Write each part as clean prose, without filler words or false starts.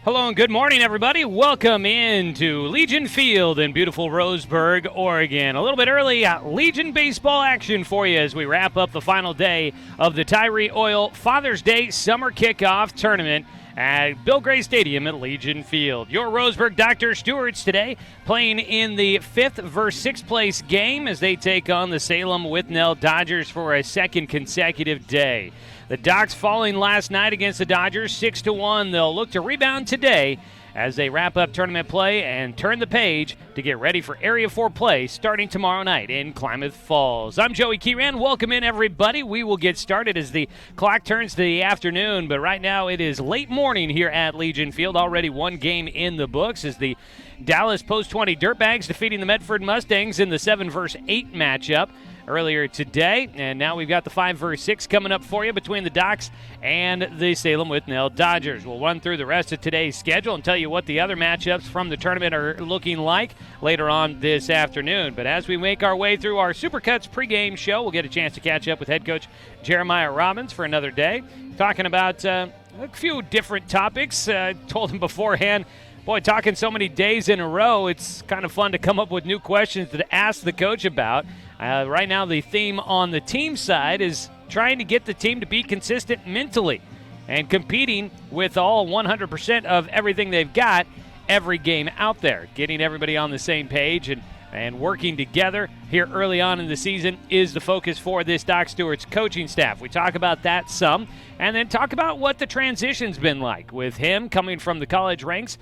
Hello and good morning, everybody. Welcome into Legion Field in beautiful Roseburg, Oregon. A little bit early Legion baseball action for you as we wrap up the final day of the Tyree Oil Father's Day Summer Kickoff Tournament at Bill Gray Stadium at Legion Field. Your Roseburg Dr. Stewart's today playing in the 5th versus 6th place game as they take on the Salem Withnell Dodgers for a second consecutive day. The Docs falling last night against the Dodgers 6-1. They'll look to rebound today as they wrap up tournament play and turn the page to get ready for Area 4 play starting tomorrow night in Klamath Falls. I'm Joey Kieran. Welcome in, everybody. We will get started as the clock turns to the afternoon, but right now it is late morning here at Legion Field. Already one game in the books as the Dallas Post 20 Dirtbags defeating the Medford Mustangs in the 7 versus 8 matchup earlier today, and now we've got the 5 versus 6 coming up for you between the Docs and the Salem Withnell Dodgers. We'll run through the rest of today's schedule and tell you what the other matchups from the tournament are looking like later on this afternoon. But as we make our way through our Supercuts pregame show, we'll get a chance to catch up with head coach Jeremiah Robbins for another day, talking about a few different topics. Told him beforehand, boy, talking so many days in a row, it's kind of fun to come up with new questions to ask the coach about. Right now, the theme on the team side is trying to get the team to be consistent mentally and competing with all 100% of everything they've got every game out there. Getting everybody on the same page and working together here early on in the season is the focus for this Doc Stewart's coaching staff. We talk about that some, and then talk about what the transition's been like with him coming from the college ranks,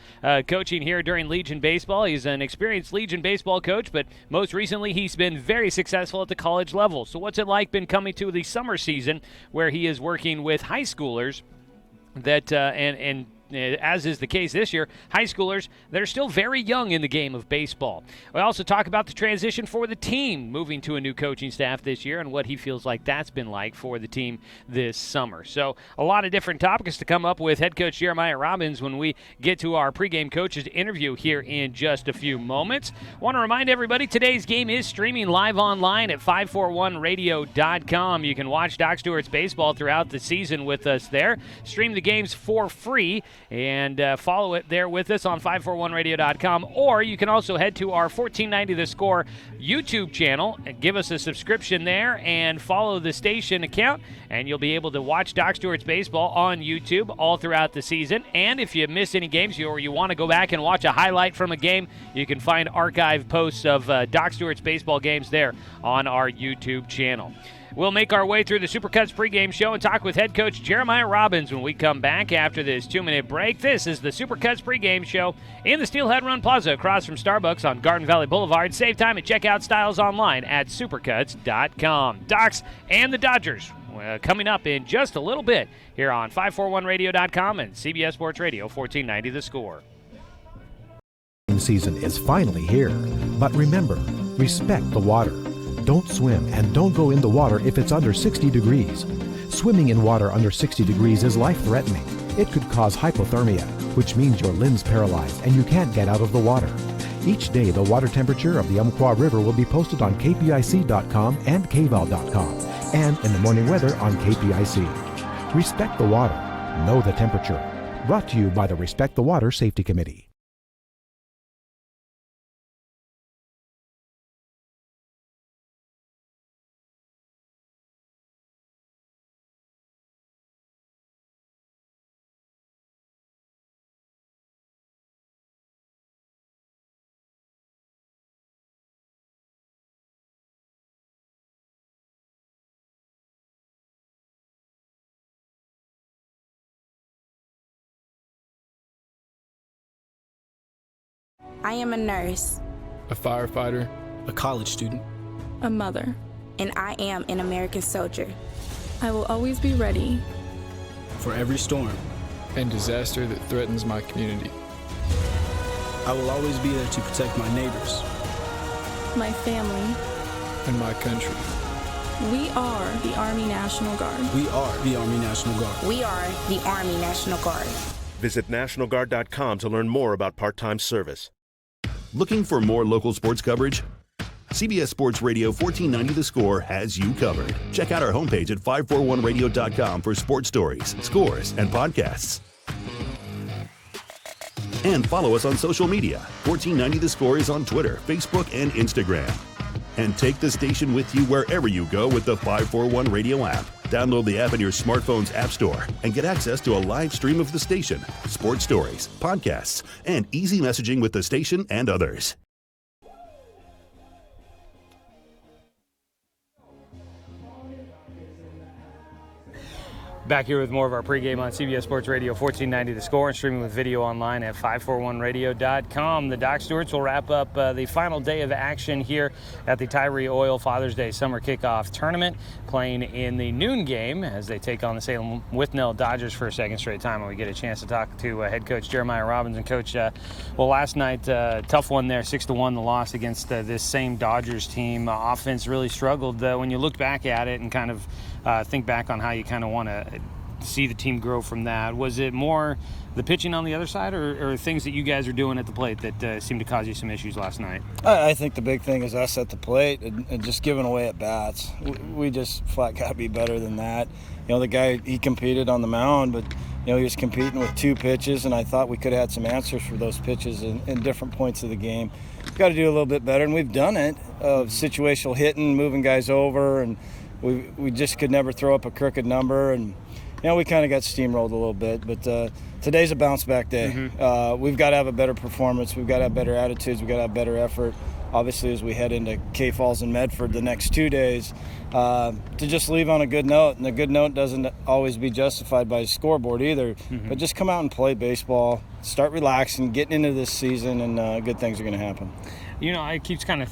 coaching here during Legion Baseball. He's an experienced Legion Baseball coach, but most recently he's been very successful at the college level. So what's it like been coming to the summer season where he is working with high schoolers that and as is the case this year, high schoolers that are still very young in the game of baseball. We also talk about the transition for the team moving to a new coaching staff this year and what he feels like that's been like for the team this summer. So a lot of different topics to come up with head coach Jeremiah Robbins when we get to our pregame coaches interview here in just a few moments. Want to remind everybody today's game is streaming live online at 541radio.com. You can watch Doc Stewart's baseball throughout the season with us there. Stream the games for free and follow it there with us on 541radio.com, or you can also head to our 1490 The Score YouTube channel and give us a subscription there and follow the station account, and you'll be able to watch Doc Stewart's baseball on YouTube all throughout the season. And if you miss any games or you want to go back and watch a highlight from a game, you can find archive posts of Doc Stewart's baseball games there on our YouTube channel. We'll make our way through the Supercuts pregame show and talk with head coach Jeremiah Robbins when we come back after this 2-minute break. This is the Supercuts pregame show in the Steelhead Run Plaza across from Starbucks on Garden Valley Boulevard. Save time and check out styles online at supercuts.com. Docs and the Dodgers coming up in just a little bit here on 541radio.com and CBS Sports Radio 1490 The Score. Season is finally here, but remember, respect the water. Don't swim and don't go in the water if it's under 60 degrees. Swimming in water under 60 degrees is life-threatening. It could cause hypothermia, which means your limbs paralyzed and you can't get out of the water. Each day, the water temperature of the Umpqua River will be posted on kpic.com and kval.com, and in the morning weather on KPIC. Respect the water. Know the temperature. Brought to you by the Respect the Water Safety Committee. I am a nurse, a firefighter, a college student, a mother, and I am an American soldier. I will always be ready for every storm and disaster that threatens my community. I will always be there to protect my neighbors, my family, and my country. We are the Army National Guard. We are the Army National Guard. We are the Army National Guard. Visit nationalguard.com to learn more about part-time service. Looking for more local sports coverage? CBS Sports Radio 1490 The Score has you covered. Check out our homepage at 541radio.com for sports stories, scores, and podcasts. And follow us on social media. 1490 The Score is on Twitter, Facebook, and Instagram. And take the station with you wherever you go with the 541 Radio app. Download the app in your smartphone's app store and get access to a live stream of the station, sports stories, podcasts, and easy messaging with the station and others. Back here with more of our pregame on CBS Sports Radio 1490 The Score and streaming with video online at 541radio.com. The Doc Stewarts will wrap up the final day of action here at the Tyree Oil Father's Day Summer Kickoff Tournament, playing in the noon game as they take on the Salem Withnell Dodgers for a second straight time. And we get a chance to talk to head coach Jeremiah Robbins. And Coach, last night, tough one there, 6-1 the loss against this same Dodgers team. Offense really struggled. When you look back at it and kind of think back on how you kind of want to see the team grow from that, was it more the pitching on the other side or things that you guys are doing at the plate that seemed to cause you some issues last night? I think the big thing is us at the plate and just giving away at bats. We just flat got to be better than that. The guy, he competed on the mound, but he was competing with 2 pitches, and I thought we could have had some answers for those pitches in different points of the game. Got to do a little bit better, and we've done it. Situational hitting, moving guys over, and we just could never throw up a crooked number, and we kind of got steamrolled a little bit. But today's a bounce back day. Mm-hmm. We've got to have a better performance. We've got to have better attitudes. We've got to have better effort. Obviously, as we head into K Falls and Medford the next 2 days, to just leave on a good note. And the good note doesn't always be justified by a scoreboard either. Mm-hmm. But just come out and play baseball, start relaxing, getting into this season, and good things are going to happen. It keeps kind of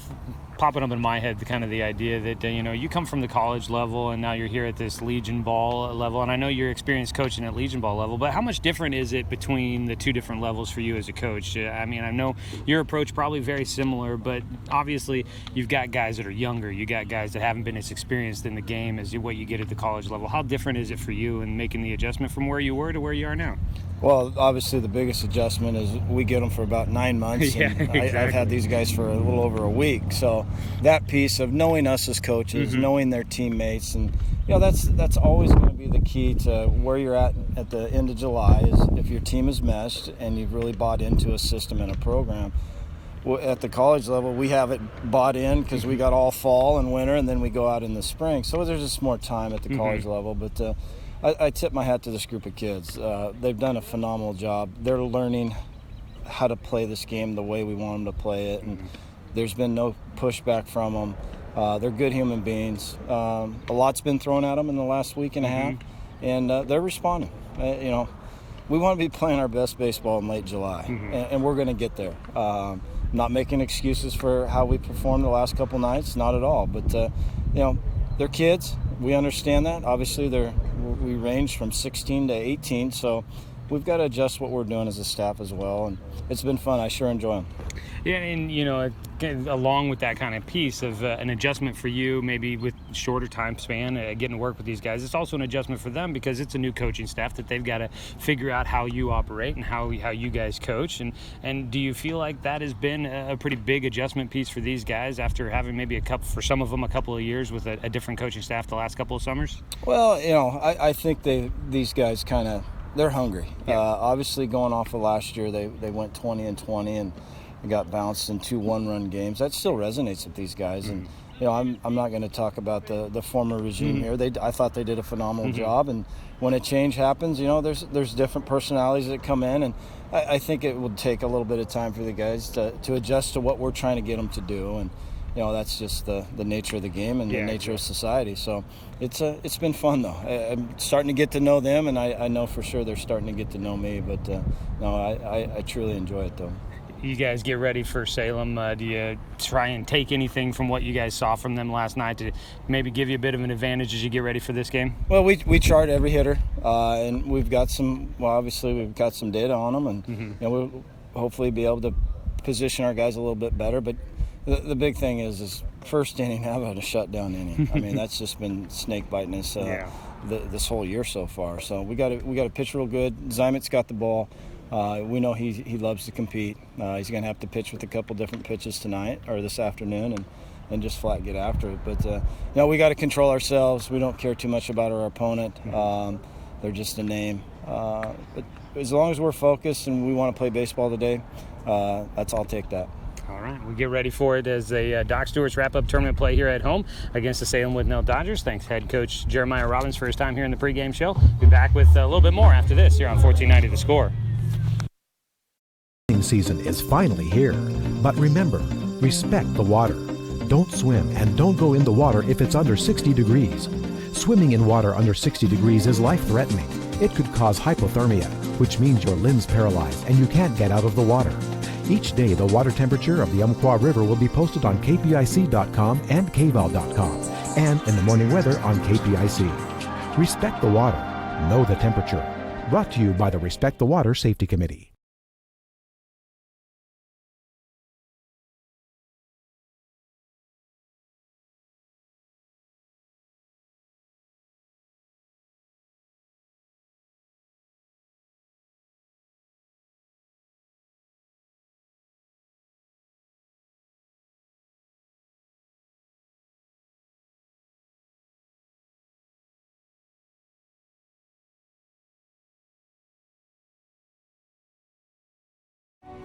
popping up in my head, the idea that, you come from the college level and now you're here at this Legion Ball level. And I know you're experienced coaching at Legion Ball level, but how much different is it between the 2 different levels for you as a coach? I mean, I know your approach probably very similar, but obviously you've got guys that are younger. You got guys that haven't been as experienced in the game as what you get at the college level. How different is it for you in making the adjustment from where you were to where you are now? Well, obviously the biggest adjustment is we get them for about 9 months. Yeah, exactly. I've had these guys for a little over a week. So that piece of knowing us as coaches, mm-hmm. knowing their teammates, and that's always going to be the key to where you're at the end of July is if your team is meshed and you've really bought into a system and a program. At the college level, we have it bought in because we got all fall and winter, and then we go out in the spring. So there's just more time at the college mm-hmm. level. But I tip my hat to this group of kids. They've done a phenomenal job. They're learning how to play this game the way we want them to play it, and there's been no pushback from them. They're good human beings. A lot's been thrown at them in the last week and a half, and they're responding. We want to be playing our best baseball in late July, and we're going to get there. Not making excuses for how we performed the last couple nights, not at all. But they're kids. We understand that. Obviously, we range from 16 to 18, so we've got to adjust what we're doing as a staff as well. And it's been fun. I sure enjoy them. Yeah, and along with that kind of piece of an adjustment for you, maybe with shorter time span, getting to work with these guys, it's also an adjustment for them because it's a new coaching staff that they've got to figure out how you operate and how you guys coach. And do you feel like that has been a pretty big adjustment piece for these guys after having maybe for some of them a couple of years with a different coaching staff the last couple of summers? Well, I think these guys they're hungry. Yeah. Obviously, going off of last year, they went 20-20 and got bounced in 2 one-run games. That still resonates with these guys. And I'm not going to talk about the former regime here. I thought they did a phenomenal job. And when a change happens, there's different personalities that come in. And I think it would take a little bit of time for the guys to adjust to what we're trying to get them to do. And that's just the nature of the game and the nature of society. So it's been fun, though. I'm starting to get to know them, and I know for sure they're starting to get to know me. But, I truly enjoy it, though. You guys get ready for Salem. Do you try and take anything from what you guys saw from them last night to maybe give you a bit of an advantage as you get ready for this game? Well, we chart every hitter, and we've got some data on them, and we'll hopefully be able to position our guys a little bit better. But the big thing is first inning, how about a shutdown inning? I mean, that's just been snake biting us this whole year so far. So we got to pitch real good. Zymet's got the ball. We know he loves to compete. He's going to have to pitch with a couple different pitches tonight or this afternoon and just flat get after it. But, we got to control ourselves. We don't care too much about our opponent. They're just a name. But as long as we're focused and we want to play baseball today, I'll take that. All right, we get ready for it as the Doc Stewart's wrap-up tournament play here at home against the Salem Withnell Dodgers. Thanks, head coach Jeremiah Robbins, for his time here in the pregame show. Be back with a little bit more after this here on 1490 The Score. Season is finally here, but remember, respect the water. Don't swim and don't go in the water if it's under 60 degrees. Swimming in water under 60 degrees is life-threatening. It could cause hypothermia, which means your limbs paralyzed and you can't get out of the water. Each day, the water temperature of the Umpqua River will be posted on kpic.com and kval.com, and in the morning weather on KPIC. Respect the water. Know the temperature. Brought to you by the Respect the Water Safety Committee.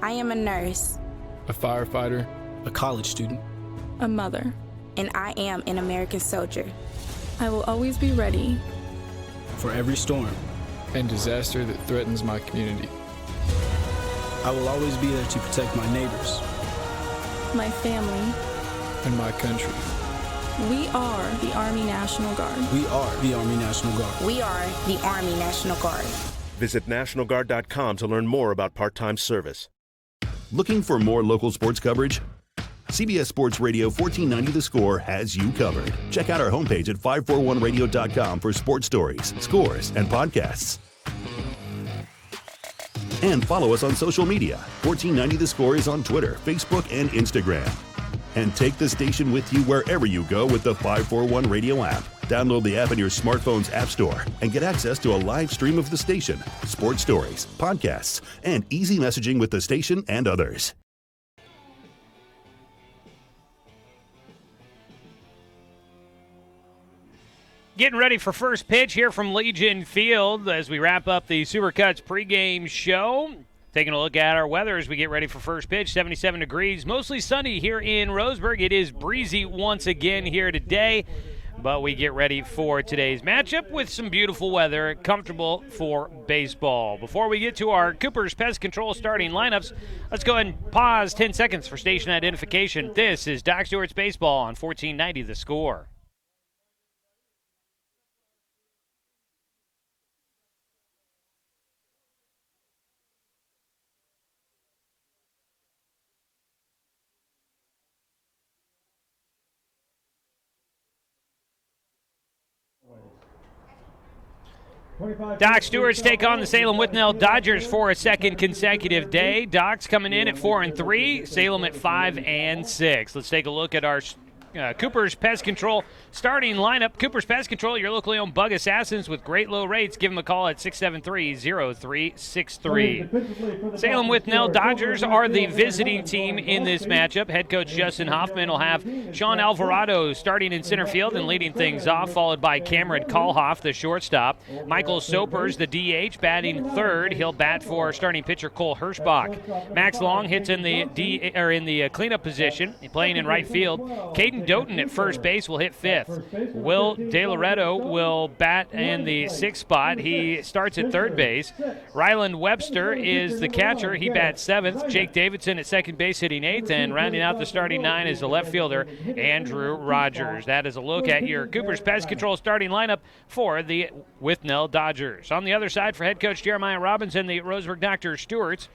I am a nurse, A firefighter, A college student. A mother. and I am an American soldier. I will always be ready. For every storm, and disaster that threatens my community. I will always be there to protect my neighbors. My family. And my country. We are the Army National Guard. We are the Army National Guard. We are the Army National Guard. Visit NationalGuard.com to learn more about part-time service. Looking for more local sports coverage? CBS Sports Radio 1490 The Score has you covered. Check out our homepage at 541radio.com for sports stories, scores, and podcasts. And follow us on social media. 1490 The Score is on Twitter, Facebook, and Instagram. And take the station with you wherever you go with the 541 Radio app. Download the app in your smartphone's app store and get access to a live stream of the station, sports stories, podcasts, and easy messaging with the station and others. Getting ready for first pitch here from Legion Field as we wrap up the Supercuts pregame show. Taking a look at our weather as we get ready for first pitch. 77 degrees, mostly sunny here in Roseburg. It is breezy once again here today, but we get ready for today's matchup with some beautiful weather, comfortable for baseball. Before we get to our Cooper's Pest Control starting lineups, let's go ahead and pause 10 seconds for station identification. This is Doc Stewart's Baseball on 1490 The Score. Doc Stewart's take on the Salem Withnell Dodgers for a second consecutive day. Doc's coming in at 4-3, Salem at 5-6. Let's take a look at our Cooper's Pest Control starting lineup. Cooper's Pest Control, your locally owned bug assassins with great low rates. Give them a call at 673-0363. Salem Withnell Dodgers are the visiting team in this matchup. Head coach Justin Hoffman will have Sean Alvarado starting in center field and leading things off, followed by Cameron Kalhoff, the shortstop. Michael Sopers, the DH, batting third. He'll bat for starting pitcher Cole Hirschbach. Max Long hits in the cleanup position, playing in right field. Caden Doughton at first base will hit fifth. Will De Loretto will bat in the sixth spot. He starts at third base. Ryland Webster is the catcher. He bats seventh. Jake Davidson at second base hitting eighth. And rounding out the starting nine is the left fielder, Andrew Rogers. That is a look at your Cooper's Pest Control starting lineup for the Withnell Dodgers. On the other side for head coach Jeremiah Robbins and the Roseburg Dr. Stewarts,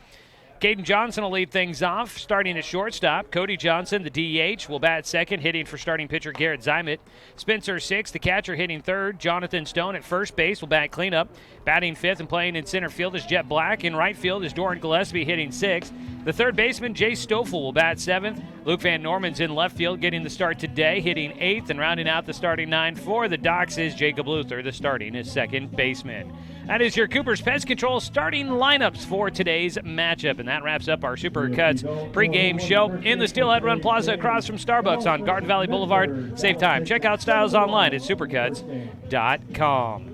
Caden Johnson will lead things off, starting at shortstop. Cody Johnson, the DH, will bat second, hitting for starting pitcher Garrett Zymet. Spencer sixth, the catcher, hitting third. Jonathan Stone at first base will bat cleanup. Batting fifth and playing in center field is Jet Black. In right field is Doran Gillespie hitting sixth. The third baseman, Jay Stoffel, will bat seventh. Luke Van Norman's in left field, getting the start today, hitting eighth. And rounding out the starting nine for the Docs is Jacob Luther, the starting is second baseman. That is your Cooper's Pest Control starting lineups for today's matchup. And that wraps up our Supercuts pregame show in the Steelhead Run Plaza across from Starbucks on Garden Valley Boulevard. Save time. Check out Styles online at supercuts.com.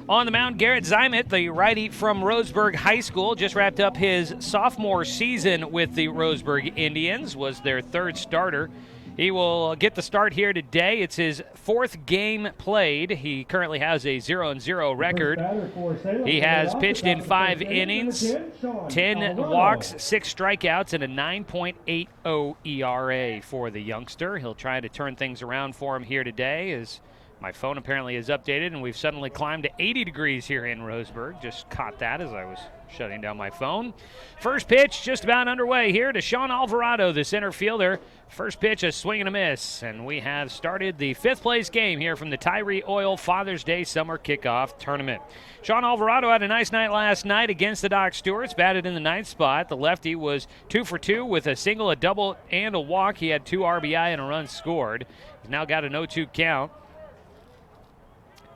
On the mound, Garrett Zimet, the righty from Roseburg High School, just wrapped up his sophomore season with the Roseburg Indians, was their third starter. He will get the start here today. It's his fourth game played. He currently has a 0-0 record. He has pitched in 5 innings, 10 walks, 6 strikeouts, and a 9.80 ERA for the youngster. He'll try to turn things around for him here today as my phone apparently is updated, and we've suddenly climbed to 80 degrees here in Roseburg. Just caught that as I was shutting down my phone. First pitch just about underway here to Sean Alvarado, the center fielder. First pitch, a swing and a miss, and we have started the 5th place game here from the Tyree Oil Father's Day Summer Kickoff Tournament. Sean Alvarado had a nice night last night against the Doc Stewarts, batted in the 9th spot. The lefty was 2 for 2 with a single, a double, and a walk. He had 2 RBI and a run scored. He's now got an 0-2 count.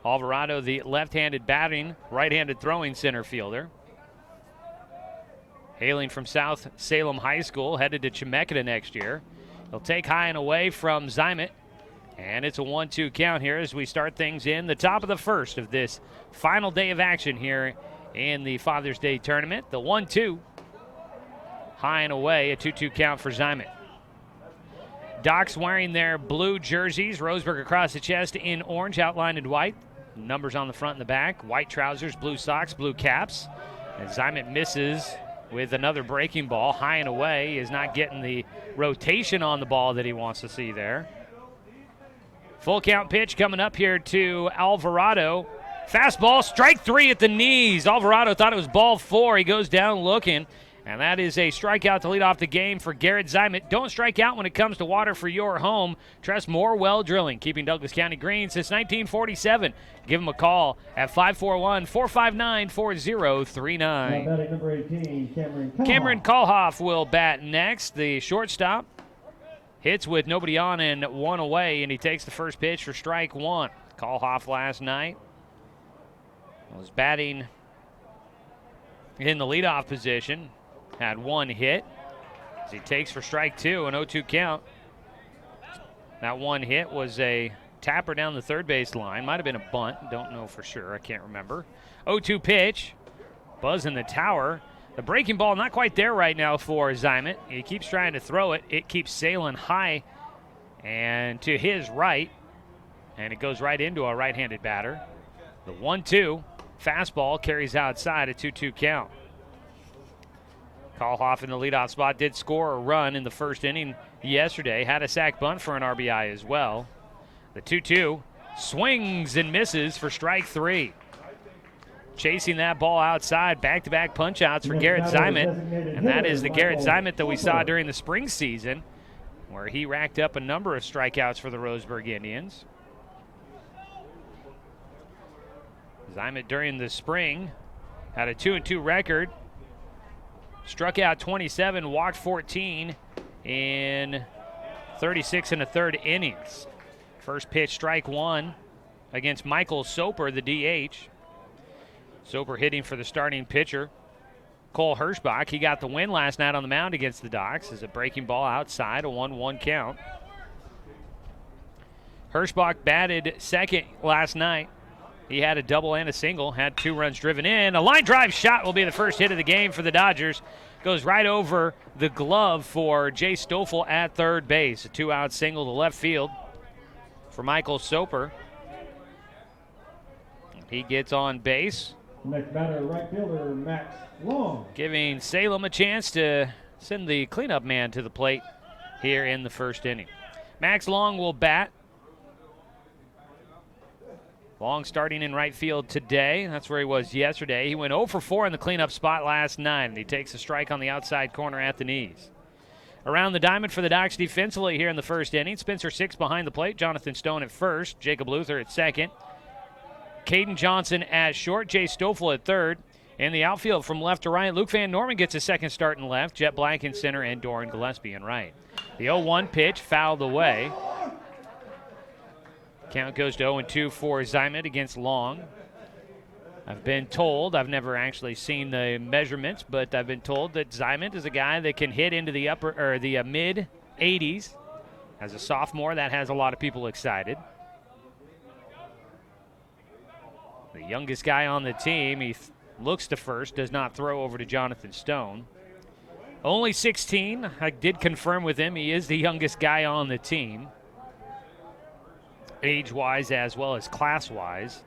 Alvarado, the left-handed batting, right-handed throwing center fielder. Hailing from South Salem High School, headed to Chemeketa next year. He'll take high and away from Zimet, and it's a 1-2 count here as we start things in the top of the first of this final day of action here in the Father's Day tournament. The 1-2, high and away, a 2-2 count for Zimet. Docs wearing their blue jerseys, Roseburg across the chest in orange, outlined in white. Numbers on the front and the back, white trousers, blue socks, blue caps. And Zimet misses with another breaking ball, high and away. He is not getting the rotation on the ball that he wants to see there. Full count pitch coming up here to Alvarado. Fastball, strike 3 at the knees. Alvarado thought it was ball 4. He goes down looking. And that is a strikeout to lead off the game for Garrett Zimet. Don't strike out when it comes to water for your home. Trust Morewell Drilling, keeping Douglas County green since 1947. Give them a call at 541-459-4039. Cameron Kalhoff will bat next. The shortstop hits with nobody on and 1 away, and he takes the first pitch for strike 1. Kalhoff last night was batting in the leadoff position. Had 1 hit as he takes for strike 2, an 0-2 count. That 1 hit was a tapper down the third base line. Might have been a bunt. Don't know for sure. I can't remember. 0-2 pitch. Buzz in the tower. The breaking ball not quite there right now for Zimet. He keeps trying to throw it. It keeps sailing high and to his right. And it goes right into a right-handed batter. The 1-2 fastball carries outside, a 2-2 count. Kalhoff in the leadoff spot did score a run in the first inning yesterday. Had a sac bunt for an RBI as well. The 2-2 swings and misses for strike 3. Chasing that ball outside, back-to-back punch-outs for Garrett Zimet. And that is the Garrett Zimet that we saw during the spring season, where he racked up a number of strikeouts for the Roseburg Indians. Zimet during the spring had a 2-2 record. Struck out 27, walked 14 in 36 1/3 innings. First pitch, strike 1 against Michael Soper, the DH. Soper hitting for the starting pitcher, Cole Hirschbach. He got the win last night on the mound against the Docs as a breaking ball outside, a 1-1 count. Hirschbach batted second last night. He had a double and a single, had 2 runs driven in. A line drive shot will be the first hit of the game for the Dodgers. Goes right over the glove for Jay Stoffel at third base. A 2-out single to left field for Michael Soper. He gets on base. Next batter, right fielder, Max Long. Giving Salem a chance to send the cleanup man to the plate here in the first inning. Max Long will bat. Long starting in right field today. That's where he was yesterday. He went 0 for 4 in the cleanup spot last night, and he takes a strike on the outside corner at the knees. Around the diamond for the Docs defensively here in the first inning. Spencer Six behind the plate. Jonathan Stone at first. Jacob Luther at second. Caden Johnson at short. Jay Stoffel at third. In the outfield from left to right, Luke Van Norman gets a second start in left. Jet Blank in center and Doran Gillespie in right. The 0-1 pitch fouled away. Count goes to 0-2 for Zimet against Long. I've been told, I've never actually seen the measurements, but I've been told that Zimet is a guy that can hit into the mid 80s. As a sophomore, that has a lot of people excited. The youngest guy on the team. He looks to first, does not throw over to Jonathan Stone. Only 16. I did confirm with him he is the youngest guy on the team, age-wise as well as class-wise.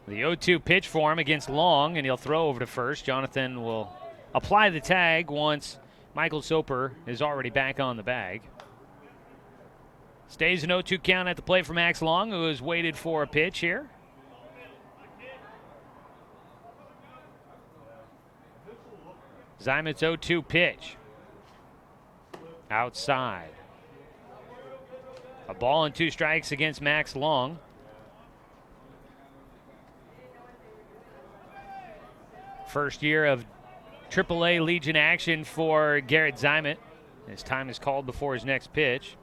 The 0-2 pitch for him against Long, and he'll throw over to first. Jonathan will apply the tag once Michael Soper is already back on the bag. Stays an 0-2 count at the plate for Max Long, who has waited for a pitch here. Zymit's 0-2 pitch. Outside. A ball and 2 strikes against Max Long. First year of AAA Legion action for Garrett Zymit. His time is called before his next pitch.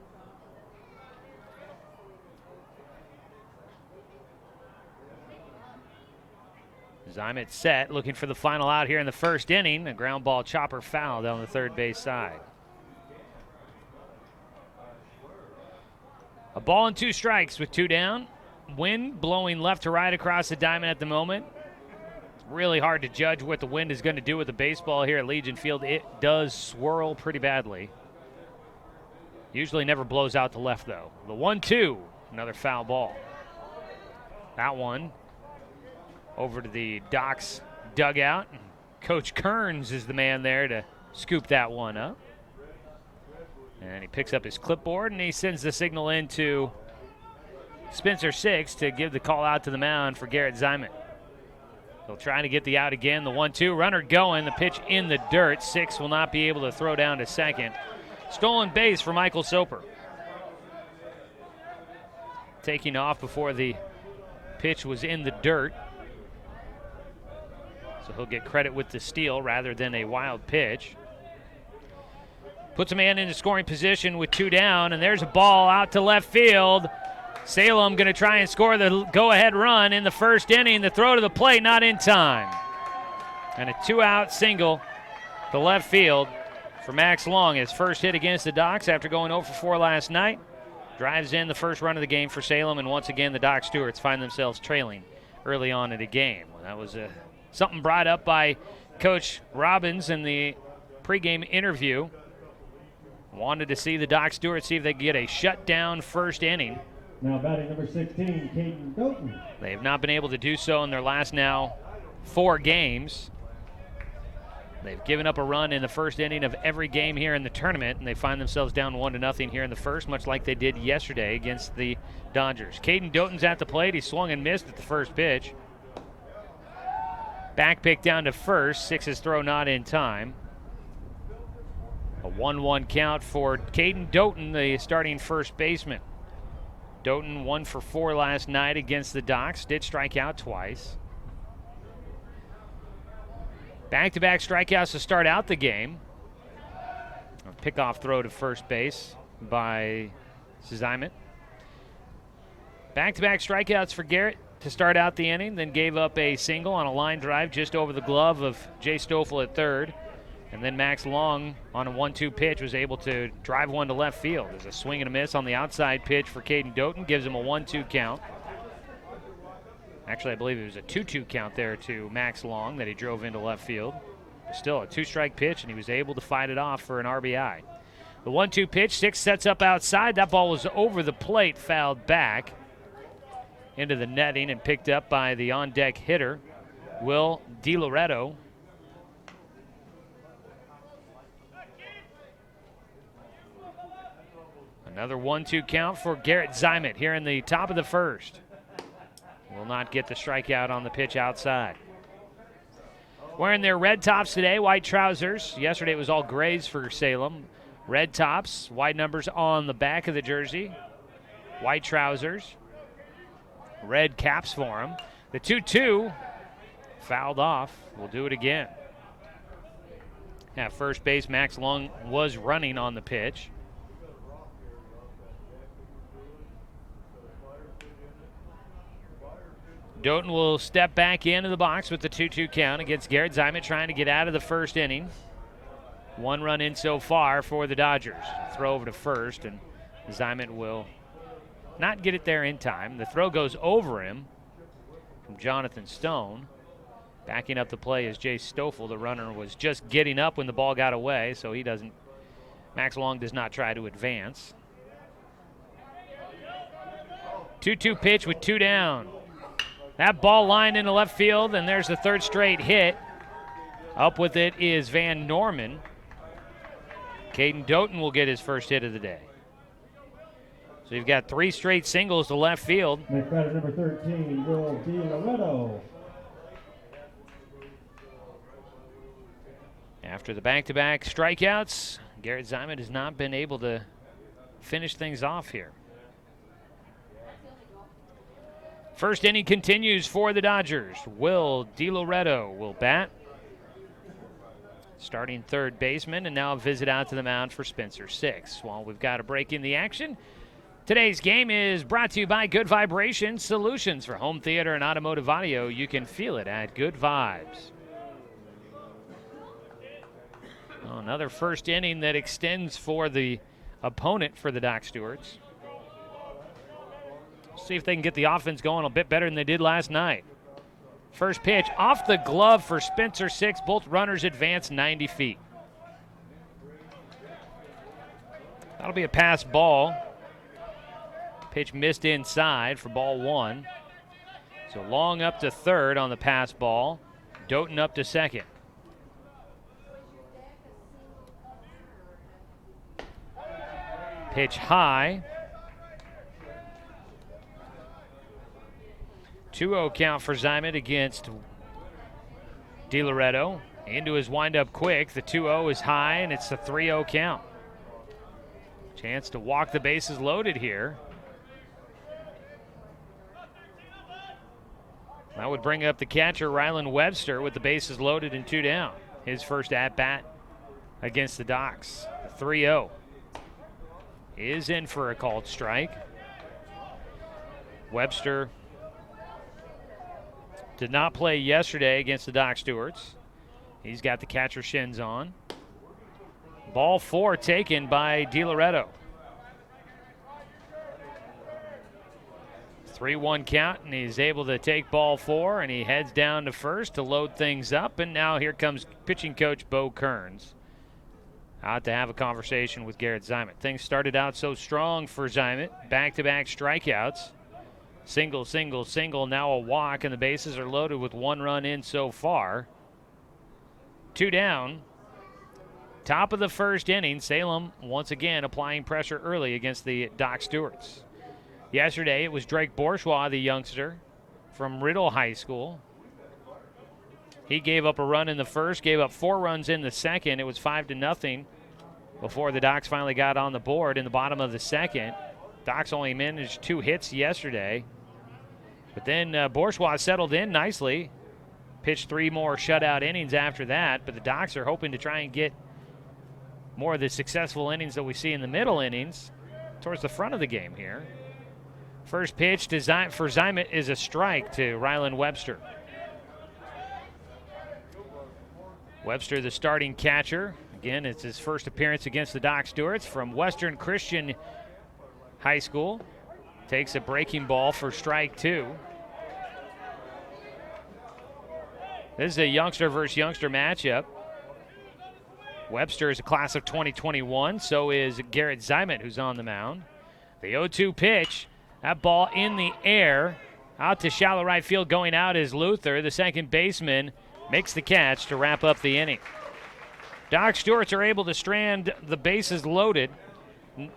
Zymit set, looking for the final out here in the first inning. A ground ball chopper foul down the third base side. A ball and 2 strikes with 2 down. Wind blowing left to right across the diamond at the moment. Really hard to judge what the wind is going to do with the baseball here at Legion Field. It does swirl pretty badly. Usually never blows out to left, though. The 1-2, another foul ball. That one over to the Docks dugout. Coach Kearns is the man there to scoop that one up. And he picks up his clipboard and he sends the signal into Spencer Six to give the call out to the mound for Garrett Zymit. They'll try to get the out again. The 1-2, runner going, the pitch in the dirt. Six will not be able to throw down to second. Stolen base for Michael Soper. Taking off before the pitch was in the dirt. So he'll get credit with the steal rather than a wild pitch. Puts a man into scoring position with 2 down, and there's a ball out to left field. Salem going to try and score the go-ahead run in the first inning. The throw to the plate not in time. And a 2-out single to left field for Max Long. His first hit against the Docks after going 0 for 4 last night. Drives in the first run of the game for Salem, and once again the Dock Stewarts find themselves trailing early on in the game. Well, that was something brought up by Coach Robbins in the pregame interview. Wanted to see the Dock Stewarts see if they could get a shutdown first inning. Now batting number 16, Caden Doughton. They have not been able to do so in their last now 4 games. They've given up a run in the first inning of every game here in the tournament, and they find themselves down 1-0 here in the first, much like they did yesterday against the Dodgers. Caden Doughton's at the plate. He swung and missed at the first pitch. Back pick down to first. Six's throw not in time. A 1-1 count for Caden Doughton, the starting first baseman. Doughton 1 for 4 last night against the Docks. Did strike out twice. Back-to-back strikeouts to start out the game. A pickoff throw to first base by Zymit. Back-to-back strikeouts for Garrett to start out the inning, then gave up a single on a line drive just over the glove of Jay Stoffel at third. And then Max Long on a 1-2 pitch was able to drive one to left field. There's a swing and a miss on the outside pitch for Caden Doughton, gives him a 1-2 count. Actually, I believe it was a 2-2 count there to Max Long that he drove into left field. Still a 2-strike pitch, and he was able to fight it off for an RBI. The 1-2 pitch, Six sets up outside. That ball was over the plate, fouled back into the netting and picked up by the on-deck hitter, Will DiLoretto. Another 1-2 count for Garrett Zymit here in the top of the first. Will not get the strikeout on the pitch outside. Wearing their red tops today, white trousers. Yesterday it was all grays for Salem. Red tops, white numbers on the back of the jersey. White trousers. Red caps for them. The 2-2 fouled off. We'll do it again. At first base, Max Long was running on the pitch. Doughton will step back into the box with the 2-2 count against Garrett Zymit, trying to get out of the first inning. 1 run in so far for the Dodgers. Throw over to first, and Zymit will not get it there in time. The throw goes over him, from Jonathan Stone. Backing up the play is Jay Stoffel. The runner was just getting up when the ball got away, so he doesn't. Max Long does not try to advance. 2-2 pitch with 2 down. That ball lined into left field, and there's the third straight hit. Up with it is Van Norman. Caden Doughton will get his first hit of the day. So you've got 3 straight singles to left field. Next batter, number 13, Will DiLoretto. After the back-to-back strikeouts, Garrett Zyman has not been able to finish things off here. First inning continues for the Dodgers. Will DiLoretto will bat. Starting third baseman, and now a visit out to the mound for Spencer Six. While we've got a break in the action, today's game is brought to you by Good Vibrations Solutions for home theater and automotive audio. You can feel it at Good Vibes. Oh, another first inning that extends for the opponent for the Doc Stewarts. See if they can get the offense going a bit better than they did last night. First pitch off the glove for Spencer Six. Both runners advance 90 feet. That'll be a pass ball. Pitch missed inside for ball 1. So Long up to third on the pass ball. Doughton up to second. Pitch high. 2-0 count for Zyman against DiLoretto. Into his windup quick. The 2-0 is high, and it's a 3-0 count. Chance to walk the bases loaded here. That would bring up the catcher, Rylan Webster, with the bases loaded and 2 down. His first at-bat against the Docs. The 3-0 is in for a called strike. Webster did not play yesterday against the Doc Stewarts. He's got the catcher shins on. Ball 4 taken by DiLoretto. 3-1 count, and he's able to take ball 4, and he heads down to first to load things up. And now here comes pitching coach Bo Kearns out to have a conversation with Garrett Zyman. Things started out so strong for Zyman. Back-to-back strikeouts. Single, single, single, now a walk, and the bases are loaded with 1 run in so far. 2 down. Top of the first inning, Salem once again applying pressure early against the Doc Stewarts. Yesterday it was Drake Bourgeois, the youngster from Riddle High School. He gave up a run in the first, gave up 4 runs in the second. It was 5-0 before the Docs finally got on the board in the bottom of the second. Docs only managed 2 hits yesterday. But then Bourgeois settled in nicely. Pitched 3 more shutout innings after that. But the Docs are hoping to try and get more of the successful innings that we see in the middle innings towards the front of the game here. First pitch for Zyman is a strike to Rylan Webster. Webster, the starting catcher. Again, it's his first appearance against the Doc Stewarts from Western Christian High School. Takes a breaking ball for strike 2. This is a youngster versus youngster matchup. Webster is a class of 2021. So is Garrett Zyman, who's on the mound. The 0-2 pitch. That ball in the air. Out to shallow right field. Going out is Luther. The second baseman makes the catch to wrap up the inning. Doc Stewarts are able to strand the bases loaded.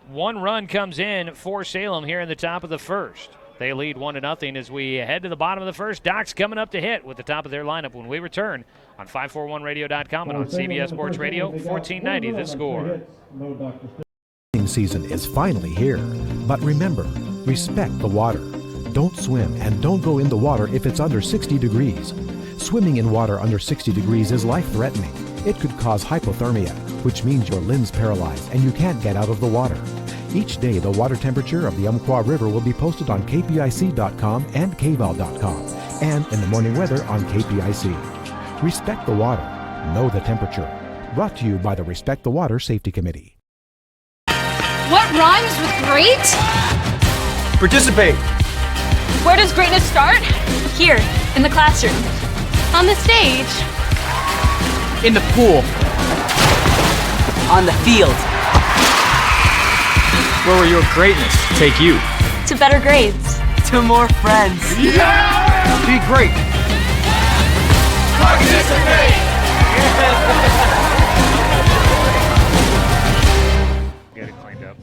1 run comes in for Salem here in the top of the first. They lead 1-0 as we head to the bottom of the first. Docs coming up to hit with the top of their lineup when we return on 541radio.com and on CBS Sports Radio, 1490 The Score. Season is finally here, but remember, respect the water. Don't swim and don't go in the water if it's under 60 degrees. Swimming in water under 60 degrees is life-threatening. It could cause hypothermia, which means your limbs paralyzed and you can't get out of the water. Each day, the water temperature of the Umpqua River will be posted on kpic.com and kval.com, and in the morning weather on KPIC. Respect the water. Know the temperature. Brought to you by the Respect the Water Safety Committee. What rhymes with great? Participate. Where does greatness start? Here. In the classroom. On the stage. In the pool. On the field. Where will your greatness take you? To better grades. To more friends. Yeah! Be great. Participate! Get it cleaned up.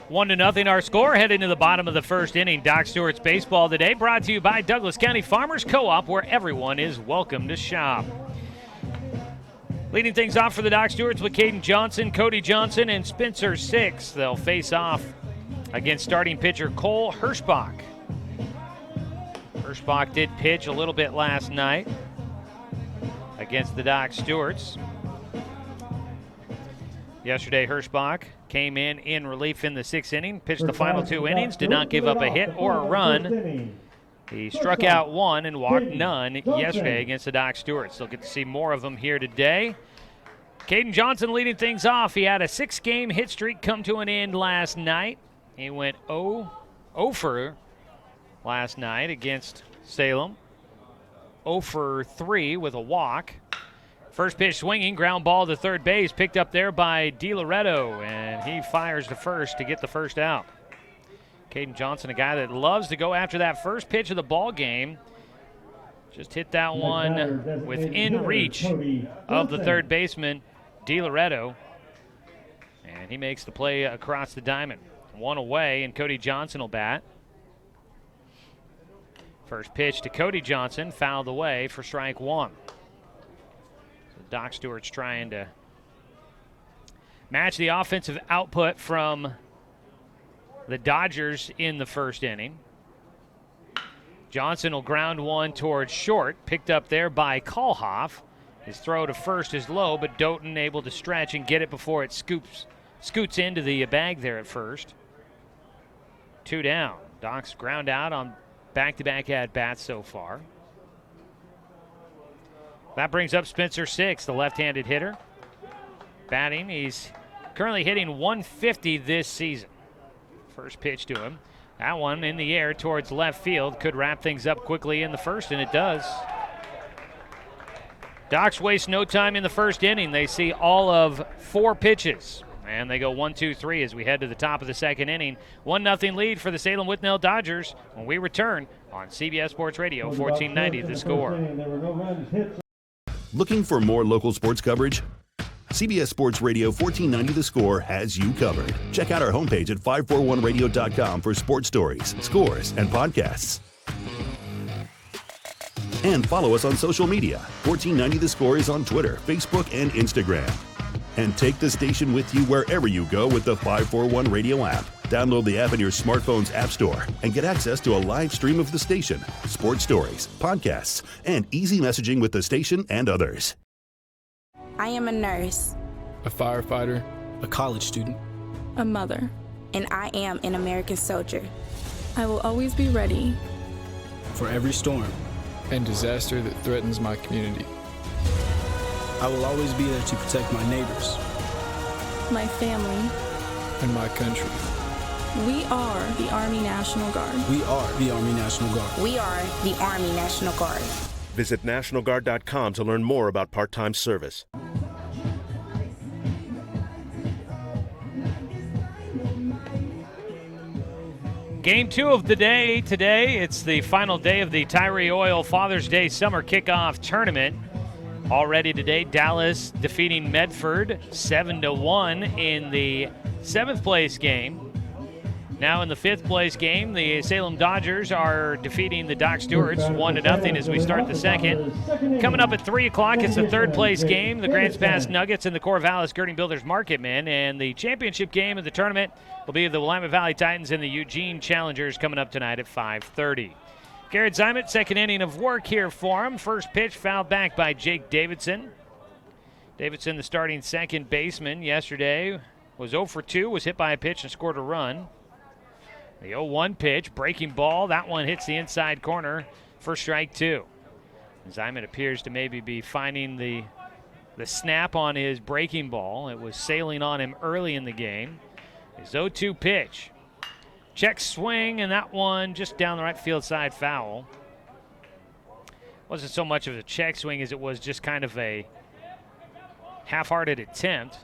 One to nothing our score heading to the bottom of the first inning. Doc Stewart's Baseball Today brought to you by Douglas County Farmers Co-op, where everyone is welcome to shop. Leading things off for the Doc Stewarts with Caden Johnson, Cody Johnson, and Spencer Six. They'll face off against starting pitcher Cole Hirschbach. Hirschbach did pitch a little bit last night against the Doc Stewarts. Yesterday, Hirschbach came in relief in the sixth inning, pitched the final 2 innings, did not give up a hit or a run. He struck out 1 and walked none yesterday against the Doc Stewarts. They'll get to see more of them here today. Caden Johnson leading things off. He had a 6-game hit streak come to an end last night. He went 0 for last night against Salem. 0 for 3 with a walk. First pitch swinging, ground ball to third base, picked up there by DiLoretto, and he fires to first to get the first out. Caden Johnson, a guy that loves to go after that first pitch of the ball game. Just hit that one within reach of the third baseman, DiLoretto, and he makes the play across the diamond. 1 away, and Cody Johnson will bat. First pitch to Cody Johnson, fouled away for strike 1. Doc Stewart's trying to match the offensive output from the Dodgers in the first inning. Johnson will ground one towards short, picked up there by Kalhoff. His throw to first is low, but Doughton able to stretch and get it before it scoots into the bag there at first. 2 down. Doc's ground out on back-to-back at-bats so far. That brings up Spencer Six, the left-handed hitter. Batting, he's currently hitting 150 this season. First pitch to him. That one in the air towards left field. Could wrap things up quickly in the first, and it does. Docs waste no time in the first inning. They see all of 4 pitches. And they go 1, 2, 3 as we head to the top of the second inning. 1-0 lead for the Salem Withnell Dodgers when we return on CBS Sports Radio 1490 The Score. Looking for more local sports coverage? CBS Sports Radio 1490 The Score has you covered. Check out our homepage at 541radio.com for sports stories, scores, and podcasts. And follow us on social media. 1490 The Score is on Twitter, Facebook, and Instagram. And take the station with you wherever you go with the 541 Radio app. Download the app in your smartphone's app store and get access to a live stream of the station, sports stories, podcasts, and easy messaging with the station and others. I am a nurse. A firefighter. A college student. A mother. And I am an American soldier. I will always be ready. For every storm. And disaster that threatens my community. I will always be there to protect my neighbors. My family. And my country. We are the Army National Guard. We are the Army National Guard. We are the Army National Guard. Visit nationalguard.com to learn more about part-time service. Game 2 of the day today. It's the final day of the Tyree Oil Father's Day Summer Kickoff Tournament. Already today, Dallas defeating Medford 7-1 in the 7th place game. Now in the 5th place game, the Salem Dodgers are defeating the Doc Stewarts 1-0 as we start the second. Coming up at 3 o'clock, it's the 3rd place game, the Grants Pass Nuggets and the Corvallis Skirting Builders Marketmen. And the championship game of the tournament will be the Willamette Valley Titans and the Eugene Challengers coming up tonight at 5:30. Garrett Zimet, second inning of work here for him. First pitch fouled back by Jake Davidson. Davidson, the starting second baseman yesterday, was 0 for 2, was hit by a pitch and scored a run. The 0-1 pitch, breaking ball. That one hits the inside corner for strike 2. Zimet appears to maybe be finding the snap on his breaking ball. It was sailing on him early in the game. His 0-2 pitch. Check swing, and that one just down the right field side foul. Wasn't so much of a check swing as it was just kind of a half-hearted attempt.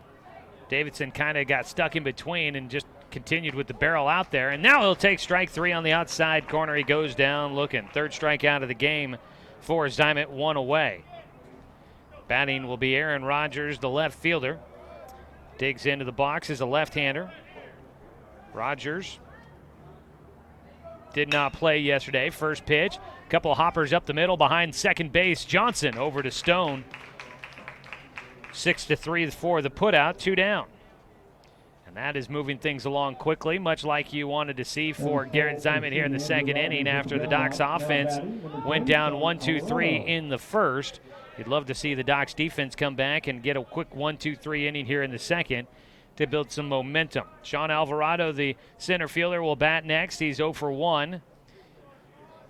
Davidson kind of got stuck in between and just continued with the barrel out there. And now he'll take strike 3 on the outside corner. He goes down looking. Third strikeout of the game for Zimet, 1 away. Batting will be Aaron Rodgers, the left fielder. Digs into the box as a left-hander. Rodgers did not play yesterday. First pitch. Couple of hoppers up the middle behind second base. Johnson over to Stone. 6-3 for the putout, 2 down. And that is moving things along quickly, much like you wanted to see for Garrett Zimet here in the second inning after the Docs offense went down 1-2-3 in the first. You'd love to see the Docs defense come back and get a quick 1-2-3 inning here in the second to build some momentum. Sean Alvarado, the center fielder, will bat next. He's 0 for 1.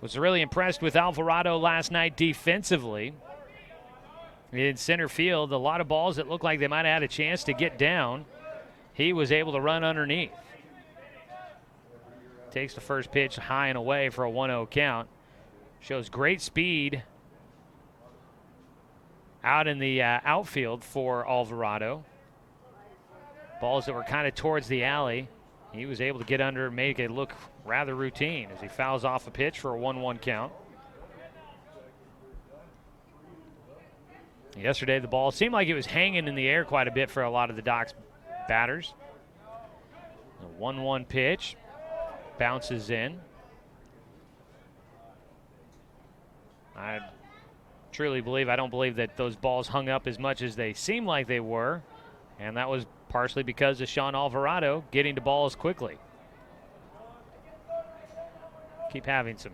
Was really impressed with Alvarado last night defensively. In center field, a lot of balls that looked like they might have had a chance to get down. He was able to run underneath. Takes the first pitch high and away for a 1-0 count. Shows great speed out in the outfield for Alvarado. Balls that were kind of towards the alley. He was able to get under and make it look rather routine as he fouls off a pitch for a 1-1 count. Yesterday, the ball seemed like it was hanging in the air quite a bit for a lot of the Docs batters. The 1-1 pitch bounces in. I don't believe that those balls hung up as much as they seemed like they were, and that was partially because of Sean Alvarado getting to balls quickly. Keep having some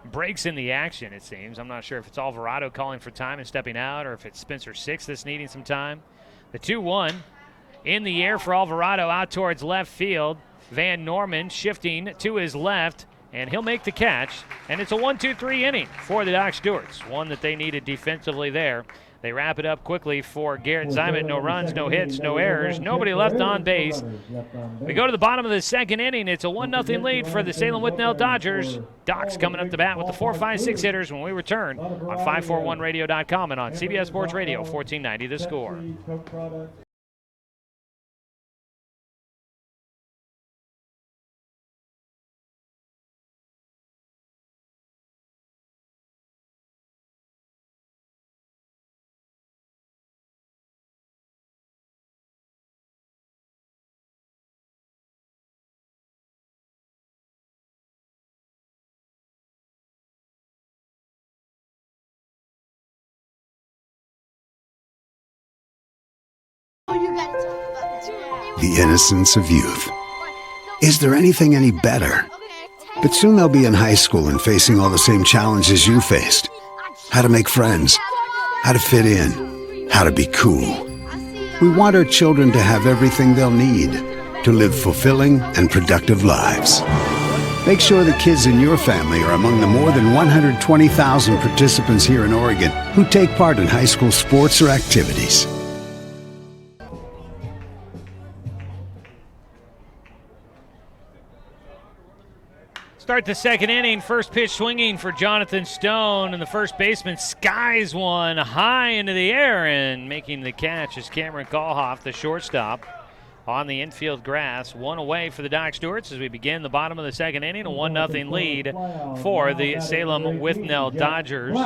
breaks in the action, it seems. I'm not sure if it's Alvarado calling for time and stepping out or if it's Spencer Six that's needing some time. The 2-1 in the air for Alvarado out towards left field. Van Norman shifting to his left, and he'll make the catch. And it's a 1-2-3 inning for the Doc Stewarts, one that they needed defensively there. They wrap it up quickly for Garrett Zimet. No runs, no hits, no errors, nobody left on base. We go to the bottom of the second inning. It's a 1-0 lead for the Salem Withnell Dodgers. Docs coming up to bat with the 4, 5, 6 hitters when we return on 541radio.com and on CBS Sports Radio 1490 The Score. The innocence of youth. Is there anything any better? But soon they'll be in high school and facing all the same challenges you faced. How to make friends, how to fit in, how to be cool. We want our children to have everything they'll need to live fulfilling and productive lives. Make sure the kids in your family are among the more than 120,000 participants here in Oregon who take part in high school sports or activities. Start the second inning, first pitch swinging for Jonathan Stone, and the first baseman skies one high into the air, and making the catch is Cameron Kalhoff, the shortstop, on the infield grass. 1 away for the Doc Stewarts as we begin the bottom of the second inning, a 1-0 lead for the Salem Withnell Dodgers.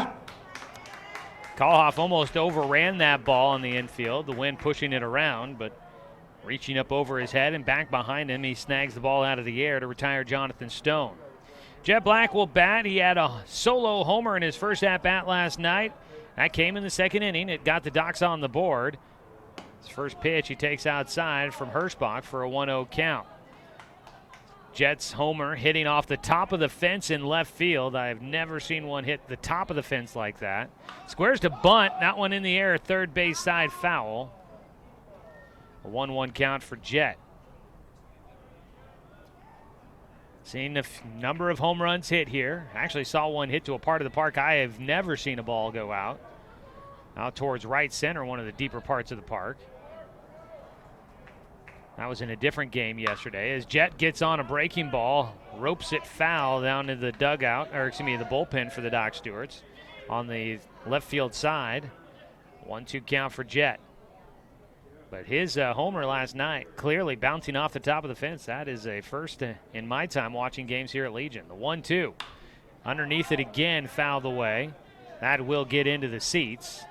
Kalhoff almost overran that ball in the infield, the wind pushing it around, but reaching up over his head and back behind him, he snags the ball out of the air to retire Jonathan Stone. Jet Black will bat. He had a solo homer in his first at-bat last night. That came in the second inning. It got the Docs on the board. His first pitch he takes outside from Hirschbach for a 1-0 count. Jets homer hitting off the top of the fence in left field. I've never seen one hit the top of the fence like that. Squares to bunt. That one in the air, third base side foul. A 1-1 count for Jet. Seen a number of home runs hit here. Actually saw one hit to a part of the park I have never seen a ball go out. Out towards right center, one of the deeper parts of the park. That was in a different game yesterday as Jet gets on a breaking ball, ropes it foul down to the dugout, or excuse me, the bullpen for the Doc Stewarts on the left field side. 1-2 count for Jet. But his homer last night, clearly bouncing off the top of the fence. That is a first in my time watching games here at Legion. The 1-2. Underneath it again, fouled away. That will get into the seats.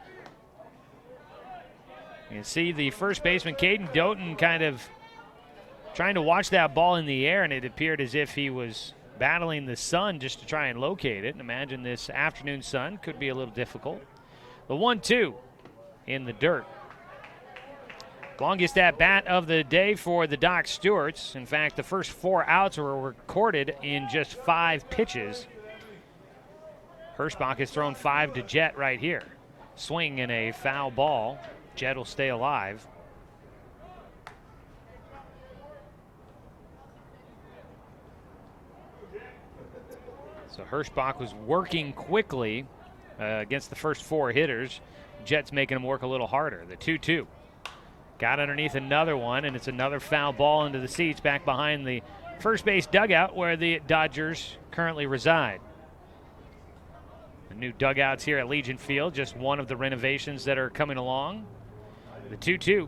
You can see the first baseman, Caden Doughton, kind of trying to watch that ball in the air, and it appeared as if he was battling the sun just to try and locate it. And imagine this afternoon sun could be a little difficult. The 1-2 in the dirt. Longest at bat of the day for the Doc Stewarts. In fact, the first 4 outs were recorded in just 5 pitches. Hirschbach has thrown 5 to Jet right here. Swing and a foul ball. Jet will stay alive. So Hirschbach was working quickly against the first 4 hitters. Jet's making him work a little harder. The 2-2. Got underneath another one, and it's another foul ball into the seats back behind the first base dugout where the Dodgers currently reside. The new dugouts here at Legion Field, just one of the renovations that are coming along. The 2-2.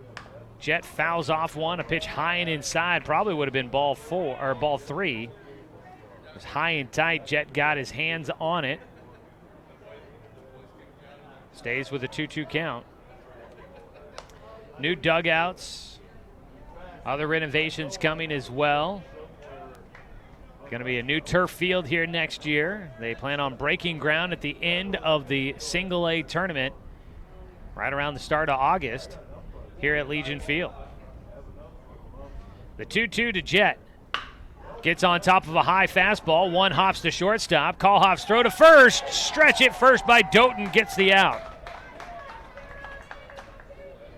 Jet fouls off one, a pitch high and inside. Probably would have been ball 3. It was high and tight. Jet got his hands on it. Stays with a 2-2 count. New dugouts. Other renovations coming as well. Going to be a new turf field here next year. They plan on breaking ground at the end of the Single A tournament, right around the start of August, here at Legion Field. The 2-2 to Jet. Gets on top of a high fastball. One hops to shortstop. Callhoff's throw to first. Stretch it first by Doughton. Gets the out.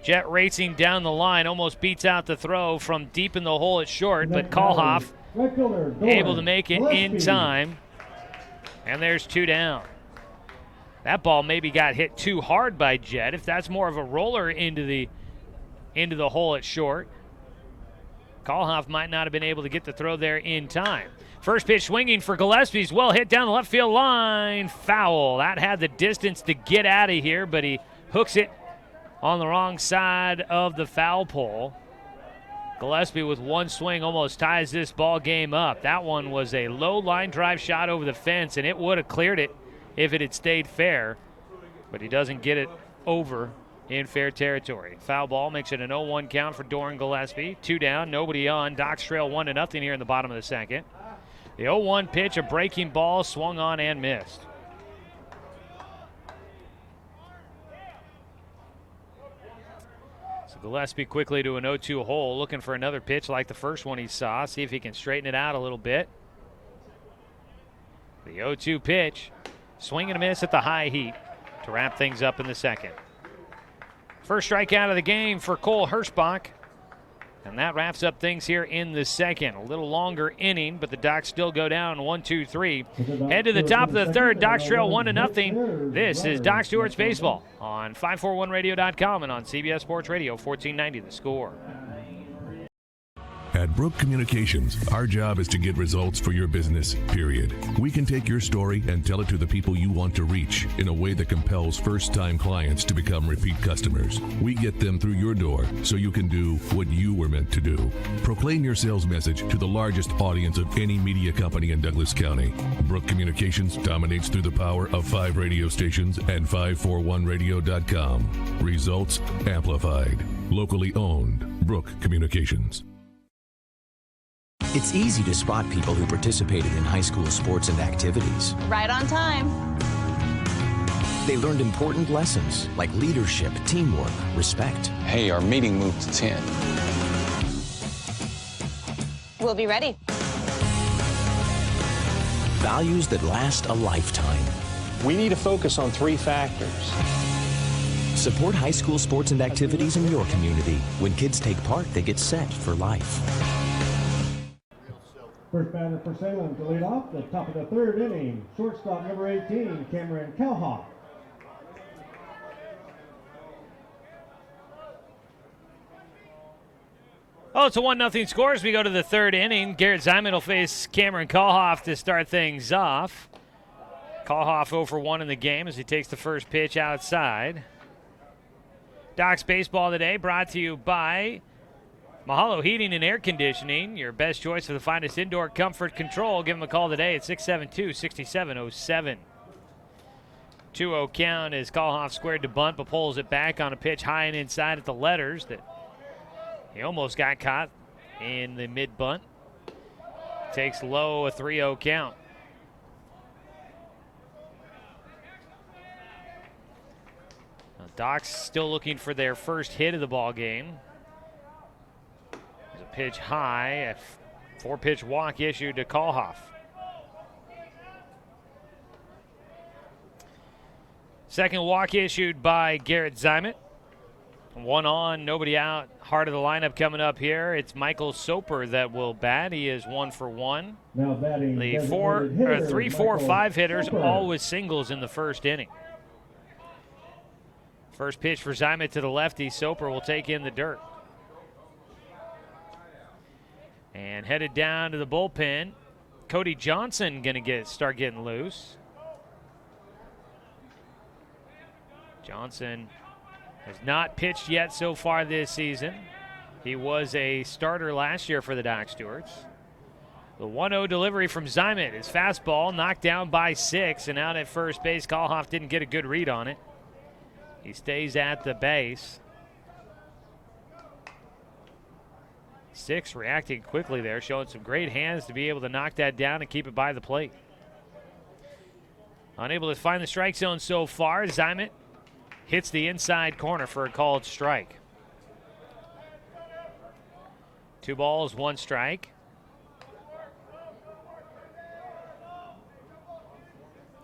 Jet racing down the line. Almost beats out the throw from deep in the hole at short, but Callhoff able to make it in time. And there's 2 down. That ball maybe got hit too hard by Jet. If that's more of a roller into the hole at short, Callhoff might not have been able to get the throw there in time. First pitch swinging for Gillespie's well hit down the left field line. Foul. That had the distance to get out of here, but he hooks it on the wrong side of the foul pole. Gillespie with one swing almost ties this ball game up. That one was a low line drive shot over the fence, and it would have cleared it if it had stayed fair, but he doesn't get it over in fair territory. Foul ball makes it an 0-1 count for Tourn Gillespie. 2 down, nobody on. Docs trail 1-0 here in the bottom of the second. The 0-1 pitch, a breaking ball, swung on and missed. So Gillespie quickly to an 0-2 hole, looking for another pitch like the first one he saw. See if he can straighten it out a little bit. The 0-2 pitch, swing and a miss at the high heat to wrap things up in the second. First strikeout of the game for Cole Hirschbach. And that wraps up things here in the second. A little longer inning, but the Docs still go down 1-2-3. Head to the top of the third. Docs trail 1-0. This is Doc Stewart's Baseball on 541radio.com and on CBS Sports Radio 1490 The Score. At Brook Communications, our job is to get results for your business, period. We can take your story and tell it to the people you want to reach in a way that compels first-time clients to become repeat customers. We get them through your door so you can do what you were meant to do. Proclaim your sales message to the largest audience of any media company in Douglas County. Brook Communications dominates through the power of 5 radio stations and 541radio.com. Results amplified. Locally owned. Brook Communications. It's easy to spot people who participated in high school sports and activities. Right on time. They learned important lessons like leadership, teamwork, respect. Hey, our meeting moved to 10. We'll be ready. Values that last a lifetime. We need to focus on 3 factors. Support high school sports and activities in your community. When kids take part, they get set for life. First batter for Salem to lead off the top of the third inning. Shortstop number 18, Cameron Callhoff. Oh, it's a 1-0 score as we go to the third inning. Garrett Ziman will face Cameron Kalhoff to start things off. Kalhoff 0 for 1 in the game as he takes the first pitch outside. Docs Baseball today brought to you by Mahalo Heating and Air Conditioning, your best choice for the finest indoor comfort control. Give them a call today at 672-6707. 2-0 count as Kalhoff squared to bunt, but pulls it back on a pitch high and inside at the letters that he almost got caught in the mid-bunt. Takes low, a 3-0 count. Now, Docs still looking for their first hit of the ball game. There's a pitch high, a 4-pitch walk issued to Kalhoff. Second walk issued by Garrett Ziman. 1 on, nobody out. Heart of the lineup coming up here. It's Michael Soper that will bat. He is 1 for 1. Now batting The 3, 4, 5 hitters, all with singles in the first inning. First pitch for Ziman to the lefty. Soper will take in the dirt. And headed down to the bullpen. Cody Johnson going to start getting loose. Johnson has not pitched yet so far this season. He was a starter last year for the Doc Stewarts. The 1-0 delivery from Ziman is fastball, knocked down by 6, and out at first base. Kalhoff didn't get a good read on it. He stays at the base. 6 reacting quickly there, showing some great hands to be able to knock that down and keep it by the plate. Unable to find the strike zone so far. Ziman hits the inside corner for a called strike. 2 balls, 1 strike.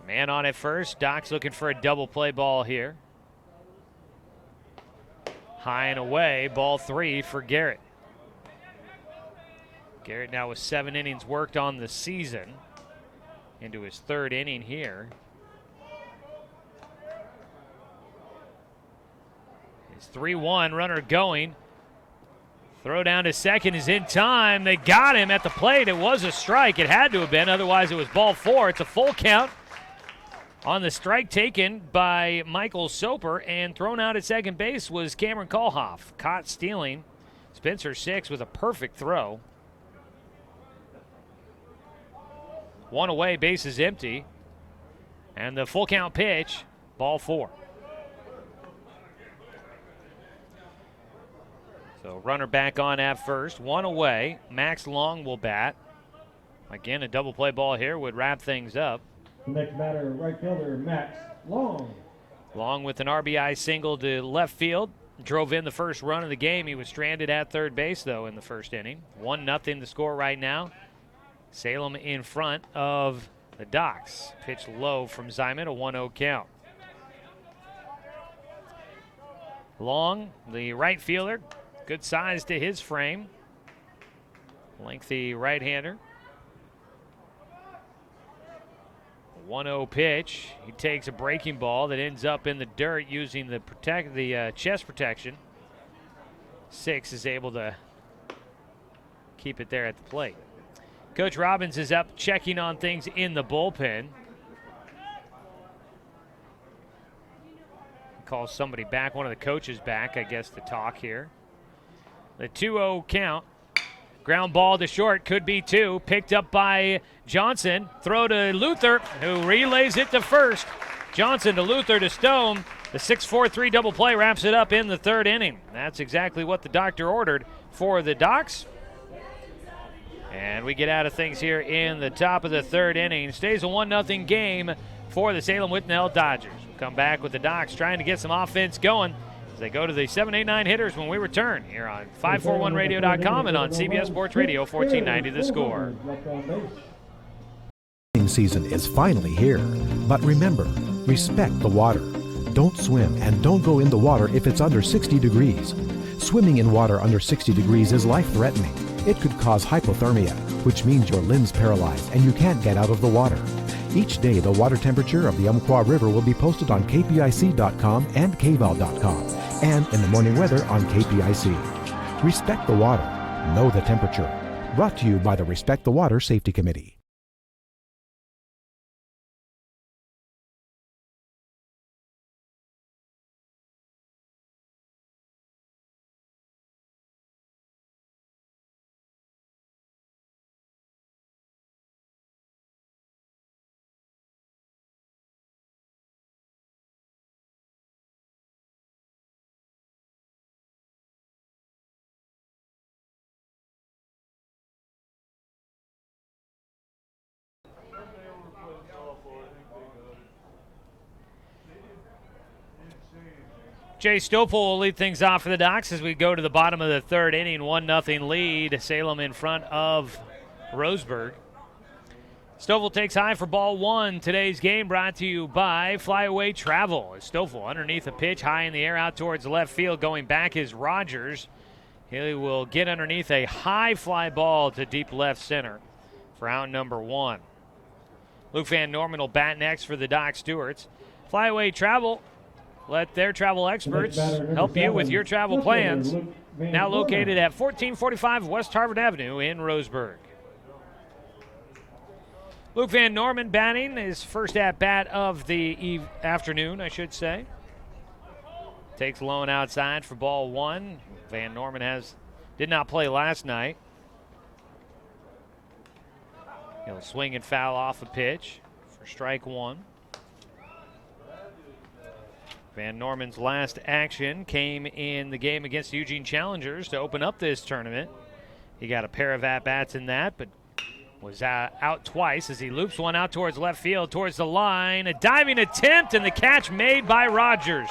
Man on at first. Doc's looking for a double play ball here. High and away, ball 3 for Garrett. Garrett now with 7 innings worked on the season. Into his 3rd inning here. It's 3-1, runner going. Throw down to second is in time. They got him at the plate. It was a strike. It had to have been, otherwise it was ball 4. It's a full count on the strike taken by Michael Soper, and thrown out at second base was Cameron Kalhoff. Caught stealing. Spencer 6 with a perfect throw. 1 away, base is empty. And the full count pitch, ball 4. So runner back on at first, 1 away. Max Long will bat. Again, a double play ball here would wrap things up. The next batter, right fielder Max Long. Long with an RBI single to left field. Drove in the first run of the game. He was stranded at third base, though, in the first inning. 1-0 the score right now. Salem in front of the Docs. Pitch low from Ziman, a 1-0 count. Long, the right fielder, good size to his frame. Lengthy right-hander. 1-0 pitch. He takes a breaking ball that ends up in the dirt using the chest protection. 6 is able to keep it there at the plate. Coach Robbins is up checking on things in the bullpen. Calls somebody back, one of the coaches back, I guess, to talk here. The 2-0 count. Ground ball to short, could be 2. Picked up by Johnson. Throw to Luther, who relays it to first. Johnson to Luther to Stone. The 6-4-3 double play wraps it up in the 3rd inning. That's exactly what the doctor ordered for the Docs. And we get out of things here in the top of the 3rd inning. Stays a 1-0 game for the Salem Withnell Dodgers. We'll come back with the Docs trying to get some offense going as they go to the 7-8-9 hitters when we return here on 541radio.com and on CBS Sports Radio 1490 The Score. Season is finally here, but remember, respect the water. Don't swim and don't go in the water if it's under 60 degrees. Swimming in water under 60 degrees is life-threatening. It could cause hypothermia, which means your limbs paralyzed and you can't get out of the water. Each day, the water temperature of the Umpqua River will be posted on kpic.com and kval.com, and in the morning weather on KPIC. Respect the water. Know the temperature. Brought to you by the Respect the Water Safety Committee. Jay Stoffel will lead things off for the Docs as we go to the bottom of the third inning. 1-0 lead. Salem in front of Roseburg. Stoffel takes high for ball one. Today's game brought to you by Flyaway Travel. Stoffel underneath a pitch, high in the air, out towards left field. Going back is Rogers. He will get underneath a high fly ball to deep left center for out number one. Luke Van Norman will bat next for the Doc Stewarts. Flyaway Travel. Let their travel experts help you with your travel plans. Now located at 1445 West Harvard Avenue in Roseburg. Luke Van Norman batting his first at-bat of the afternoon, I should say. Takes low and outside for ball one. Van Norman did not play last night. He'll swing and foul off a pitch for strike one. Van Norman's last action came in the game against the Eugene Challengers to open up this tournament. He got a pair of at-bats in that, but was out twice as he loops one out towards left field, towards the line. A diving attempt, and the catch made by Rogers.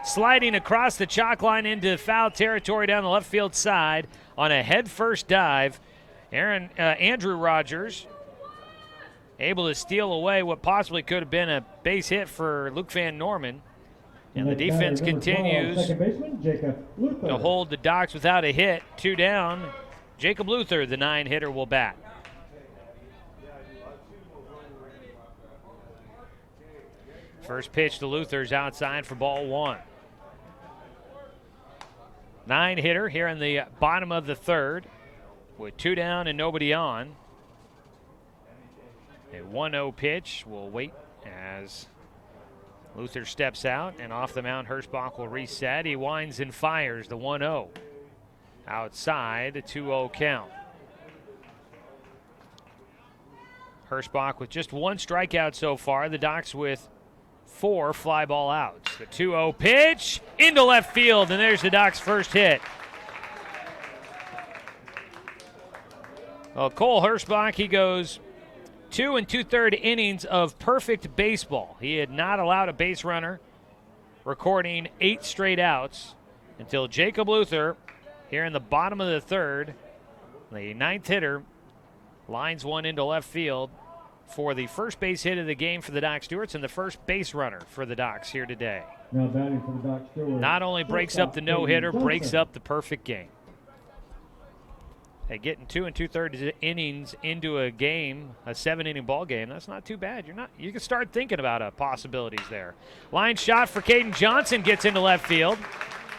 Sliding across the chalk line into foul territory down the left field side on a head-first dive. Andrew Rogers able to steal away what possibly could have been a base hit for Luke Van Norman. And the defense continues to hold the Docs without a hit. 2 down. Jacob Luther, the 9-hitter, will bat. First pitch to Luther's outside for ball one. 9-hitter here in the bottom of the third with 2 down and nobody on. A 1-0 pitch. We'll wait as Luther steps out, and off the mound, Hirschbach will reset. He winds and fires the 1-0. Outside, a 2-0 count. Hirschbach with just 1 strikeout so far. The Docs with 4 fly ball outs. The 2-0 pitch into left field, and there's the Docs' first hit. Well, Cole Hirschbach, he goes 2 2/3 innings of perfect baseball. He had not allowed a base runner, recording 8 straight outs until Jacob Luther, here in the bottom of the third, the 9th hitter, lines one into left field for the first base hit of the game for the Doc Stewarts and the first base runner for the Docs here today. Now batting for the Doc Stewarts. Not only breaks up the no-hitter, breaks up the perfect game. Hey, getting 2 2/3 innings into a game, a 7-inning ball game, that's not too bad. You can start thinking about possibilities there. Line shot for Caden Johnson gets into left field,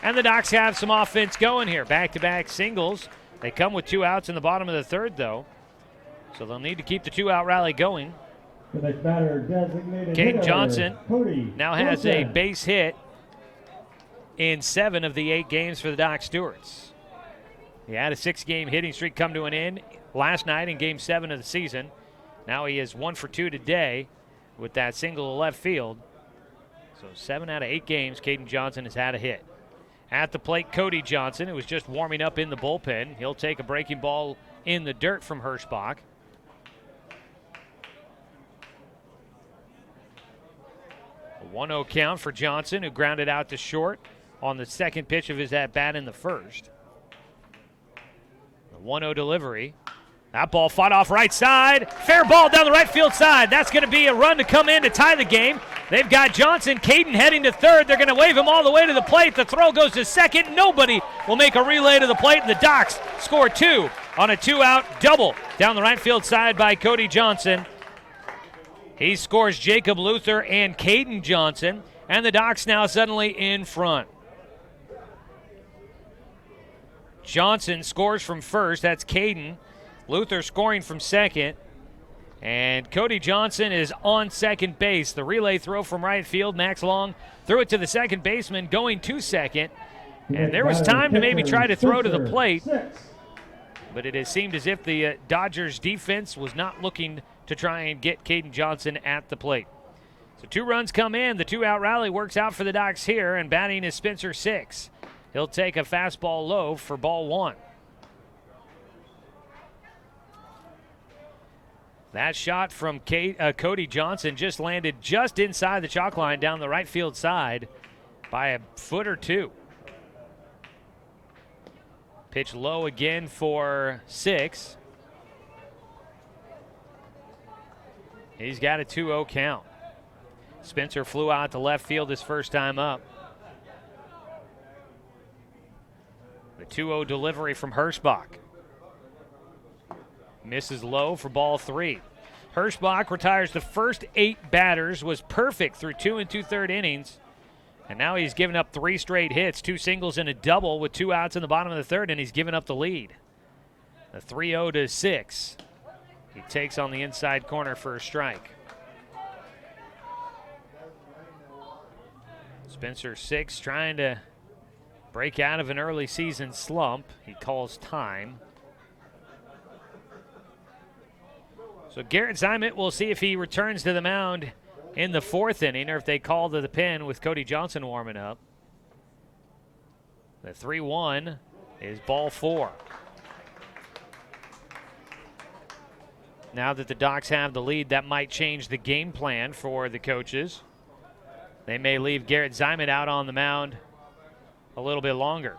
and the Docs have some offense going here. Back-to-back singles. They come with 2 outs in the bottom of the third, though, so they'll need to keep the 2-out rally going. The next batter, designated Caden Johnson Cody now has a Wilson. base hit in 7 of the 8 games for the Doc Stewarts. He had a 6-game hitting streak come to an end last night in Game 7 of the season. Now he is 1 for 2 today with that single to left field. So 7 out of 8 games, Caden Johnson has had a hit. At the plate, Cody Johnson, who was just warming up in the bullpen. He'll take a breaking ball in the dirt from Hirschbach. A 1-0 count for Johnson, who grounded out to short on the second pitch of his at-bat in the first. 1-0 delivery. That ball fought off right side. Fair ball down the right field side. That's going to be a run to come in to tie the game. They've got Johnson, Caden heading to third. They're going to wave him all the way to the plate. The throw goes to second. Nobody will make a relay to the plate, and the Docs score 2 on a 2-out double down the right field side by Cody Johnson. He scores Jacob Luther and Caden Johnson, and the Docs now suddenly in front. Johnson scores from first. That's Caden. Luther scoring from second. And Cody Johnson is on second base. The relay throw from right field. Max Long threw it to the second baseman, going to second. And there was time to maybe try to throw to the plate. But it has seemed as if the Dodgers defense was not looking to try and get Caden Johnson at the plate. So 2 runs come in. The 2-out rally works out for the Docs here, and batting is Spencer 6. He'll take a fastball low for ball 1. That shot from Cody Johnson just landed just inside the chalk line down the right field side by a foot or 2. Pitch low again for 6. He's got a 2-0 count. Spencer flew out to left field his first time up. The 2-0 delivery from Hirschbach. Misses low for ball 3. Hirschbach retires the first 8 batters, was perfect through 2 2/3 innings. And now he's given up 3 straight hits, 2 singles and a double with 2 outs in the bottom of the 3rd, and he's given up the lead. The 3-0 to 6. He takes on the inside corner for a strike. Spencer 6 trying to break out of an early season slump. He calls time. So Garrett Zimet, we'll see if he returns to the mound in the 4th inning or if they call to the pen with Cody Johnson warming up. The 3-1 is ball 4. Now that the Docs have the lead, that might change the game plan for the coaches. They may leave Garrett Zimet out on the mound a little bit longer.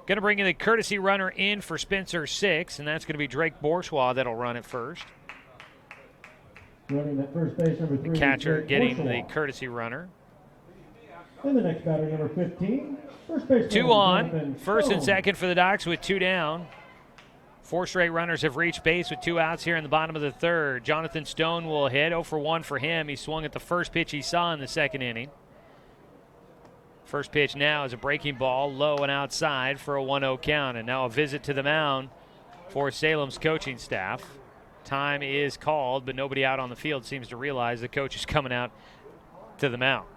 Going to bring in the courtesy runner in for Spencer 6, and that's going to be Drake Bourgeois that'll run it first. Running at first base, number 3. The catcher getting Bourgeois. the courtesy runner. And the next batter, number 15. First base. 2 on, first and second for the Docs with 2 down. 4 straight runners have reached base with 2 outs here in the bottom of the 3rd. Jonathan Stone will hit. 0 for 1 for him. He swung at the first pitch he saw in the 2nd inning. First pitch now is a breaking ball, low and outside for a 1-0 count. And now a visit to the mound for Salem's coaching staff. Time is called, but nobody out on the field seems to realize the coach is coming out to the mound.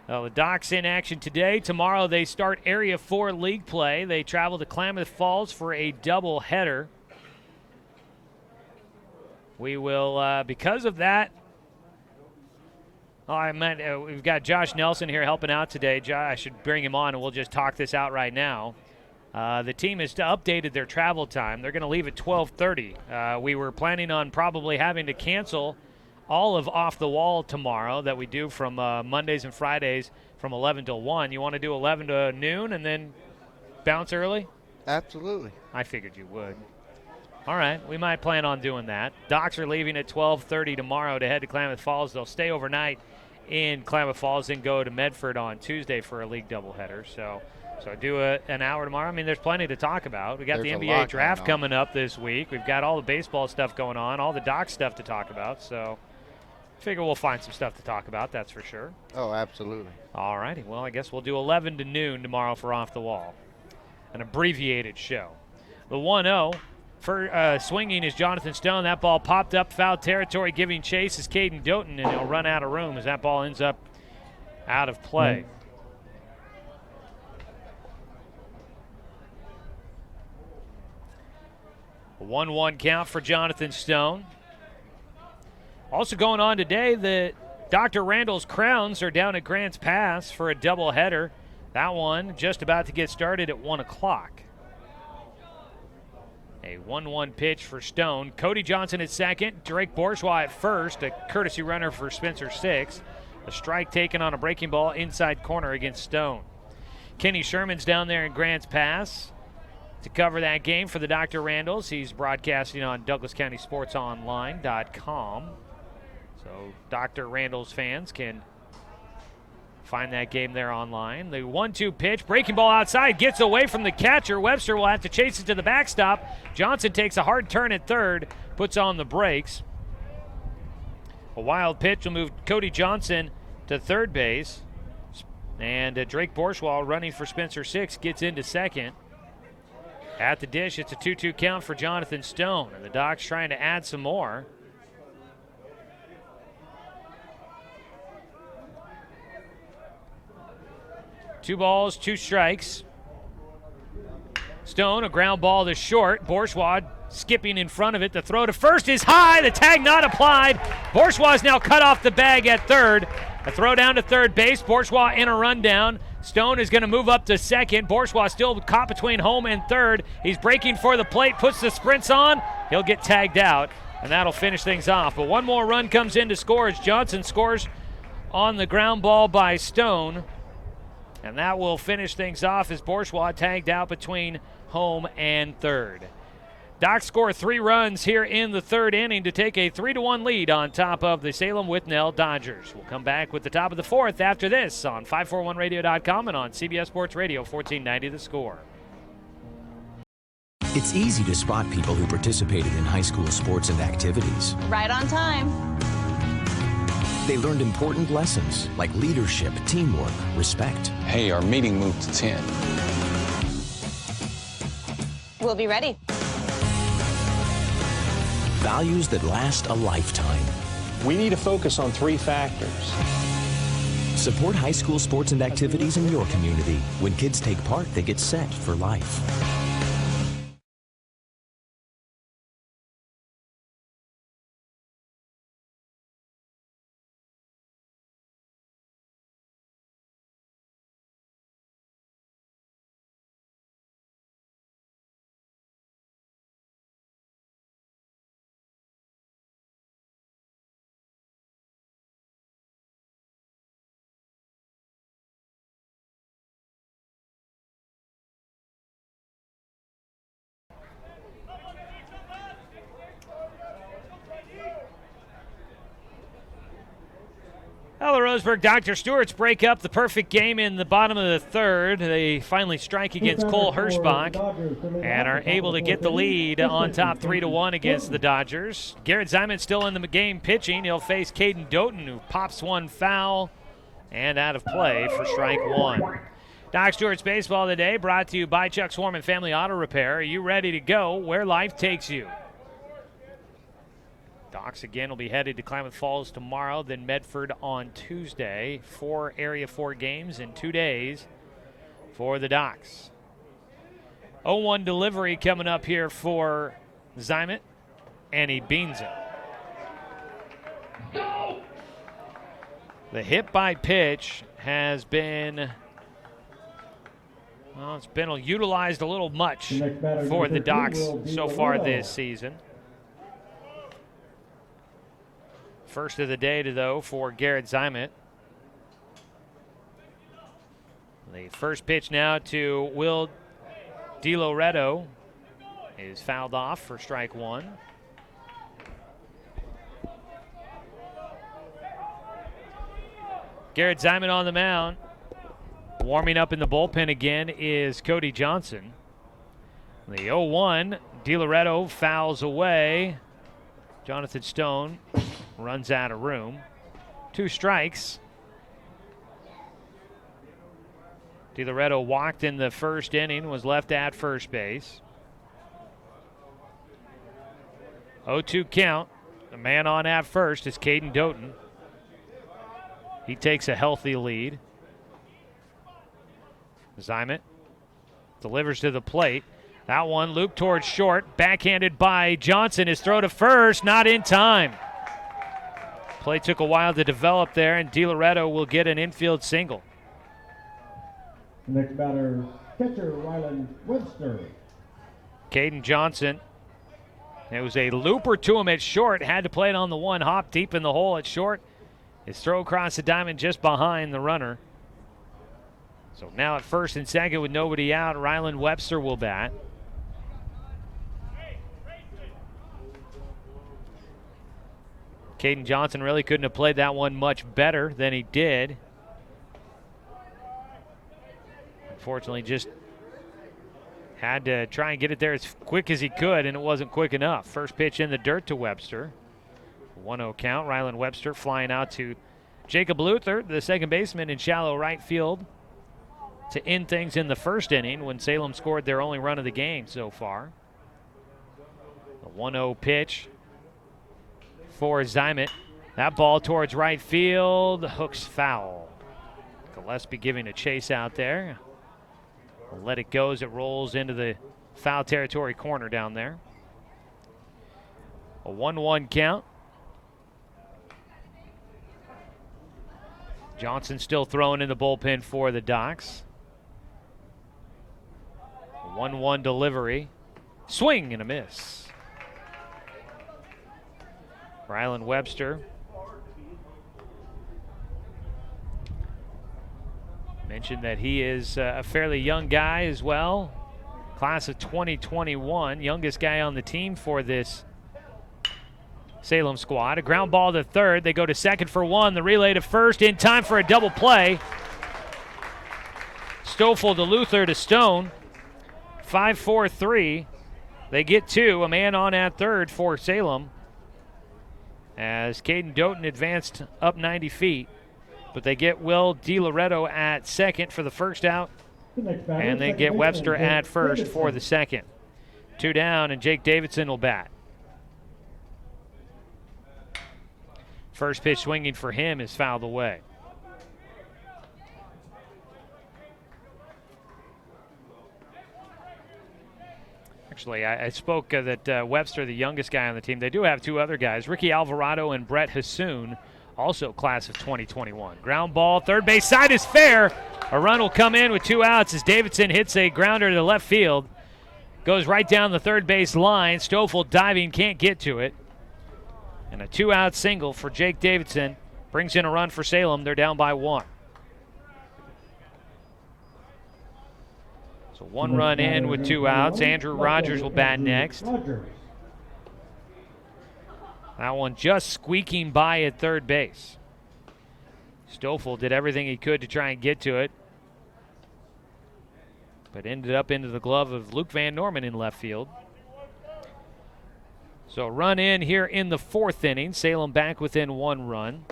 The Docs in action today. Tomorrow they start Area 4 league play. They travel to Klamath Falls for a double header. We will, because of that, we've got Josh Nelson here helping out today. I should bring him on and we'll just talk this out right now. The team has updated their travel time. They're going to leave at 12:30. We were planning on probably having to cancel all of Off the Wall tomorrow that we do from Mondays and Fridays from 11 till 1. You want to do 11 to noon and then bounce early? Absolutely. I figured you would. All right, we might plan on doing that. Docs are leaving at 12:30 tomorrow to head to Klamath Falls. They'll stay overnight in Klamath Falls and go to Medford on Tuesday for a league doubleheader. So do an hour tomorrow. I mean, there's plenty to talk about. We got the NBA draft coming up this week. We've got all the baseball stuff going on, all the Doc stuff to talk about. So figure we'll find some stuff to talk about, that's for sure. Oh, absolutely. All righty. Well, I guess we'll do 11 to noon tomorrow for Off the Wall. An abbreviated show. The 1-0 for swinging is Jonathan Stone. That ball popped up foul territory. Giving chase is Caden Doughton, and he'll run out of room as that ball ends up out of play. A 1-1 count for Jonathan Stone. Also going on today, the Dr. Randall's Crowns are down at Grants Pass for a doubleheader. That one just about to get started at 1 o'clock. A 1-1 pitch for Stone. Cody Johnson at second. Drake Bourgeois at first. A courtesy runner for Spencer 6. A strike taken on a breaking ball inside corner against Stone. Kenny Sherman's down there in Grants Pass to cover that game for the Dr. Randalls. He's broadcasting on DouglasCountySportsOnline.com. So Dr. Randall's fans can find that game there online. The 1-2 pitch, breaking ball outside, gets away from the catcher. Webster will have to chase it to the backstop. Johnson takes a hard turn at third, puts on the brakes. A wild pitch will move Cody Johnson to third base. And Drake Bourgeois, running for Spencer 6, gets into second. At the dish, it's a 2-2 count for Jonathan Stone, and the Docs trying to add some more. Two balls, two strikes. Stone, a ground ball to short. Bourgeois skipping in front of it. The throw to first is high. The tag not applied. Bourgeois is now cut off the bag at third. A throw down to third base. Bourgeois in a rundown. Stone is going to move up to second. Bourgeois still caught between home and third. He's breaking for the plate, puts the sprints on. He'll get tagged out, and that'll finish things off. But one more run comes in to score as Johnson scores on the ground ball by Stone. And that will finish things off as Bourgeois tagged out between home and third. Docs score 3 runs here in the third inning to take a 3-1 lead on top of the Salem Withnell Dodgers. We'll come back with the top of the fourth after this on 541radio.com and on CBS Sports Radio 1490 The Score. It's easy to spot people who participated in high school sports and activities. Right on time. They learned important lessons like leadership, teamwork, respect. Hey, our meeting moved to 10. We'll be ready. Values that last a lifetime. We need to focus on 3 factors. Support high school sports and activities in your community. When kids take part, they get set for life. Well, the Roseburg Dr. Stewart's break up the perfect game in the bottom of the third. They finally strike against Cole Hirschbach and are able to get the lead on top 3-1 against the Dodgers. Garrett Ziman still in the game pitching. He'll face Caden Doughton, who pops one foul and out of play for strike 1. Doc Stewart's Baseball today brought to you by Chuck Swarman Family Auto Repair. Are you ready to go where life takes you? Docs again will be headed to Klamath Falls tomorrow, then Medford on Tuesday. 4 Area 4 games in 2 days for the Docs. 0-1 delivery coming up here for Zimet, and he beans it. The hit by pitch has been, well, it's been utilized a little much for the Docs so far this season. First of the day, though, for Garrett Zimet. The first pitch now to Will DiLoretto is fouled off for strike 1. Garrett Zimet on the mound. Warming up in the bullpen again is Cody Johnson. The 0-1, DiLoretto fouls away. Jonathan Stone runs out of room. 2 strikes. DiLoretto walked in the first inning, was left at first base. 0-2 count. The man on at first is Caden Doughton. He takes a healthy lead. Zimet delivers to the plate. That one looped towards short, backhanded by Johnson. His throw to first, not in time. Play took a while to develop there, and DiLoretto will get an infield single. Next batter, catcher Ryland Webster. Caden Johnson. It was a looper to him at short. Had to play it on the one hop deep in the hole at short. His throw across the diamond just behind the runner. So now at first and second with nobody out, Ryland Webster will bat. Caden Johnson really couldn't have played that one much better than he did. Unfortunately, just had to try and get it there as quick as he could, and it wasn't quick enough. First pitch in the dirt to Webster. 1-0 count. Ryland Webster flying out to Jacob Luther, the second baseman in shallow right field. to end things in the first inning when Salem scored their only run of the game so far. The 1-0 pitch for Zimet. That ball towards right field. Hooks foul. Gillespie giving a chase out there. We'll let it go as it rolls into the foul territory corner down there. A 1-1 count. Johnson still throwing in the bullpen for the Docs. 1-1 delivery. Swing and a miss. Rylan Webster mentioned that he is a fairly young guy as well. Class of 2021, youngest guy on the team for this Salem squad. A ground ball to third. They go to second for one. The relay to first in time for a double play. Stoffel to Luther to Stone. 5-4-3. They get two. A man on at third for Salem as Caden Doughton advanced up 90 feet. But they get Will DiLoretto at second for the first out. And they get Webster at first for the second. Two down, and Jake Davidson will bat. First pitch swinging for him is fouled away. Actually, I spoke that Webster, the youngest guy on the team, they do have two other guys, Ricky Alvarado and Brett Hassoun, also class of 2021. Ground ball, third base side is fair. A run will come in with two outs as Davidson hits a grounder to left field. Goes right down the third base line. Stoffel diving, can't get to it. And a two-out single for Jake Davidson brings in a run for Salem. They're down by one. So one run in with two outs. Andrew Rogers will bat next. That one just squeaking by at third base. Stoffel did everything he could to try and get to it, but ended up into the glove of Luke Van Norman in left field. So run in here in the fourth inning. Salem back within one run.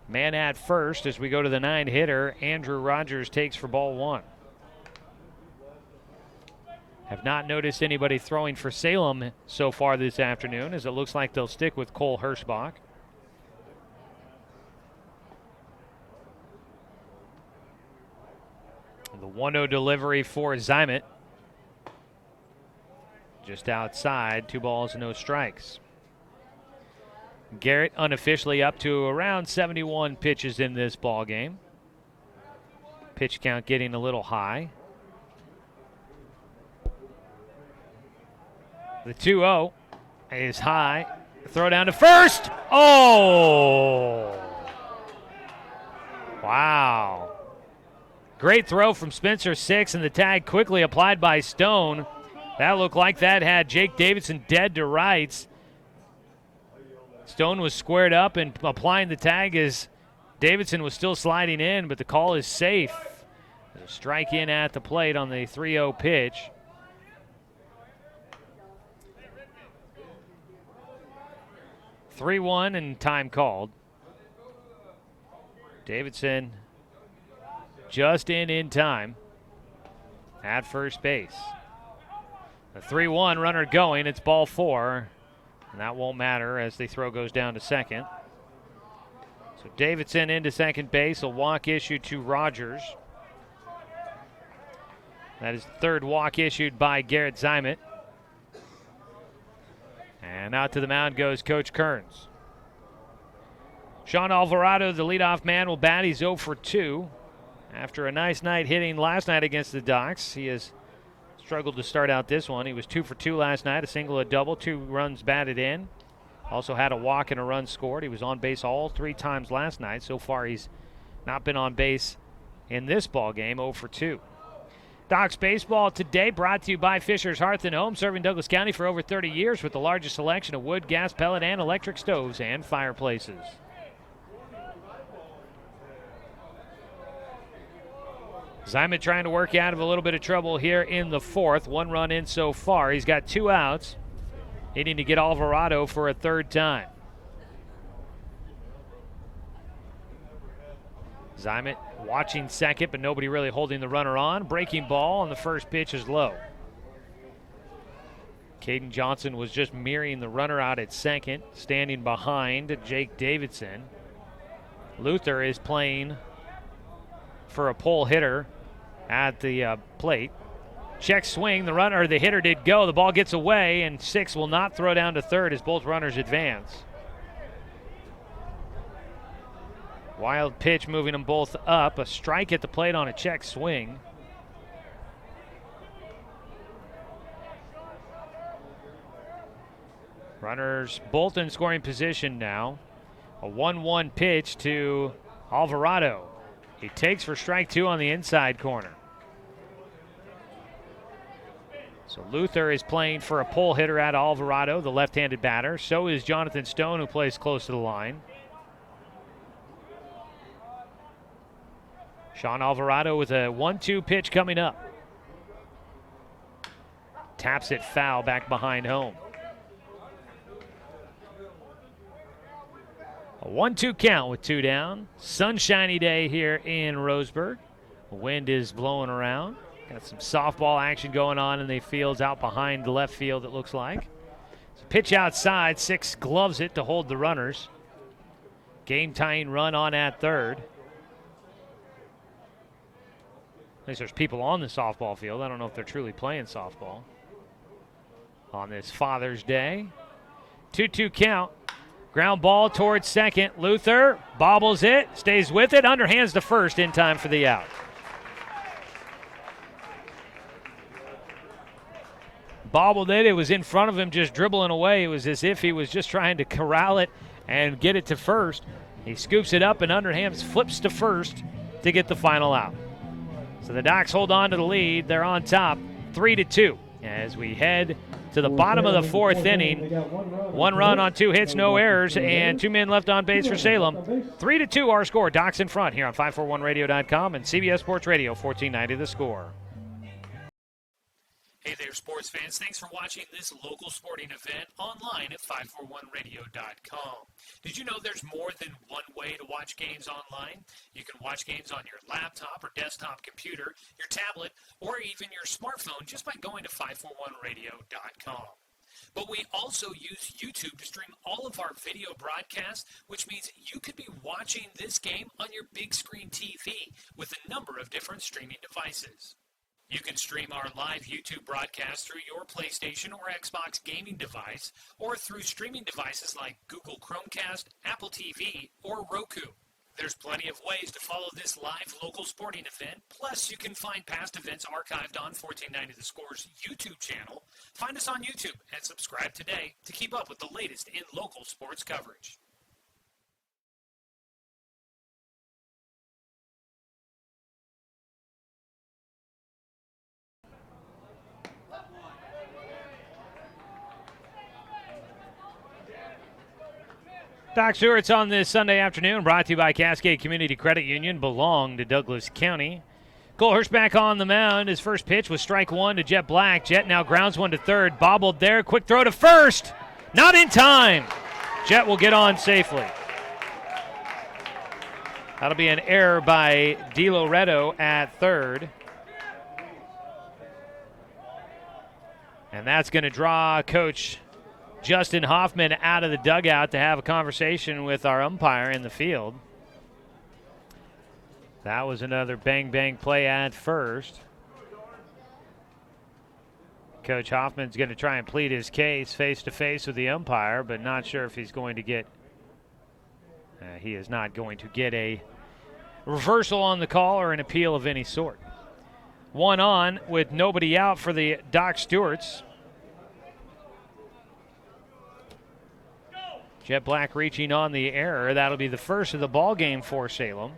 Man at first as we go to the nine-hitter. Andrew Rogers takes for ball one. Have not noticed anybody throwing for Salem so far this afternoon, as it looks like they'll stick with Cole Hirschbach. The 1-0 delivery for Zimet. Just outside, 2 balls and no strikes. Garrett unofficially up to around 71 pitches in this ball game. Pitch count getting a little high. The 2-0 is high. Throw down to first. Oh! Wow. Great throw from Spencer Six, and the tag quickly applied by Stone. That looked like that had Jake Davidson dead to rights. Stone was squared up and applying the tag as Davidson was still sliding in, but the call is safe. There's a strike in at the plate on the 3-0 pitch. (3-1) and time called. Davidson just in time at first base. The 3-1 runner going. It's ball 4. And that won't matter as the throw goes down to second. So Davidson into second base. A walk issued to Rogers. That is the third walk issued by Garrett Zimet. And out to the mound goes Coach Kearns. Sean Alvarado, the leadoff man, will bat. He's 0 for 2. After a nice night hitting last night against the Docs, he has struggled to start out this one. He was 2 for 2 last night, a single, a double, 2 runs batted in. Also had a walk and a run scored. He was on base all 3 times last night. So far, he's not been on base in this ball game, 0 for 2. Docs baseball today brought to you by Fisher's Hearth and Home, serving Douglas County for over 30 years with the largest selection of wood, gas, pellet, and electric stoves and fireplaces. Zimet trying to work out of a little bit of trouble here in the fourth. 1 run in so far. He's got 2 outs, needing to get Alvarado for a third time. Zymet watching second, but nobody really holding the runner on. Breaking ball on the first pitch is low. Caden Johnson was just mirroring the runner out at second, standing behind Jake Davidson. Luther is playing for a pole hitter at the plate. Check swing, the hitter did go. The ball gets away, and 6 will not throw down to third as both runners advance. Wild pitch moving them both up. A strike at the plate on a check swing. Runners both in scoring position now. A 1-1 pitch to Alvarado. He takes for strike 2 on the inside corner. So Luther is playing for a pole hitter at Alvarado, the left-handed batter. So is Jonathan Stone, who plays close to the line. Sean Alvarado with a 1-2 pitch coming up. Taps it foul back behind home. A 1-2 count with 2 down. Sunshiny day here in Roseburg. The wind is blowing around. Got some softball action going on in the fields out behind the left field, it looks like. So pitch outside. 6 gloves it to hold the runners. Game-tying run on at third. At least there's people on the softball field. I don't know if they're truly playing softball on this Father's Day. 2-2 count. Ground ball towards second. Luther bobbles it, stays with it, underhands to first in time for the out. Bobbled it. It was in front of him, just dribbling away. It was as if he was just trying to corral it and get it to first. He scoops it up and underhands, flips to first to get the final out. So the Docs hold on to the lead. They're on top, 3-2, as we head to the bottom of the 4th inning. 1 run on 2 hits, no errors, and 2 men left on base for Salem. 3-2 our score. Docs in front here on 541radio.com and CBS Sports Radio 1490 The Score. Hey there, sports fans. Thanks for watching this local sporting event online at 541radio.com. Did you know there's more than one way to watch games online? You can watch games on your laptop or desktop computer, your tablet, or even your smartphone just by going to 541radio.com. But we also use YouTube to stream all of our video broadcasts, which means you could be watching this game on your big screen TV with a number of different streaming devices. You can stream our live YouTube broadcast through your PlayStation or Xbox gaming device, or through streaming devices like Google Chromecast, Apple TV, or Roku. There's plenty of ways to follow this live local sporting event, plus you can find past events archived on 1490 The Score's YouTube channel. Find us on YouTube and subscribe today to keep up with the latest in local sports coverage. Doc Stewart's on this Sunday afternoon, brought to you by Cascade Community Credit Union, belong to Douglas County. Cole Hirschback on the mound. His first pitch was strike 1 to Jet Black. Jet now grounds 1 to third, bobbled there. Quick throw to first. Not in time. Jet will get on safely. That'll be an error by DiLoretto at third. And that's going to draw Coach Justin Hoffman out of the dugout to have a conversation with our umpire in the field. That was another bang-bang play at first. Coach Hoffman's going to try and plead his case face-to-face with the umpire, but not sure if he's going to get he is not going to get a reversal on the call or an appeal of any sort. 1 on with nobody out for the Doc Stewarts. Jet Black reaching on the error. That'll be the first of the ball game for Salem.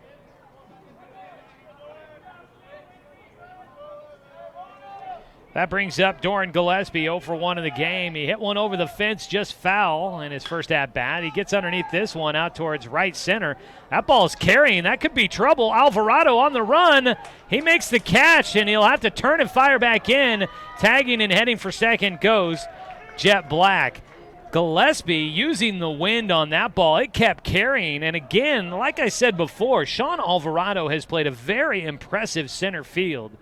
That brings up Doran Gillespie, 0 for 1 in the game. He hit one over the fence, just foul in his first at-bat. He gets underneath this one out towards right center. That ball's carrying. That could be trouble. Alvarado on the run. He makes the catch, and he'll have to turn and fire back in. Tagging and heading for second goes Jet Black. Gillespie using the wind on that ball. It kept carrying. And again, like I said before, Sean Alvarado has played a very impressive center field.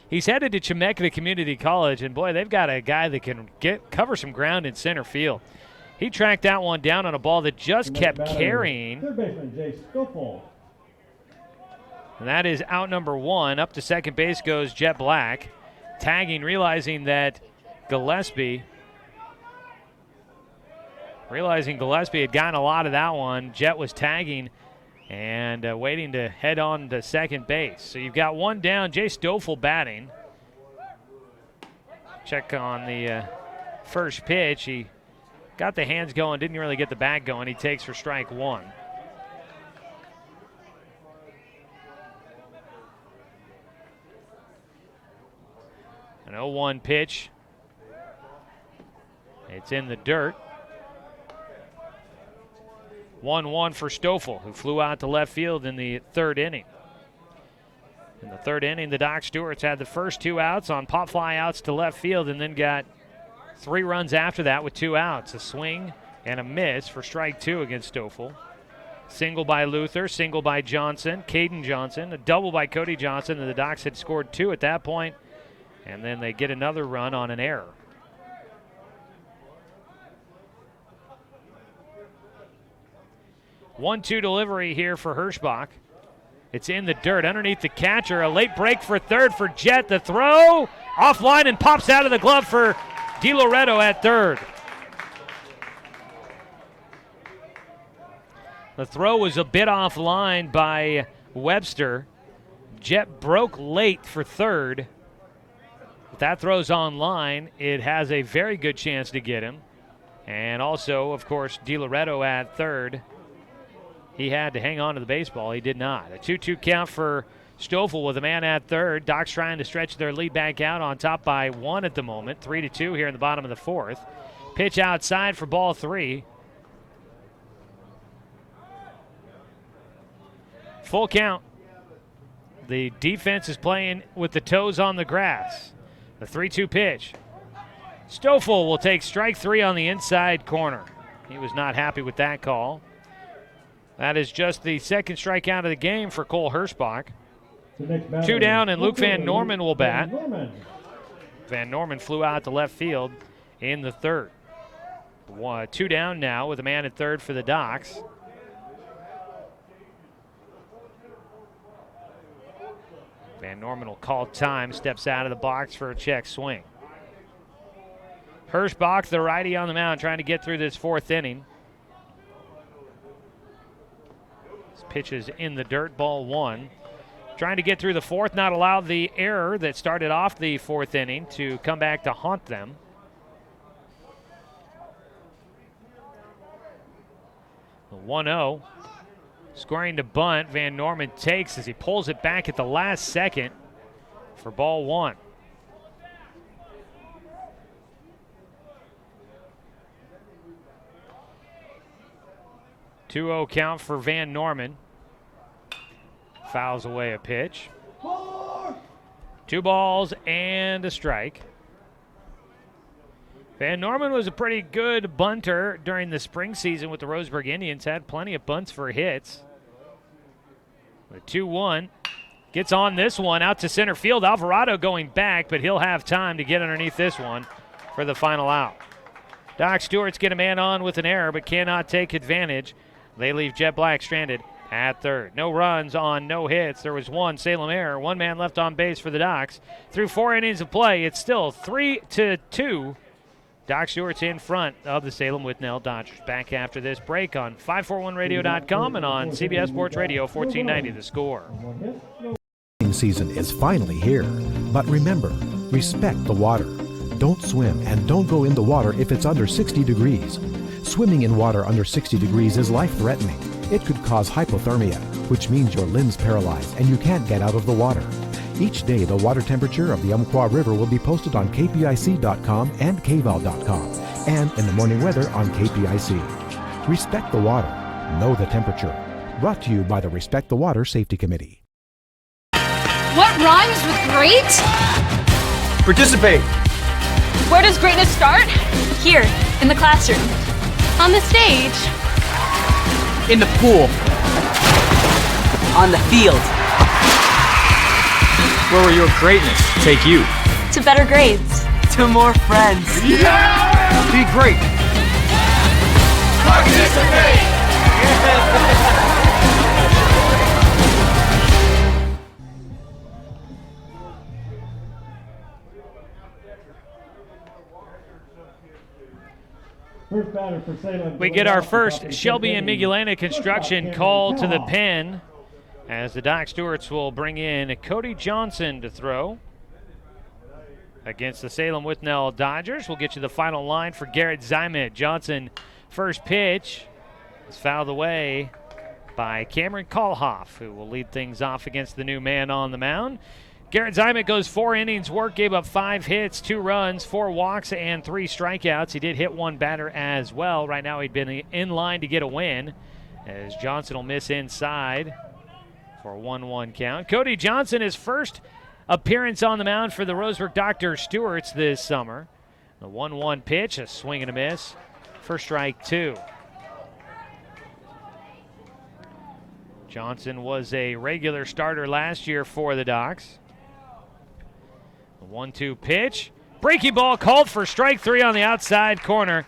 He's headed to Chemeketa Community College, and boy, they've got a guy that can cover some ground in center field. He tracked that one down on a ball that just kept carrying. Third baseman Jay Stoffel. And that is out number 1. Up to second base goes Jet Black. Tagging, realizing Gillespie had gotten a lot of that one. Jet was tagging and waiting to head on to second base. So you've got one down. Jay Stoffel batting. Check on the first pitch. He got the hands going, didn't really get the bat going. He takes for strike 1. An 0-1 pitch. It's in the dirt. 1-1 for Stoffel, who flew out to left field in the third inning. In the third inning, the Doc Stewarts had the first 2 outs on pop fly outs to left field and then got 3 runs after that with 2 outs. A swing and a miss for strike 2 against Stoffel. Single by Luther, single by Johnson, Caden Johnson, a double by Cody Johnson, and the Docs had scored 2 at that point, and then they get another run on an error. One-two delivery here for Hirschbach. It's in the dirt underneath the catcher. A late break for third for Jet. The throw offline and pops out of the glove for DiLoretto at third. The throw was a bit offline by Webster. Jet broke late for third. If that throw's online, it has a very good chance to get him. And also, of course, DiLoretto at third. He had to hang on to the baseball. He did not. A 2-2 count for Stoffel with a man at third. Doc's trying to stretch their lead back out, on top by 1 at the moment. 3-2 here in the bottom of the 4th. Pitch outside for ball 3. Full count. The defense is playing with the toes on the grass. The 3-2 pitch. Stoffel will take strike 3 on the inside corner. He was not happy with that call. That is just the second strikeout of the game for Cole Hirschbach. 2 down, and Luke Van Norman will bat. Van Norman flew out to left field in the third. 2 down now with a man at third for the Docs. Van Norman will call time, steps out of the box for a check swing. Hirschbach, the righty on the mound, trying to get through this 4th inning. Pitches in the dirt, ball 1. Trying to get through the 4th, not allow the error that started off the 4th inning to come back to haunt them. The 1-0. Scoring to bunt, Van Norman takes as he pulls it back at the last second for ball 1. (2-0) count for Van Norman. Fouls away a pitch. 2 balls and a strike. Van Norman was a pretty good bunter during the spring season with the Roseburg Indians. Had plenty of bunts for hits. The 2-1 gets on this one out to center field. Alvarado going back, but he'll have time to get underneath this one for the final out. Doc Stewart's get a man on with an error, but cannot take advantage. They leave Jet Black stranded at third. No runs on no hits. There was 1 Salem error. 1 man left on base for the Docs. Through 4 innings of play, it's still 3-2. Doc Stewart's in front of the Salem Withnell Dodgers. Back after this break on 541radio.com and on CBS Sports Radio 1490 The Score. Season is finally here. But remember, respect the water. Don't swim and don't go in the water if it's under 60 degrees. Swimming in water under 60 degrees is life-threatening. It could cause hypothermia, which means your limbs paralyzed and you can't get out of the water. Each day, the water temperature of the Umpqua River will be posted on kpic.com and kval.com, and in the morning weather on KPIC. Respect the water. Know the temperature. Brought to you by the Respect the Water Safety Committee. What rhymes with great? Participate. Where does greatness start? Here, in the classroom. On the stage. In the pool. On the field. Where will your greatness take you? To better grades. To more friends. Yeah! Be great. Participate! First batter for Salem. We get our first Shelby and Migulena construction call to the pen as the Doc Stewarts will bring in Cody Johnson to throw against the Salem Withnell Dodgers. We'll get you the final line for Garrett Zymet. Johnson, first pitch, is fouled away by Cameron Kalhoff, who will lead things off against the new man on the mound. Garrett Zymet goes 4 innings work, gave up 5 hits, 2 runs, 4 walks, and 3 strikeouts. He did hit 1 batter as well. Right now he'd been in line to get a win as Johnson will miss inside for a 1-1 count. Cody Johnson, his first appearance on the mound for the Roseburg Dr. Stewarts this summer. The 1-1 pitch, a swing and a miss for strike 2. Johnson was a regular starter last year for the Docs. The 1-2 pitch. Breaking ball called for strike 3 on the outside corner.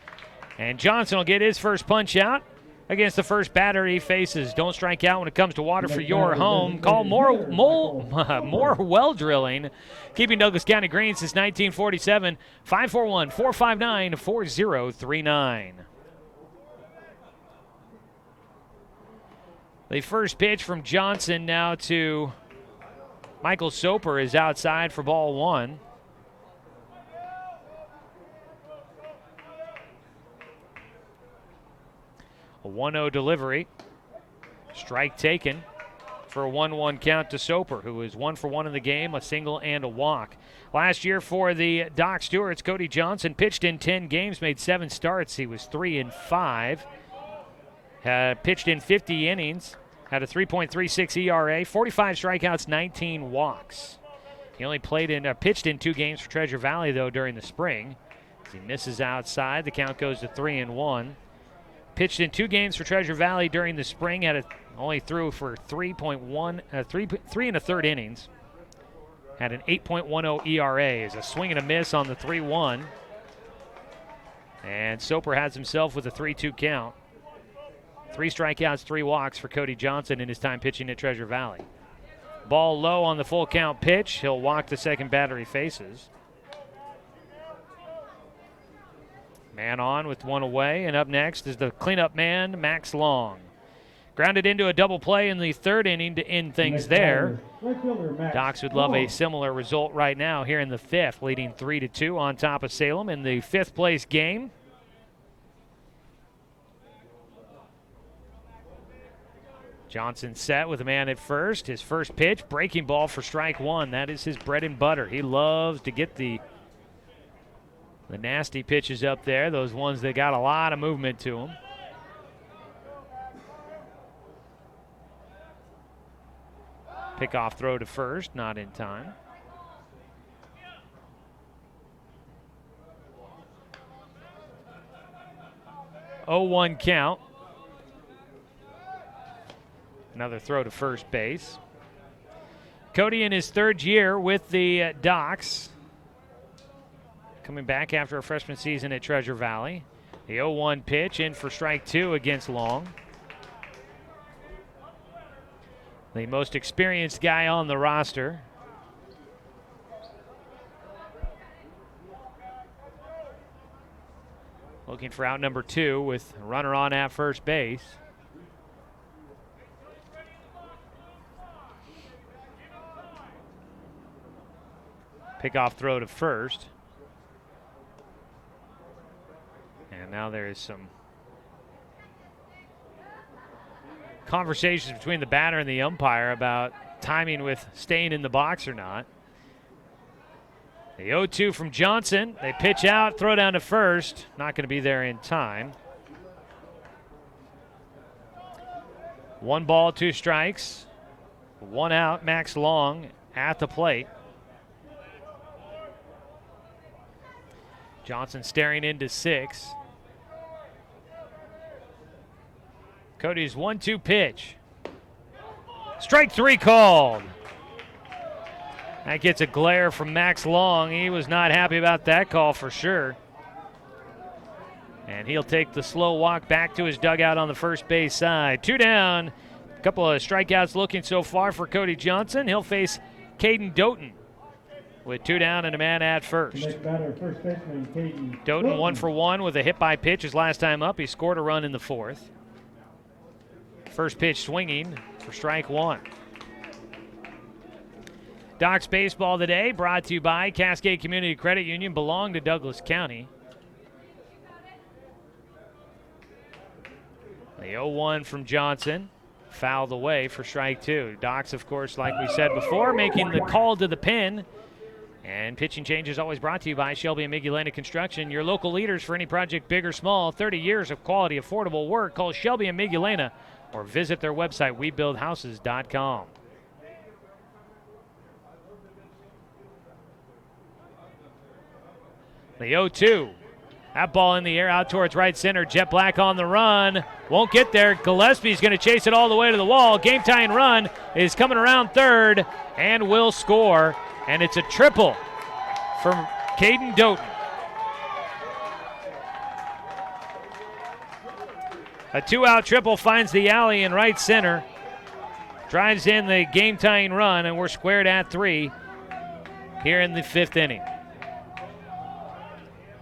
And Johnson will get his first punch out against the first batter he faces. Don't strike out when it comes to water for your home. Call more well drilling. Keeping Douglas County green since 1947. 541-459-4039. The first pitch from Johnson now to Michael Soper is outside for ball 1. A 1-0 delivery. Strike taken for a 1-1 count to Soper, who is 1 for 1 in the game, a single and a walk. Last year for the Doc Stewarts, Cody Johnson pitched in 10 games, made 7 starts. He was 3-5. Pitched in 50 innings. Had a 3.36 ERA, 45 strikeouts, 19 walks. He only pitched in 2 games for Treasure Valley, though, during the spring. As he misses outside, the count goes to 3-1. Pitched in 2 games for Treasure Valley during the spring, only threw for 3 1/3 innings. Had an 8.10 ERA. As a swing and a miss on the 3-1. And Soper has himself with a 3-2 count. 3 strikeouts, 3 walks for Cody Johnson in his time pitching at Treasure Valley. Ball low on the full count pitch. He'll walk the second batter he faces. Man on with 1 away, and up next is the cleanup man, Max Long. Grounded into a double play in the 3rd inning to end things there. Docs would love a similar result right now here in the 5th, leading 3-2 on top of Salem in the 5th place game. Johnson set with a man at first. His first pitch, breaking ball for strike 1. That is his bread and butter. He loves to get the nasty pitches up there, those ones that got a lot of movement to them. Pickoff throw to first, not in time. Oh, 1 count. Another throw to first base. Cody in his 3rd year with the Docs. Coming back after a freshman season at Treasure Valley. The 0-1 pitch in for strike 2 against Long. The most experienced guy on the roster. Looking for out number 2 with a runner on at first base. Pickoff throw to first. And now there is some conversations between the batter and the umpire about timing with staying in the box or not. The 0-2 from Johnson. They pitch out, throw down to first. Not going to be there in time. 1 ball, 2 strikes. 1 out, Max Long at the plate. Johnson staring into 6. Cody's 1-2 pitch. Strike 3 called. That gets a glare from Max Long. He was not happy about that call for sure. And he'll take the slow walk back to his dugout on the first base side. 2 down. A couple of strikeouts looking so far for Cody Johnson. He'll face Caden Doughton with 2 down and a man at first. Doughton 1 for 1 with a hit by pitch his last time up. He scored a run in the 4th. First pitch swinging for strike 1. Docs baseball today brought to you by Cascade Community Credit Union, belong to Douglas County. The 0-1 from Johnson, fouled away for strike 2. Docs, of course, like we said before, making the call to the pin. And pitching change is always brought to you by Shelby and Migulena Construction, your local leaders for any project, big or small. 30 years of quality, affordable work. Call Shelby and Migulena or visit their website, webuildhouses.com. The 0-2. That ball in the air out towards right center. Jet Black on the run. Won't get there. Gillespie's going to chase it all the way to the wall. Game tying run is coming around third and will score. And it's a triple from Caden Doughton. A 2-out triple finds the alley in right center. Drives in the game tying run, and we're squared at 3 here in the 5th inning.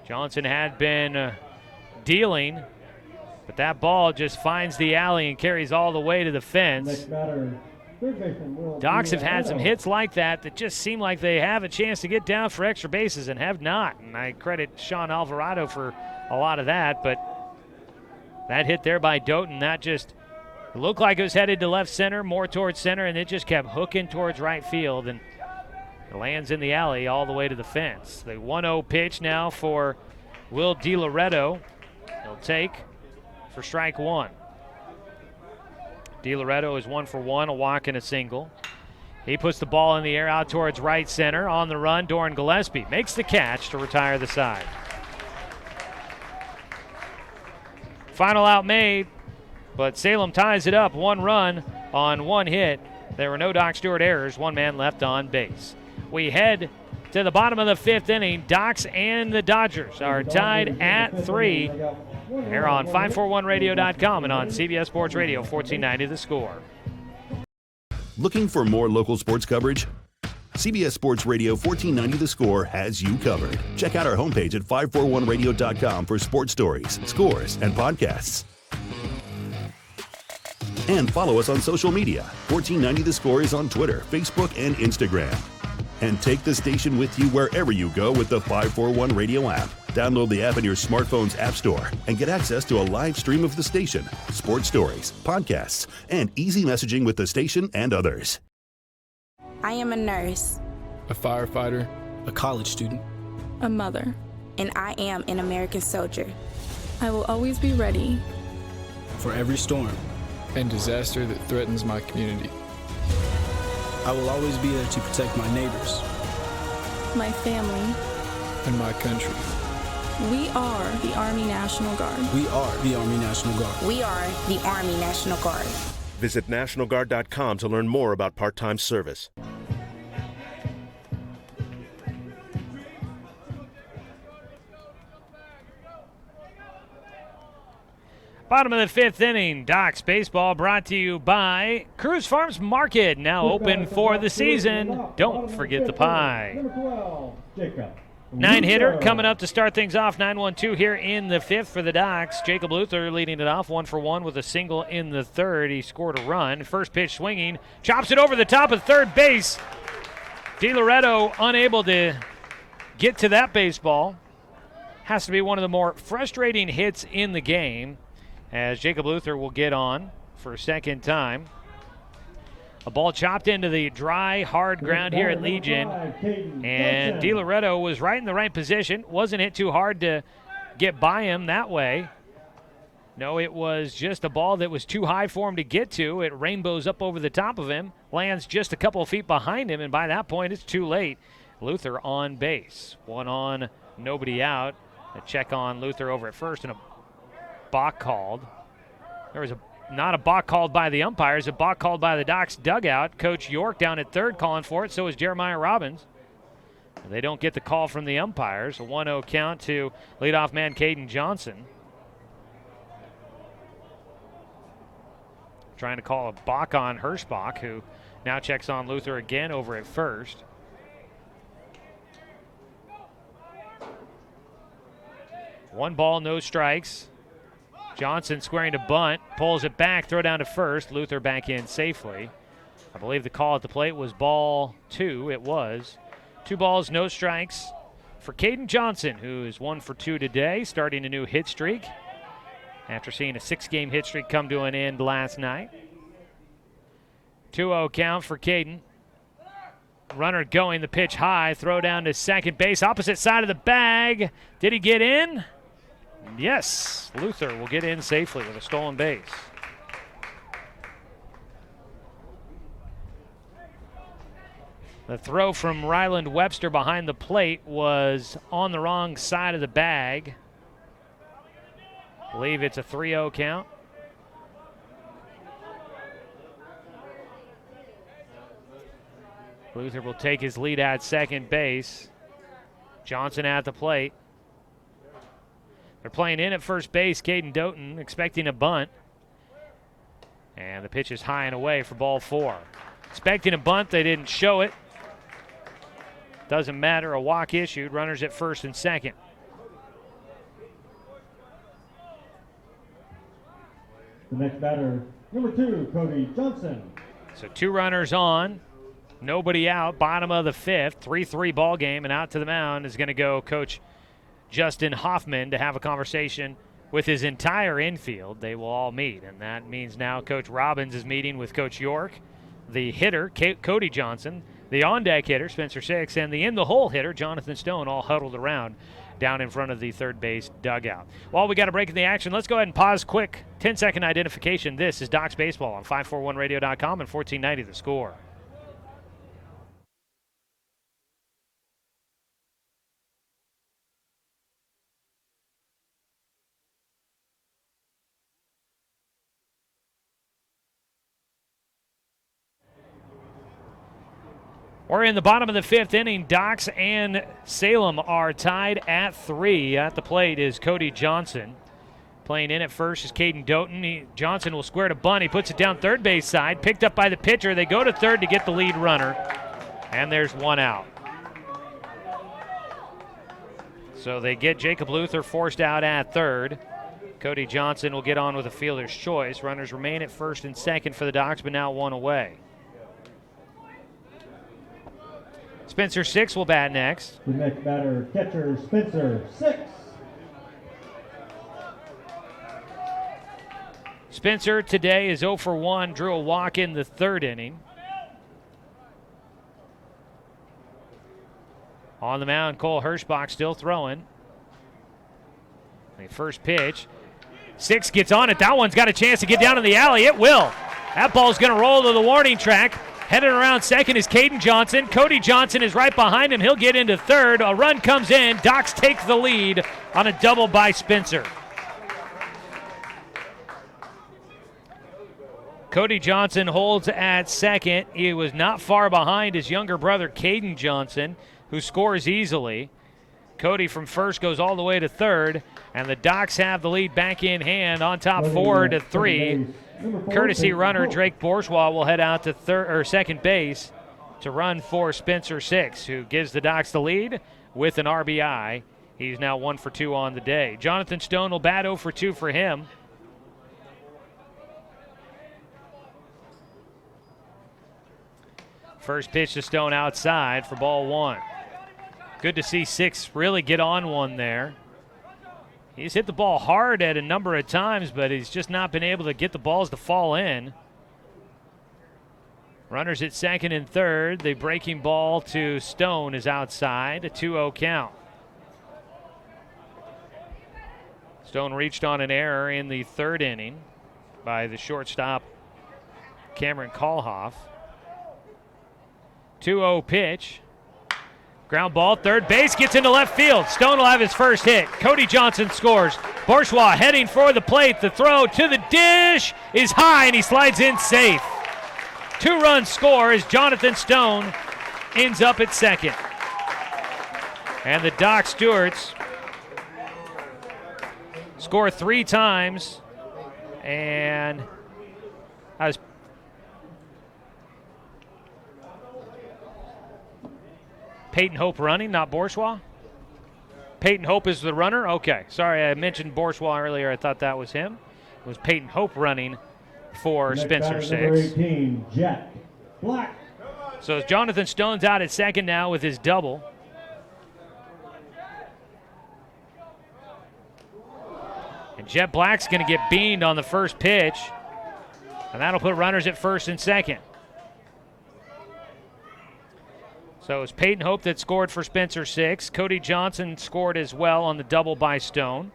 Johnson had been dealing, but that ball just finds the alley and carries all the way to the fence. Docs have had some hits like that just seem like they have a chance to get down for extra bases and have not. And I credit Sean Alvarado for a lot of that, but that hit there by Doughton, that just looked like it was headed to left center, more towards center, and it just kept hooking towards right field. And it lands in the alley all the way to the fence. The 1-0 pitch now for Will DiLoretto. He'll take for strike 1. DiLoretto is 1 for 1, a walk and a single. He puts the ball in the air out towards right center. On the run, Doran Gillespie makes the catch to retire the side. Final out made, but Salem ties it up. 1 run on 1 hit. There were no Doc Stewart errors. 1 man left on base. We head to the bottom of the 5th inning. Docs and the Dodgers are tied at 3 here on 541radio.com and on CBS Sports Radio 1490 The Score. Looking for more local sports coverage? CBS Sports Radio 1490 The Score has you covered. Check out our homepage at 541radio.com for sports stories, scores, and podcasts. And follow us on social media. 1490 The Score is on Twitter, Facebook, and Instagram. And take the station with you wherever you go with the 541 Radio app. Download the app in your smartphone's app store and get access to a live stream of the station, sports stories, podcasts, and easy messaging with the station and others. I am a nurse, a firefighter, a college student, a mother, and I am an American soldier. I will always be ready for every storm and disaster that threatens my community. I will always be there to protect my neighbors, my family, and my country. We are the Army National Guard. We are the Army National Guard. We are the Army National Guard. Visit nationalguard.com to learn more about part-time service. Bottom of the 5th inning, Docs baseball brought to you by Cruz Farms Market, now open for the season. Don't forget the pie. 9-hitter coming up to start things off, 9-1-2 here in the 5th for the Docs. Jacob Luther leading it off, 1 for 1 with a single in the 3rd. He scored a run. First pitch swinging, chops it over the top of third base. DiLoretto unable to get to that baseball. Has to be one of the more frustrating hits in the game, as Jacob Luther will get on for a second time. A ball chopped into the dry, hard ground here at Legion. And DiLoretto was right in the right position. Wasn't hit too hard to get by him that way. No, it was just a ball that was too high for him to get to. It rainbows up over the top of him, lands just a couple of feet behind him, and by that point, it's too late. Luther on base. 1 on, nobody out. A check on Luther over at first, and a balk called. There was a not a balk called by the umpires, a balk called by the Doc's dugout. Coach York down at third calling for it, so is Jeremiah Robbins. They don't get the call from the umpires. A 1-0 count to leadoff man Caden Johnson. Trying to call a balk on Hirschbach, who now checks on Luther again over at first. One ball, no strikes. Johnson squaring to bunt, pulls it back, throw down to first. Luther back in safely. I believe the call at the plate was ball 2. It was. 2 balls, no strikes for Caden Johnson, who is 1 for 2 today, starting a new hit streak after seeing a 6-game hit streak come to an end last night. 2-0 count for Caden. Runner going, the pitch high, throw down to second base, opposite side of the bag. Did he get in? Yes, Luther will get in safely with a stolen base. The throw from Ryland Webster behind the plate was on the wrong side of the bag. I believe it's a 3-0 count. Luther will take his lead at second base. Johnson at the plate. They're playing in at first base. Caden Doughton expecting a bunt. And the pitch is high and away for ball 4. Expecting a bunt, they didn't show it. Doesn't matter, a walk issued. Runners at first and second. The next batter, number 2, Cody Johnson. So 2 runners on, nobody out, bottom of the 5th, 3-3 ball game, and out to the mound is going to go Coach Justin Hoffman to have a conversation with his entire infield. They will all meet, and that means now Coach Robbins is meeting with Coach York, the hitter, Cody Johnson, the on-deck hitter, Spencer Six, and the in-the-hole hitter, Jonathan Stone, all huddled around down in front of the third base dugout. While we got a break in the action, let's go ahead and pause quick. 10-second identification. This is Docs Baseball on 541radio.com and 1490 The Score. We're in the bottom of the 5th inning. Docs and Salem are tied at 3. At the plate is Cody Johnson. Playing in at first is Caden Doughton. Johnson will square to bunt. He puts it down third base side. Picked up by the pitcher. They go to third to get the lead runner. And there's 1 out. So they get Jacob Luther forced out at third. Cody Johnson will get on with a fielder's choice. Runners remain at first and second for the Docs, but now 1 away. Spencer Six will bat next. The next batter, catcher Spencer Six. Spencer today is 0 for 1, drew a walk in the 3rd inning. On the mound, Cole Hirschbach still throwing. The first pitch. Six gets on it. That one's got a chance to get down in the alley. It will. That ball's going to roll to the warning track. Headed around second is Caden Johnson. Cody Johnson is right behind him. He'll get into third. A run comes in. Docs take the lead on a double by Spencer. Cody Johnson holds at second. He was not far behind his younger brother, Caden Johnson, who scores easily. Cody from first goes all the way to third, and the Docs have the lead back in hand on top 4-3. Courtesy runner Drake Bourgeois will head out to second base to run for Spencer Six, who gives the Docs the lead with an RBI. He's now 1 for 2 on the day. Jonathan Stone will bat 0 for 2 for him. First pitch to Stone outside for ball 1. Good to see Six really get on one there. He's hit the ball hard at a number of times, but he's just not been able to get the balls to fall in. Runners at second and third. The breaking ball to Stone is outside. A 2-0 count. Stone reached on an error in the 3rd inning by the shortstop, Cameron Kalhoff. 2-0 pitch. Ground ball, third base, gets into left field. Stone will have his first hit. Cody Johnson scores. Bourgeois heading for the plate. The throw to the dish is high, and he slides in safe. 2-run score as Jonathan Stone ends up at second. And the Doc Stewarts score 3 times. And I was Peyton Hope running, not Bourgeois. Peyton Hope is the runner? Okay. Sorry, I mentioned Bourgeois earlier. I thought that was him. It was Peyton Hope running for Next Spencer batter, 6. number 18, Jet Black. So Jonathan Stone's out at second now with his double. And Jet Black's going to get beamed on the first pitch. And that'll put runners at first and second. So it's Peyton Hope that scored for Spencer 6. Cody Johnson scored as well on the double by Stone.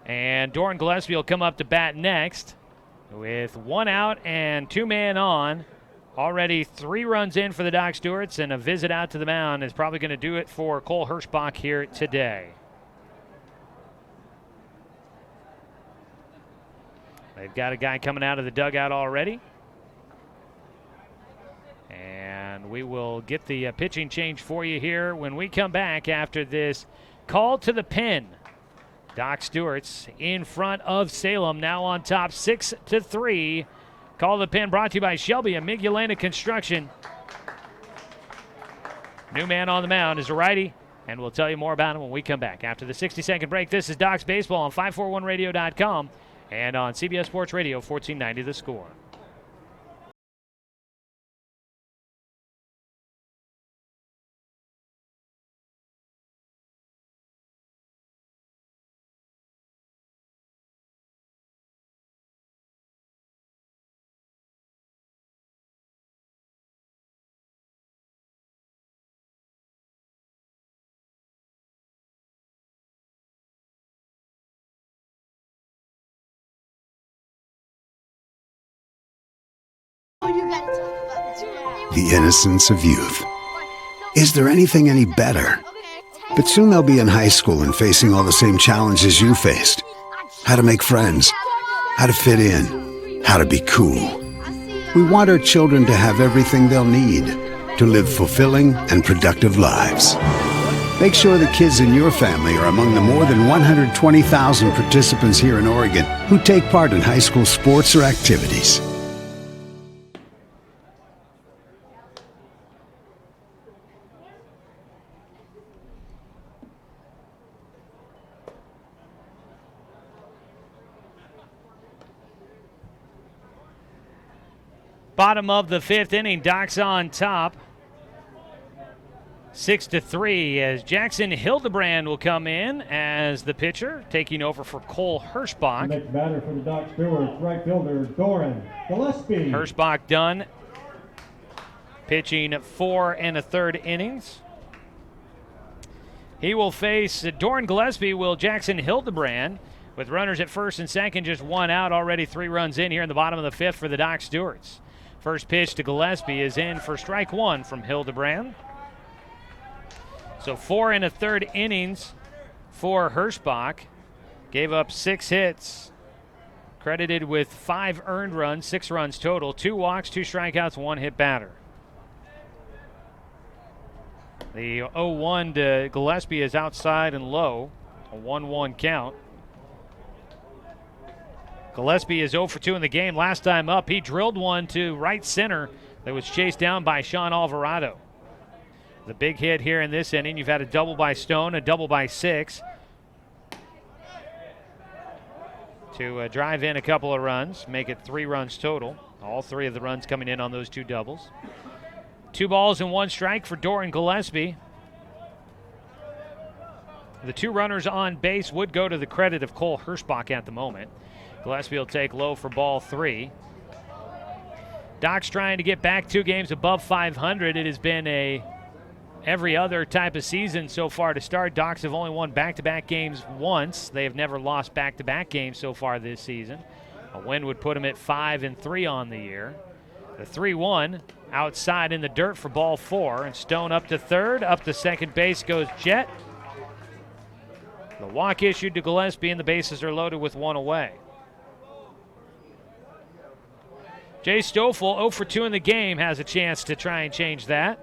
And Doran Gillespie will come up to bat next with 1 out and 2 men on. Already 3 runs in for the Doc Stewarts, and a visit out to the mound is probably going to do it for Cole Hirschbach here today. They've got a guy coming out of the dugout already. And we will get the pitching change for you here when we come back after this call to the pen. Doc Stewart's in front of Salem, now on top 6-3. Call to the pen brought to you by Shelby and Migulena Construction. New man on the mound is a righty, and we'll tell you more about him when we come back. After the 60-second break, this is Doc's Baseball on 541radio.com and on CBS Sports Radio 1490 The Score. The innocence of youth. Is there anything any better? But soon they'll be in high school and facing all the same challenges you faced. How to make friends, how to fit in, how to be cool. We want our children to have everything they'll need to live fulfilling and productive lives. Make sure the kids in your family are among the more than 120,000 participants here in Oregon who take part in high school sports or activities. Bottom of the 5th inning, Doc's on top. 6-3 as Jackson Hildebrand will come in as the pitcher, taking over for Cole Hirschbach. Next batter for the Doc Stewarts, right fielder Doran Gillespie. Hirschbach done pitching 4 1/3 innings. He will face Doran Gillespie, will Jackson Hildebrand, with runners at first and second, just 1 out, already 3 runs in here in the bottom of the 5th for the Doc Stewarts. First pitch to Gillespie is in for strike 1 from Hildebrand. So 4 1/3 innings for Hirschbach. Gave up 6 hits. Credited with 5 earned runs, 6 runs total, 2 walks, 2 strikeouts, 1 hit batter. The 0-1 to Gillespie is outside and low, a 1-1 count. Gillespie is 0 for 2 in the game. Last time up, he drilled one to right center that was chased down by Sean Alvarado. The big hit here in this inning, you've had a double by Stone, a double by 6 to drive in a couple of runs, make it 3 runs total. All 3 of the runs coming in on those 2 doubles. 2 balls and 1 strike for Doran Gillespie. The 2 runners on base would go to the credit of Cole Hirschbach at the moment. Gillespie will take low for ball 3. Doc's trying to get back 2 games above 500. It has been a every other type of season so far to start. Docs have only won back-to-back games once. They have never lost back-to-back games so far this season. A win would put them at 5-3 on the year. The 3-1 outside in the dirt for ball 4. And Stone up to third. Up to second base goes Jet. The walk issued to Gillespie, and the bases are loaded with 1 away. Jay Stoffel, 0 for 2 in the game, has a chance to try and change that.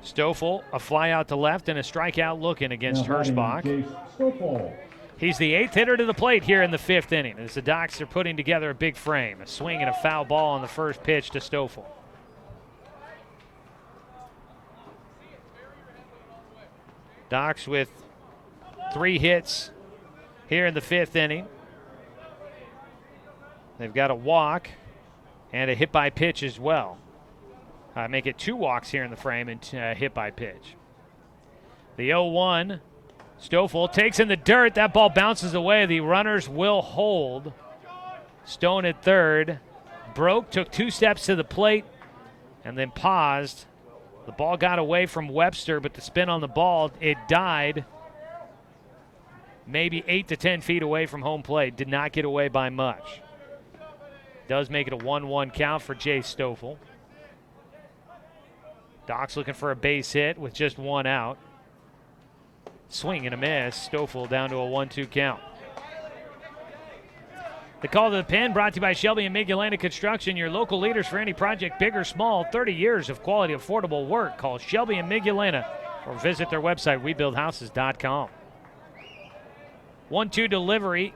Stoffel, a fly out to left and a strikeout looking against Hirschbach. He's the 8th hitter to the plate here in the 5th inning, as the Docs are putting together a big frame. A swing and a foul ball on the first pitch to Stoffel. Docs with 3 hits here in the 5th inning. They've got a walk and a hit by pitch as well. Make it 2 walks here in the frame and hit by pitch. The 0-1, Stoffel takes in the dirt. That ball bounces away. The runners will hold. Stone at third. Broke, took 2 steps to the plate, and then paused. The ball got away from Webster, but the spin on the ball, it died maybe 8 to 10 feet away from home plate. Did not get away by much. Does make it a 1-1 count for Jay Stoffel. Doc's looking for a base hit with just 1 out. Swing and a miss. Stoffel down to a 1-2 count. The call to the pen brought to you by Shelby and Migulana Construction, your local leaders for any project, big or small. 30 years of quality, affordable work. Call Shelby and Migulana or visit their website, webuildhouses.com. 1-2 delivery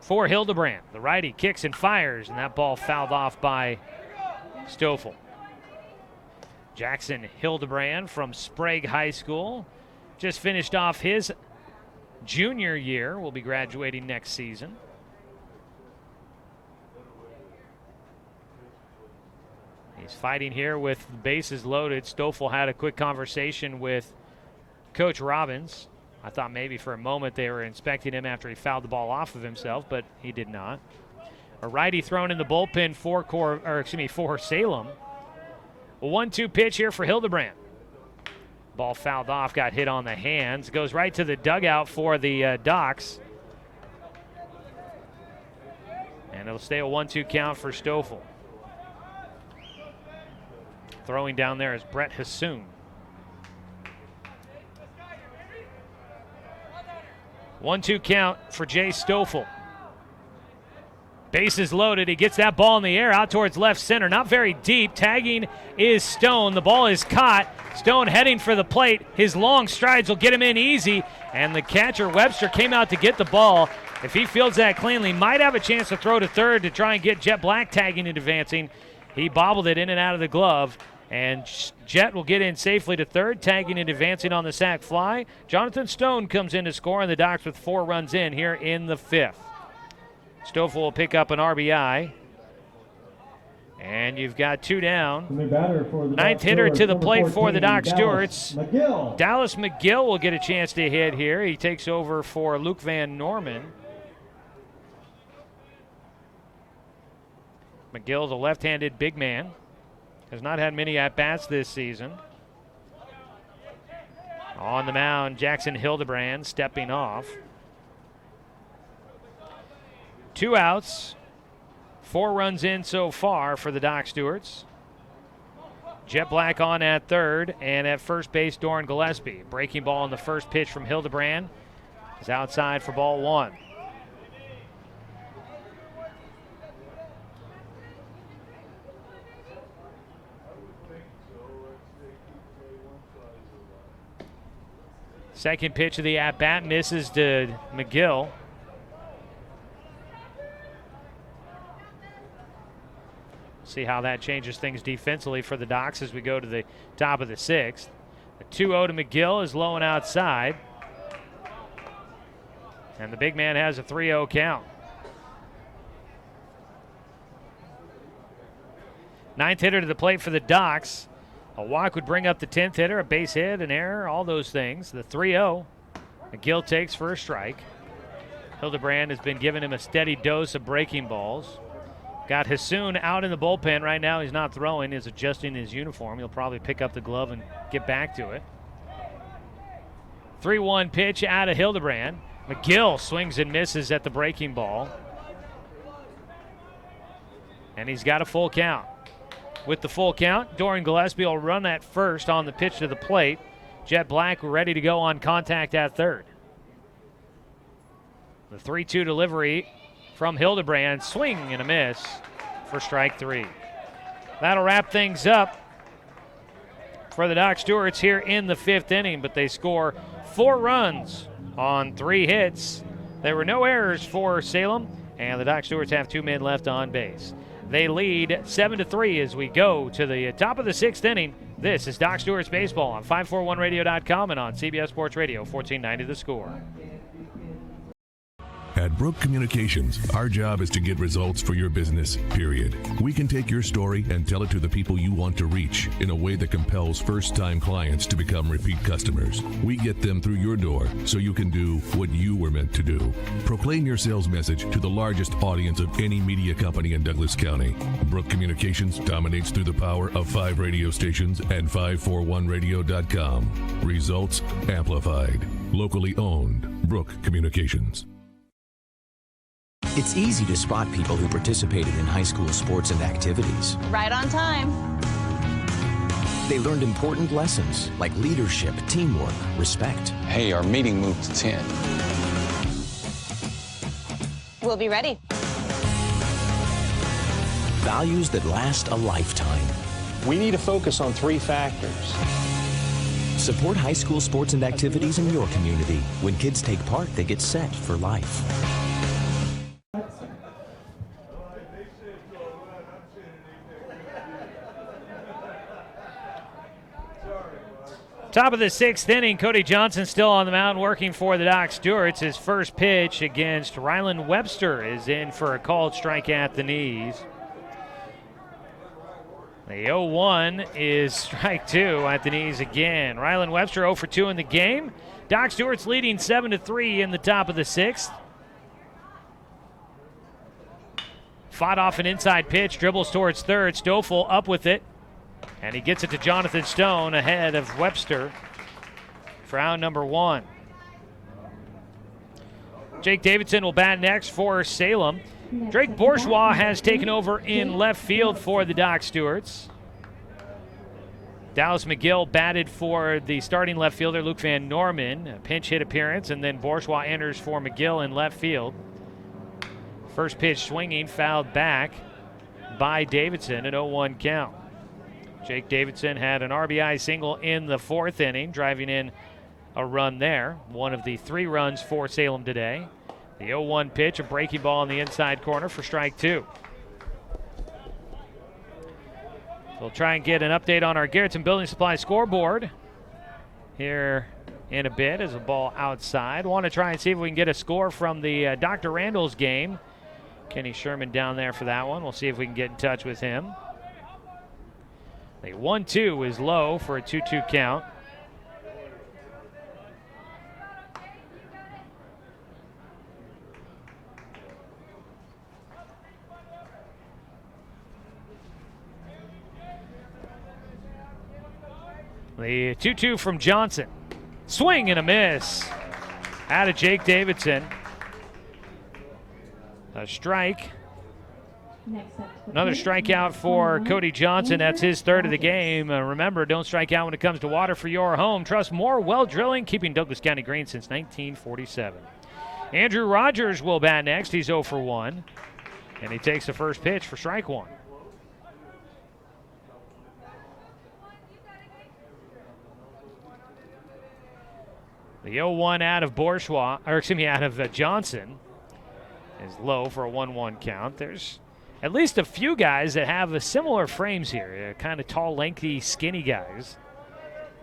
for Hildebrand. The righty kicks and fires, and that ball fouled off by Stoffel. Jackson Hildebrand from Sprague High School just finished off his junior year. Will be graduating next season. He's fighting here with bases loaded. Stoffel had a quick conversation with Coach Robbins. I thought maybe for a moment they were inspecting him after he fouled the ball off of himself, but he did not. A righty thrown in the bullpen for Salem. A 1-2 pitch here for Hildebrand. Ball fouled off, got hit on the hands. Goes right to the dugout for the Docs. And it'll stay a 1-2 count for Stoffel. Throwing down there is Brett Hassoun. 1-2 count for Jay Stoffel. Bases loaded. He gets that ball in the air out towards left center. Not very deep. Tagging is Stone. The ball is caught. Stone heading for the plate. His long strides will get him in easy. And the catcher, Webster, came out to get the ball. If he fields that cleanly, might have a chance to throw to third to try and get Jet Black tagging and advancing. He bobbled it in and out of the glove. And Jet will get in safely to third, tagging and advancing on the sac fly. Jonathan Stone comes in to score, and the Docs with 4 runs in here in the 5th. Stoffel will pick up an RBI. And you've got 2 down. 9th hitter to the plate for the Doc Stewarts. Dallas McGill will get a chance to hit here. He takes over for Luke Van Norman. McGill's a left-handed big man. Has not had many at-bats this season. On the mound, Jackson Hildebrand stepping off. 2 outs, 4 runs in so far for the Doc Stewarts. Jet Black on at third, and at first base, Doran Gillespie. Breaking ball on the first pitch from Hildebrand is outside for ball 1. Second pitch of the at-bat misses to McGill. See how that changes things defensively for the Docs as we go to the top of the 6th. A 2-0 to McGill is low and outside. And the big man has a 3-0 count. 9th hitter to the plate for the Docs. A walk would bring up the 10th hitter, a base hit, an error, all those things. The 3-0, McGill takes for a strike. Hildebrand has been giving him a steady dose of breaking balls. Got Hassoun out in the bullpen right now. He's not throwing. He's adjusting his uniform. He'll probably pick up the glove and get back to it. 3-1 pitch out of Hildebrand. McGill swings and misses at the breaking ball. And he's got a full count. With the full count, Dorian Gillespie will run at first on the pitch to the plate. Jet Black ready to go on contact at third. The 3-2 delivery from Hildebrand. Swing and a miss for strike 3. That'll wrap things up for the Doc Stewarts here in the 5th inning, but they score 4 runs on 3 hits. There were no errors for Salem, and the Doc Stewarts have 2 men left on base. They lead 7-3 as we go to the top of the 6th inning. This is Doc Stewart's Baseball on 541radio.com and on CBS Sports Radio 1490 The Score. At Brook Communications, our job is to get results for your business, period. We can take your story and tell it to the people you want to reach in a way that compels first-time clients to become repeat customers. We get them through your door so you can do what you were meant to do. Proclaim your sales message to the largest audience of any media company in Douglas County. Brook Communications dominates through the power of 5 radio stations and 541radio.com. Results amplified. Locally owned. Brook Communications. It's easy to spot people who participated in high school sports and activities. Right on time. They learned important lessons like leadership, teamwork, respect. Hey, our meeting moved to 10. We'll be ready. Values that last a lifetime. We need to focus on 3 factors. Support high school sports and activities in your community. When kids take part, they get set for life. Top of the 6th inning, Cody Johnson still on the mound working for the Doc Stewarts. His first pitch against Rylan Webster is in for a called strike at the knees. The 0-1 is strike 2 at the knees again. Rylan Webster 0 for 2 in the game. Doc Stewart's leading 7-3 in the top of the 6th. Fought off an inside pitch, dribbles towards third. Stoffel up with it. And he gets it to Jonathan Stone ahead of Webster for out number 1. Jake Davidson will bat next for Salem. Drake Bourgeois has taken over in left field for the Doc Stewarts. Dallas McGill batted for the starting left fielder, Luke Van Norman. A pinch hit appearance, and then Bourgeois enters for McGill in left field. First pitch swinging, fouled back by Davidson, an 0-1 count. Jake Davidson had an RBI single in the 4th inning, driving in a run there. One of the 3 runs for Salem today. The 0-1 pitch, a breaking ball in the inside corner for strike 2. We'll try and get an update on our Garrettson Building Supply scoreboard here in a bit as a ball outside. Want to try and see if we can get a score from the Dr. Randall's game. Kenny Sherman down there for that one. We'll see if we can get in touch with him. The 1-2 is low for a 2-2 count. The 2-2 from Johnson. Swing and a miss. Out of Jake Davidson. A strike. Another strikeout for Cody Johnson. That's his 3rd of the game. Remember, don't strike out when it comes to water for your home. Trust more well drilling, keeping Douglas County green since 1947. Andrew Rogers will bat next. He's 0 for 1. And he takes the first pitch for strike 1. The 0-1 out of Bourgeois, or excuse me, out of Johnson is low for a 1-1 count. There's at least a few guys that have similar frames here, kind of tall, lengthy, skinny guys.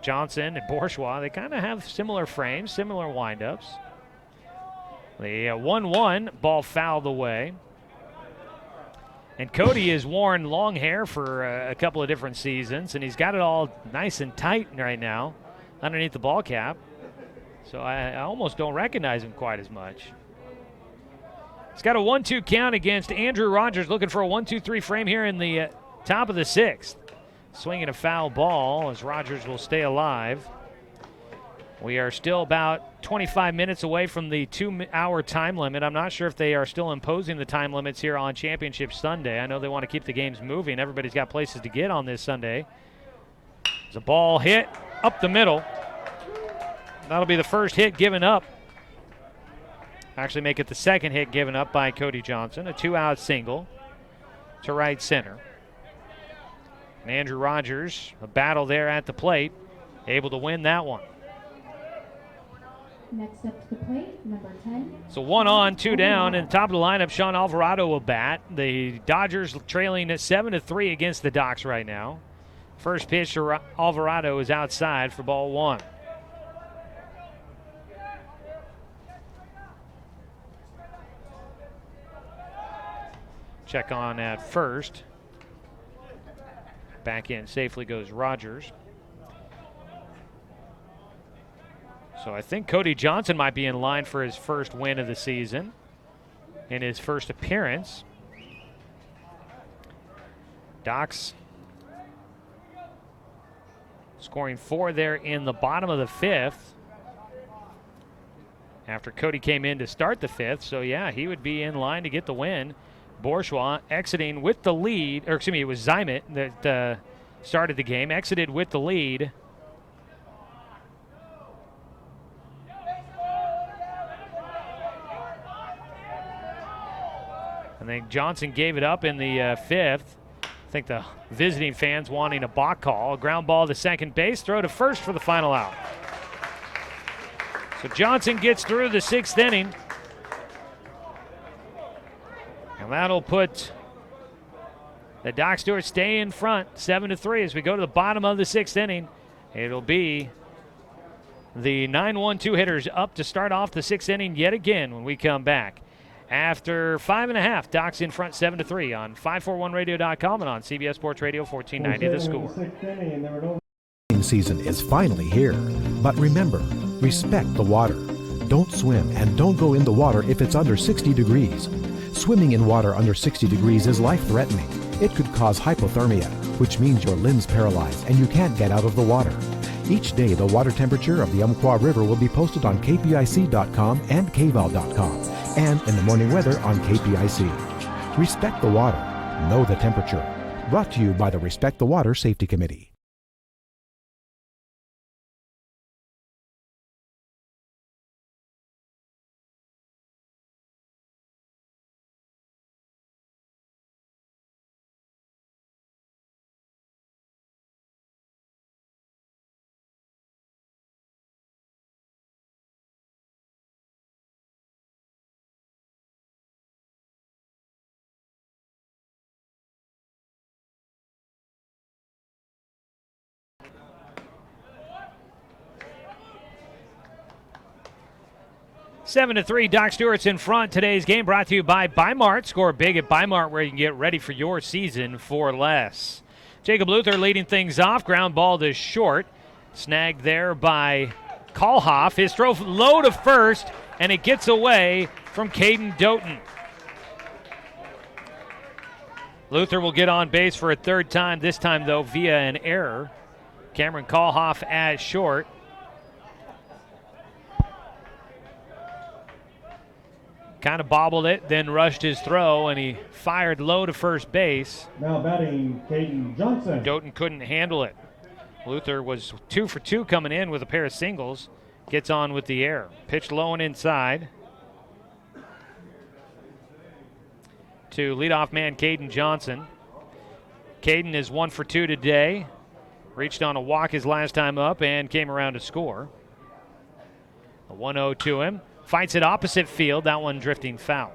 Johnson and Bourgeois, they kind of have similar frames, similar windups. The 1-1, ball fouled away. And Cody has worn long hair for a couple of different seasons, and he's got it all nice and tight right now underneath the ball cap. So I almost don't recognize him quite as much. He's got a 1-2 count against Andrew Rogers, looking for a 1-2-3 frame here in the top of the 6th. Swinging a foul ball as Rogers will stay alive. We are still about 25 minutes away from the 2-hour time limit. I'm not sure if they are still imposing the time limits here on Championship Sunday. I know they want to keep the games moving. Everybody's got places to get on this Sunday. There's a ball hit up the middle. That'll be the first hit given up. Actually make it the second hit given up by Cody Johnson. A 2-out single to right center. And Andrew Rogers, a battle there at the plate, able to win that one. Next up to the plate, number 10. So 1 on, 2 down, and top of the lineup, Sean Alvarado will bat. The Dodgers trailing at 7-3 against the Docs right now. First pitch to Alvarado is outside for ball 1. Check on at first. Back in safely goes Rogers. So I think Cody Johnson might be in line for his first win of the season in his first appearance. Docs scoring 4 there in the bottom of the 5th after Cody came in to start the 5th. So yeah, he would be in line to get the win. Bourgeois exiting with the lead, or excuse me, it was Zymet that started the game, exited with the lead. I think Johnson gave it up in the 5th. I think the visiting fans wanting a balk call. A ground ball to second base, throw to first for the final out. So Johnson gets through the 6th inning. And that'll put the Doc Stewart stay in front, 7-3 as we go to the bottom of the 6th inning. It'll be the 9-1-2 hitters up to start off the 6th inning yet again when we come back. After 5.5, Docs in front 7-3 on 541radio.com and on CBS Sports Radio 1490 The Score. Season is finally here. But remember, respect the water. Don't swim and don't go in the water if it's under 60 degrees. Swimming in water under 60 degrees is life-threatening. It could cause hypothermia, which means your limbs paralyzed and you can't get out of the water. Each day, the water temperature of the Umpqua River will be posted on kpic.com and kval.com, and in the morning weather on KPIC. Respect the water. Know the temperature. Brought to you by the Respect the Water Safety Committee. Seven to 3, Doc Stewart's in front. Today's game brought to you by Bimart. Score big at Bimart where you can get ready for your season for less. Jacob Luther leading things off. Ground ball to short. Snagged there by Kalhoff. His throw low to first, and it gets away from Caden Doughton. Luther will get on base for a 3rd time, this time, though, via an error. Cameron Kalhoff at short. Kind of bobbled it, then rushed his throw, and he fired low to first base. Now batting, Caden Johnson. Doughton couldn't handle it. Luther was 2 for 2 coming in with a pair of singles. Gets on with the error. Pitched low and inside to leadoff man Caden Johnson. Caden is 1 for 2 today. Reached on a walk his last time up and came around to score. A 1-0 to him. Fights it opposite field, that one drifting foul.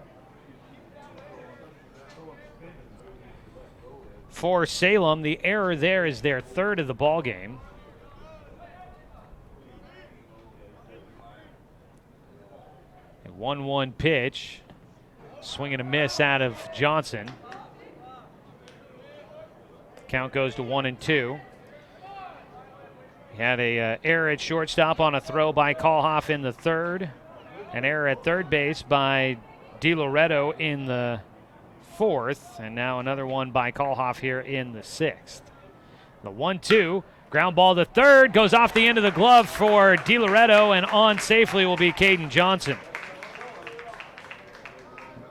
For Salem, the error there is their 3rd of the ball game. A 1-1 pitch. Swing and a miss out of Johnson. Count goes to 1-2. He had a error at shortstop on a throw by Kalhoff in the 3rd. An error at third base by DiLoretto in the 4th, and now another one by Kalhoff here in the 6th. The 1-2, Ground ball to third, goes off the end of the glove for DiLoretto, and on safely will be Caden Johnson.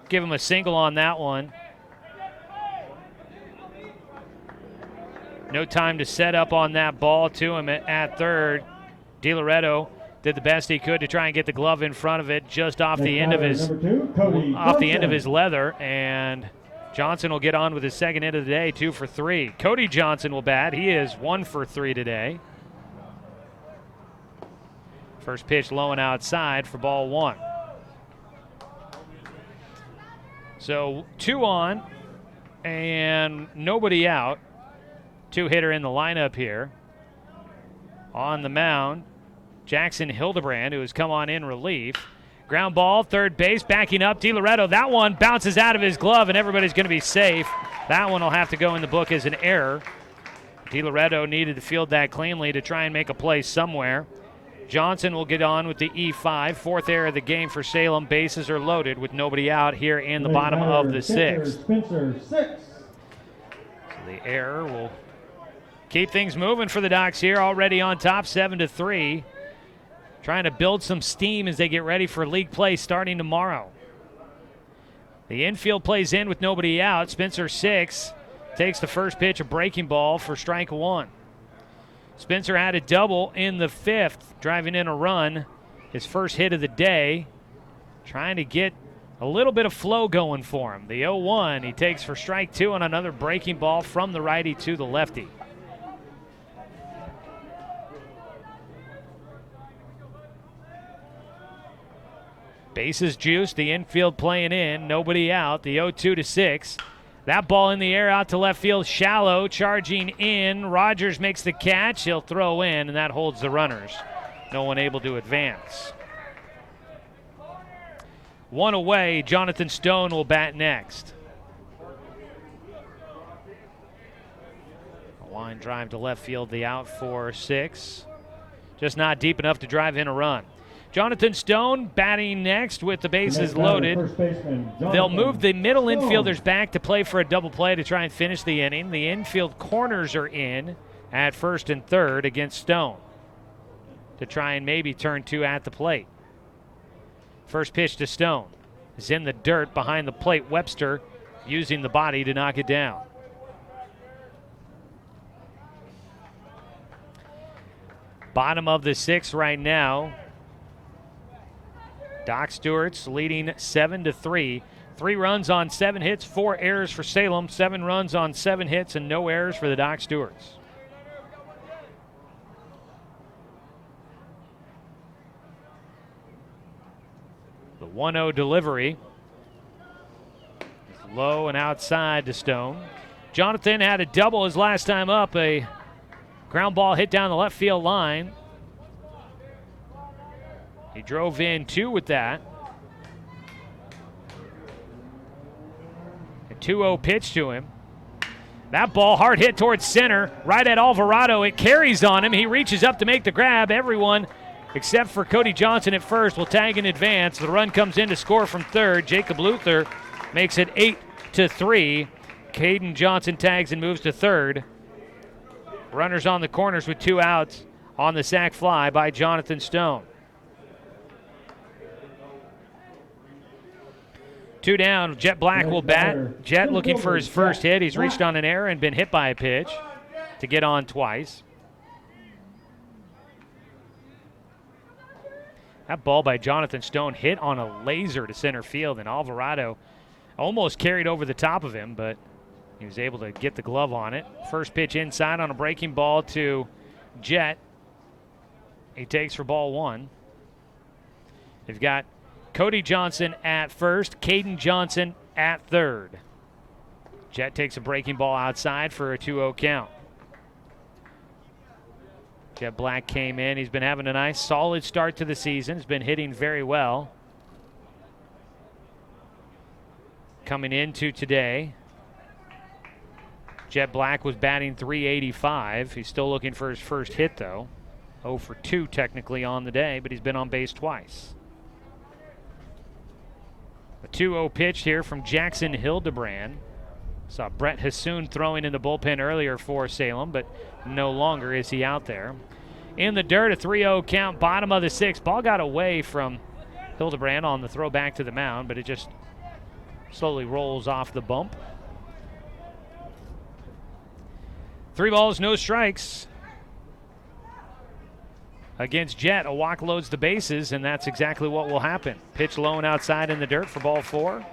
Give him a single on that one. No time to set up on that ball to him at third. DiLoretto did the best he could to try and get the glove in front of it, just off the end of his leather, and Johnson will get on with his second hit of the day, 2 for 3. Cody Johnson will bat. He is 1 for 3 today. First pitch low and outside for ball 1. So 2 on and nobody out. 2-hitter in the lineup here. On the mound, Jackson Hildebrand, who has come on in relief. Ground ball, third base, backing up, DiLoretto. That one bounces out of his glove, and everybody's going to be safe. That one will have to go in the book as an error. DiLoretto needed to field that cleanly to try and make a play somewhere. Johnson will get on with the E5. 4th error of the game for Salem. Bases are loaded with nobody out here in the bottom of the 6th. So the error will keep things moving for the Docs here. Already on top, 7-3. Trying to build some steam as they get ready for league play starting tomorrow. The infield plays in with nobody out. Spencer 6 takes the first pitch, a breaking ball for strike 1. Spencer had a double in the 5th, driving in a run. His first hit of the day. Trying to get a little bit of flow going for him. The 0-1 he takes for strike 2 on another breaking ball from the righty to the lefty. Bases juiced, the infield playing in, nobody out, the 0-2-6. That ball in the air out to left field, shallow, charging in. Rogers makes the catch, he'll throw in, and that holds the runners. No one able to advance. 1 away, Jonathan Stone will bat next. A line drive to left field, the out for 6. Just not deep enough to drive in a run. Jonathan Stone batting next with the bases loaded. They'll move the middle infielders back to play for a double play to try and finish the inning. The infield corners are in at first and third against Stone to try and maybe turn 2 at the plate. First pitch to Stone is in the dirt behind the plate. Webster using the body to knock it down. Bottom of the 6th right now. Doc Stewart's leading 7-3. 3 runs on 7 hits, 4 errors for Salem. 7 runs on 7 hits and no errors for the Doc Stewarts. The 1-0 delivery is low and outside to Stone. Jonathan had a double his last time up. A ground ball hit down the left field line. He drove in 2 with that. A 2-0 pitch to him. That ball hard hit towards center, right at Alvarado. It carries on him. He reaches up to make the grab. Everyone except for Cody Johnson at first will tag in advance. The run comes in to score from third. Jacob Luther makes it 8-3. Caden Johnson tags and moves to third. Runners on the corners with 2 outs on the sac fly by Jonathan Stone. 2 down, Jet Black will bat. Jet looking for his first hit. He's reached on an error and been hit by a pitch to get on twice. That ball by Jonathan Stone hit on a laser to center field, and Alvarado almost carried over the top of him, but he was able to get the glove on it. First pitch inside on a breaking ball to Jet. He takes for ball 1. They've got Cody Johnson at first, Caden Johnson at third. Jet takes a breaking ball outside for a 2-0 count. Jet Black came in. He's been having a nice, solid start to the season. He's been hitting very well. Coming into today, Jet Black was batting .385. He's still looking for his first hit, though. 0 for 2 technically on the day, but he's been on base twice. A 2-0 pitch here from Jackson Hildebrand. Saw Brett Hassoun throwing in the bullpen earlier for Salem, but no longer is he out there. In the dirt, a 3-0 count, bottom of the 6th. Ball got away from Hildebrand on the throw back to the mound, but it just slowly rolls off the bump. 3 balls, no strikes. Against Jet, a walk loads the bases, and that's exactly what will happen. Pitch low and outside in the dirt for ball 4.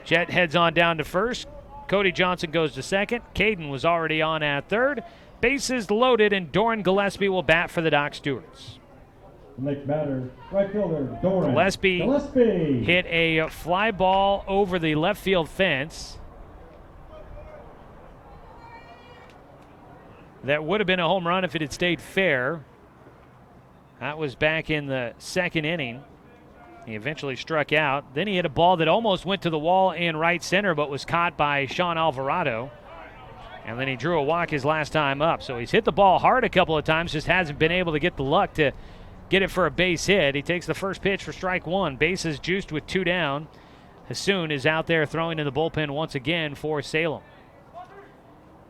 Jet heads on down to first. Cody Johnson goes to second. Caden was already on at third. Bases loaded, and Doran Gillespie will bat for the Doc Stewarts. The next batter, right fielder, Doran Gillespie hit a fly ball over the left field fence. That would have been a home run if it had stayed fair. That was back in the 2nd inning. He eventually struck out. Then he hit a ball that almost went to the wall in right center, but was caught by Sean Alvarado. And then he drew a walk his last time up. So he's hit the ball hard a couple of times, just hasn't been able to get the luck to get it for a base hit. He takes the first pitch for strike 1. Bases juiced with 2 down. Hassoun is out there throwing in the bullpen once again for Salem.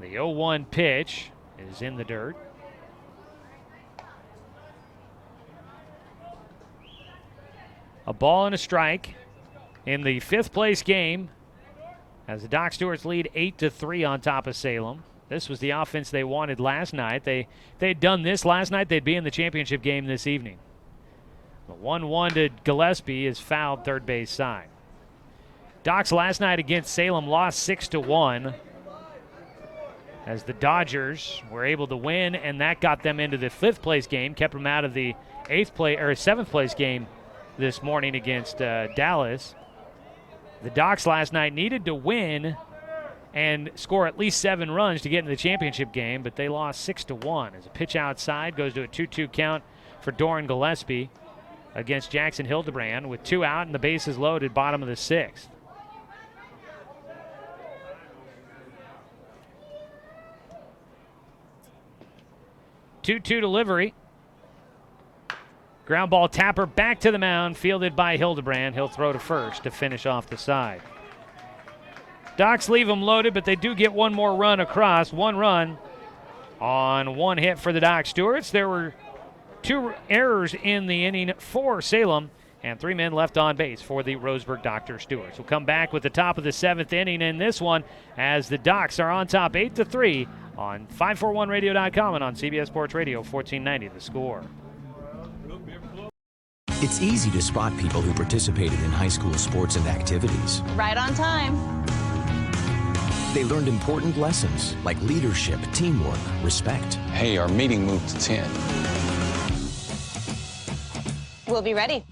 The 0-1 pitch is in the dirt. A ball and a strike in the 5th place game as the Doc Stewarts lead 8-3 on top of Salem. This was the offense they wanted last night. They'd done this last night, they'd be in the championship game this evening. The 1-1 to Gillespie is fouled third base side. Docs last night against Salem lost 6-1 as the Dodgers were able to win, and that got them into the 5th place game, kept them out of the 7th place game this morning against Dallas. The Docs last night needed to win and score at least 7 runs to get into the championship game, but they lost 6-1 as a pitch outside goes to a 2-2 count for Doran Gillespie against Jackson Hildebrand with 2 out and the bases loaded, bottom of the 6th. Two-two delivery. Ground ball tapper back to the mound, fielded by Hildebrand. He'll throw to first to finish off the side. Docs leave them loaded, but they do get one more run across. 1 run on 1 hit for the Doc Stewarts. There were 2 errors in the inning for Salem, and 3 men left on base for the Roseburg Dr. Stewarts. We'll come back with the top of the 7th inning in this one as the Docs are on top 8-3 on 541radio.com and on CBS Sports Radio 1490 The Score. It's easy to spot people who participated in high school sports and activities. Right on time. They learned important lessons like leadership, teamwork, respect. Hey, our meeting moved to 10. We'll be ready.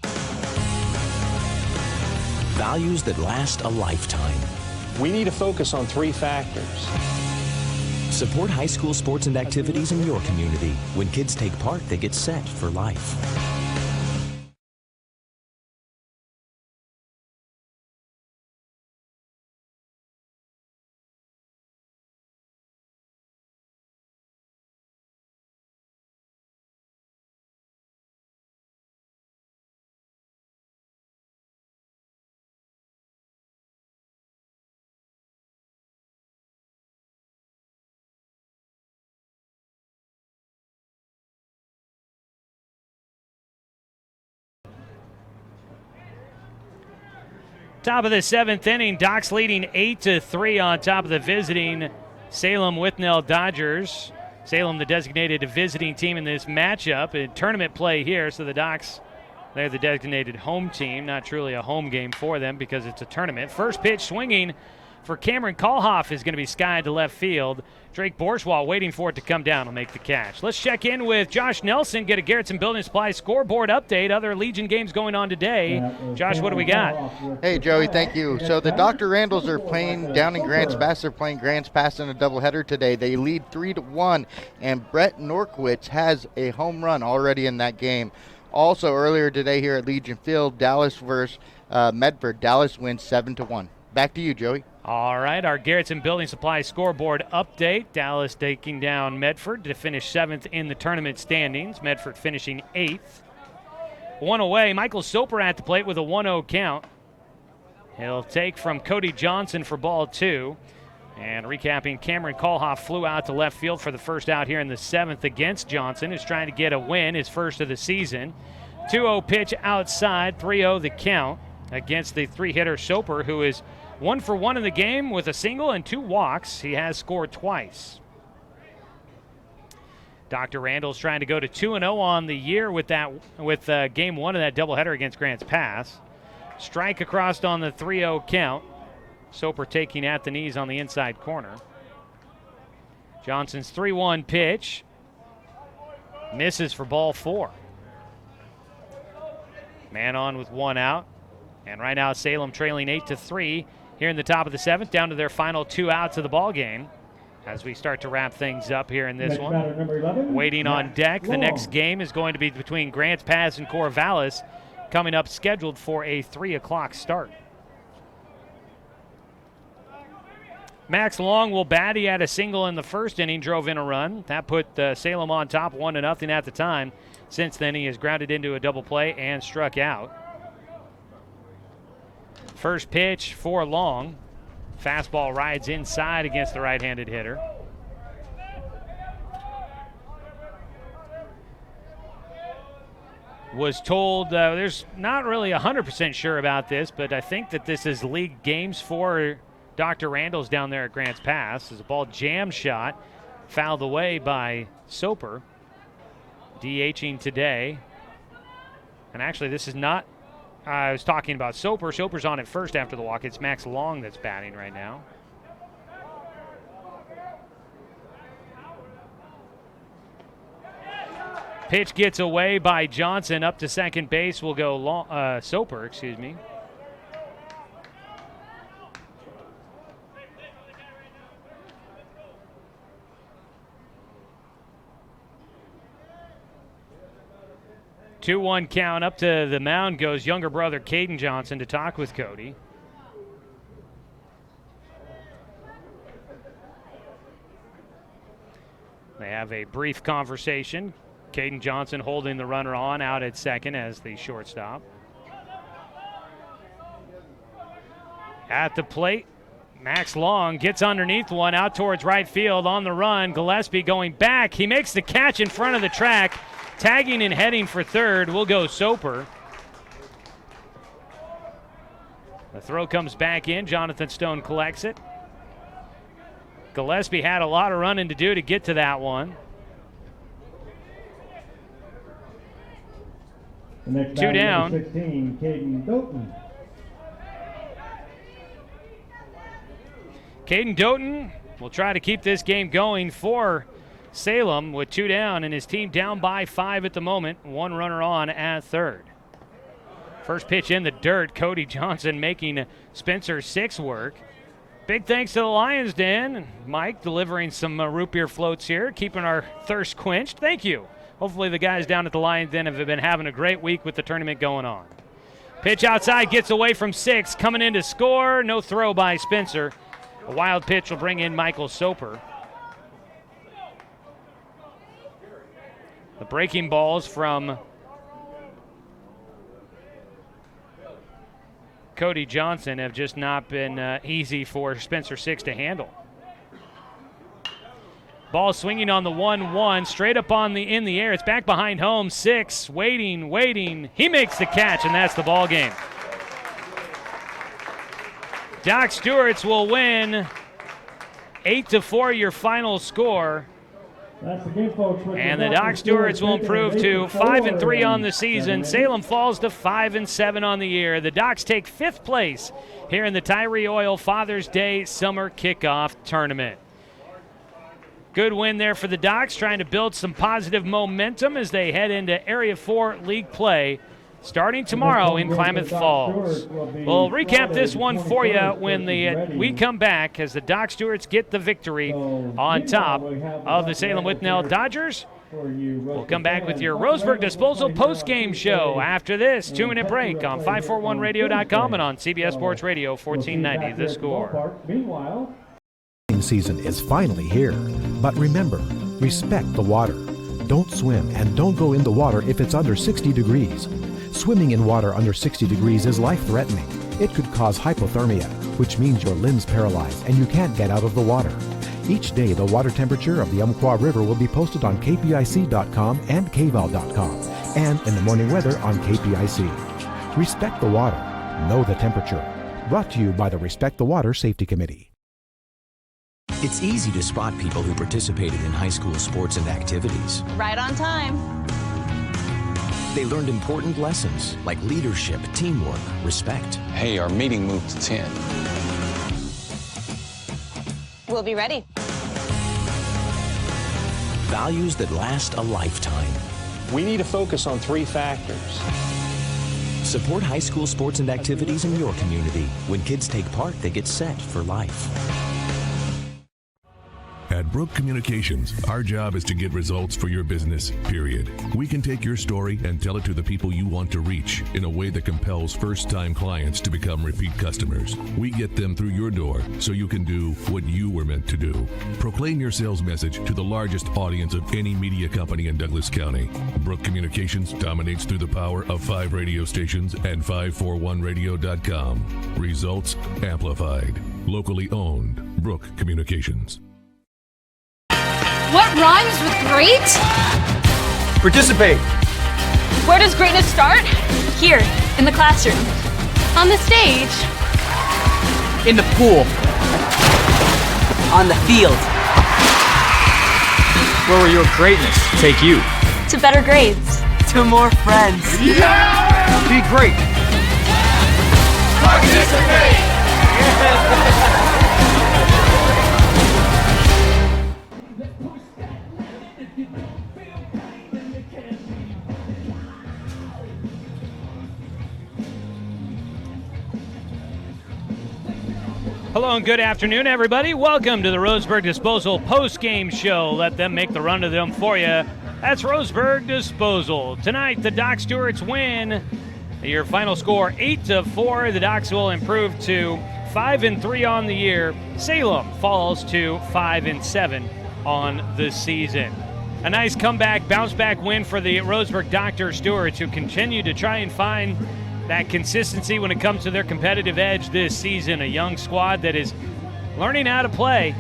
Values that last a lifetime. We need to focus on 3 factors. Support high school sports and activities in your community. When kids take part, they get set for life. Top of the 7th inning, Docs leading 8-3 on top of the visiting Salem Withnell Dodgers. Salem, the designated visiting team in this matchup. In tournament play here, so the Docs, they're the designated home team. Not truly a home game for them because it's a tournament. First pitch swinging for Cameron Kalhoff is going to be skied to left field. Drake Bourgeois waiting for it to come down will make the catch. Let's check in with Josh Nelson, get a Garrettson Building Supply scoreboard update. Other Legion games going on today. Josh, what do we got? Hey, Joey, thank you. So the Dr. Randalls are playing down in Grants Pass. They're playing Grants Pass in a doubleheader today. They lead 3-1, and Brett Norkwitz has a home run already in that game. Also, earlier today here at Legion Field, Dallas versus Medford. Dallas wins 7-1. Back to you, Joey. All right, our Garrettson Building Supply scoreboard update. Dallas taking down Medford to finish 7th in the tournament standings. Medford finishing 8th. 1 away, Michael Soper at the plate with a 1-0 count. He'll take from Cody Johnson for ball 2. And recapping, Cameron Kalhoff flew out to left field for the first out here in the 7th against Johnson, who's trying to get a win, his first of the season. 2-0 pitch outside, 3-0 the count against the 3-hitter Soper, who is 1 for 1 in the game with a single and 2 walks. He has scored twice. Dr. Randall's trying to go to 2-0 on the year with game 1 of that doubleheader against Grants Pass. Strike across on the 3-0 count. Soper taking at the knees on the inside corner. Johnson's 3-1 pitch. Misses for ball 4. Man on with 1 out. And right now Salem trailing 8-3 here in the top of the 7th, down to their final 2 outs of the ball game. As we start to wrap things up here in this one. Number 11, waiting on deck. The next game is going to be between Grants Pass and Corvallis, coming up scheduled for a 3 o'clock start. Max Long will bat. He had a single in the first inning, drove in a run. That put Salem on top 1-0 at the time. Since then, he has grounded into a double play and struck out. First pitch for Long. Fastball rides inside against the right-handed hitter. Was told, there's not really 100% sure about this, but I think that this is league games for Dr. Randall's down there at Grants Pass. There's a ball jam shot, fouled away by Soper, DHing today. And actually, this is not, I was talking about Soper. Soper's on at first after the walk. It's Max Long that's batting right now. Pitch gets away by Johnson. Up to second base will go Soper, excuse me. Two-one count. Up to the mound goes younger brother Caden Johnson to talk with Cody. They have a brief conversation. Caden Johnson holding the runner on out at second as the shortstop. At the plate, Max Long gets underneath one out towards right field on the run. Gillespie going back. He makes the catch in front of the track. Tagging and heading for third will go Soper. The throw comes back in. Jonathan Stone collects it. Gillespie had a lot of running to do to get to that one. Two down. 16, Caden Doughton. Caden Doughton will try to keep this game going for Salem with 2 down, and his team down by 5 at the moment. 1 runner on at third. First pitch in the dirt. Cody Johnson making Spencer 6 work. Big thanks to the Lions Den. Mike delivering some root beer floats here, keeping our thirst quenched. Thank you. Hopefully the guys down at the Lions Den have been having a great week with the tournament going on. Pitch outside, gets away from 6, coming in to score. No throw by Spencer. A wild pitch will bring in Michael Soper. The breaking balls from Cody Johnson have just not been easy for Spencer 6 to handle. Ball swinging on the 1-1, straight up in the air. It's back behind home. 6 waiting. He makes the catch, and that's the ball game. Doc Stewart's will win 8-4, your final score. That's the game, folks. And the Doc Stewarts will improve to 5-3 on the season. Salem falls to 5-7 on the year. The Docs take 5th place here in the Tyree Oil Father's Day Summer Kickoff Tournament. Good win there for the Docs, trying to build some positive momentum as they head into Area 4 League play starting tomorrow in Klamath Falls. We'll recap this one for you when we come back as the Doc Stewarts get the victory on top of the Salem Withnell Dodgers. We'll come back with your Roseburg Disposal post-game show after this 2-minute break on 541radio.com and on CBS Sports Radio 1490 The Score. Meanwhile, season is finally here. But remember, respect the water. Don't swim and don't go in the water if it's under 60 degrees. Swimming in water under 60 degrees is life-threatening. It could cause hypothermia, which means your limbs paralyzed and you can't get out of the water. Each day, the water temperature of the Umpqua River will be posted on kpic.com and kval.com, and in the morning weather on KPIC. Respect the water. Know the temperature. Brought to you by the Respect the Water Safety Committee. It's easy to spot people who participated in high school sports and activities. Right on time. They learned important lessons like leadership, teamwork, respect. Hey, our meeting moved to 10. We'll be ready. Values that last a lifetime. We need to focus on 3 factors. Support high school sports and activities in your community. When kids take part, they get set for life. At Brook Communications, our job is to get results for your business, period. We can take your story and tell it to the people you want to reach in a way that compels first-time clients to become repeat customers. We get them through your door so you can do what you were meant to do. Proclaim your sales message to the largest audience of any media company in Douglas County. Brook Communications dominates through the power of 5 radio stations and 541radio.com. Results amplified. Locally owned. Brook Communications. What rhymes with great? Participate. Where does greatness start? Here, in the classroom. On the stage. In the pool. On the field. Where will your greatness take you? To better grades. To more friends. Yeah! Be great. Participate! Hello and good afternoon, everybody. Welcome to the Roseburg Disposal post-game show. Let them make the run to them for you. That's Roseburg Disposal. Tonight, the Doc Stewarts win. Your final score, 8-4. The Docs will improve to 5-3 on the year. Salem falls to 5-7 on the season. A nice comeback, bounce-back win for the Roseburg Dr. Stewarts, who continue to try and find that consistency when it comes to their competitive edge this season. A young squad that is learning how to play,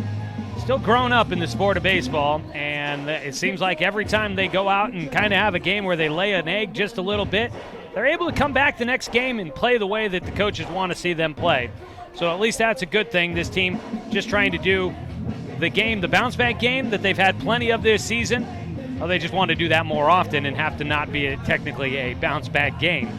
still growing up in the sport of baseball, and it seems like every time they go out and kind of have a game where they lay an egg just a little bit, they're able to come back the next game and play the way that the coaches want to see them play. So at least that's a good thing. This team just trying to do the game, the bounce-back game that they've had plenty of this season. Well, they just want to do that more often and have to not be technically a bounce-back game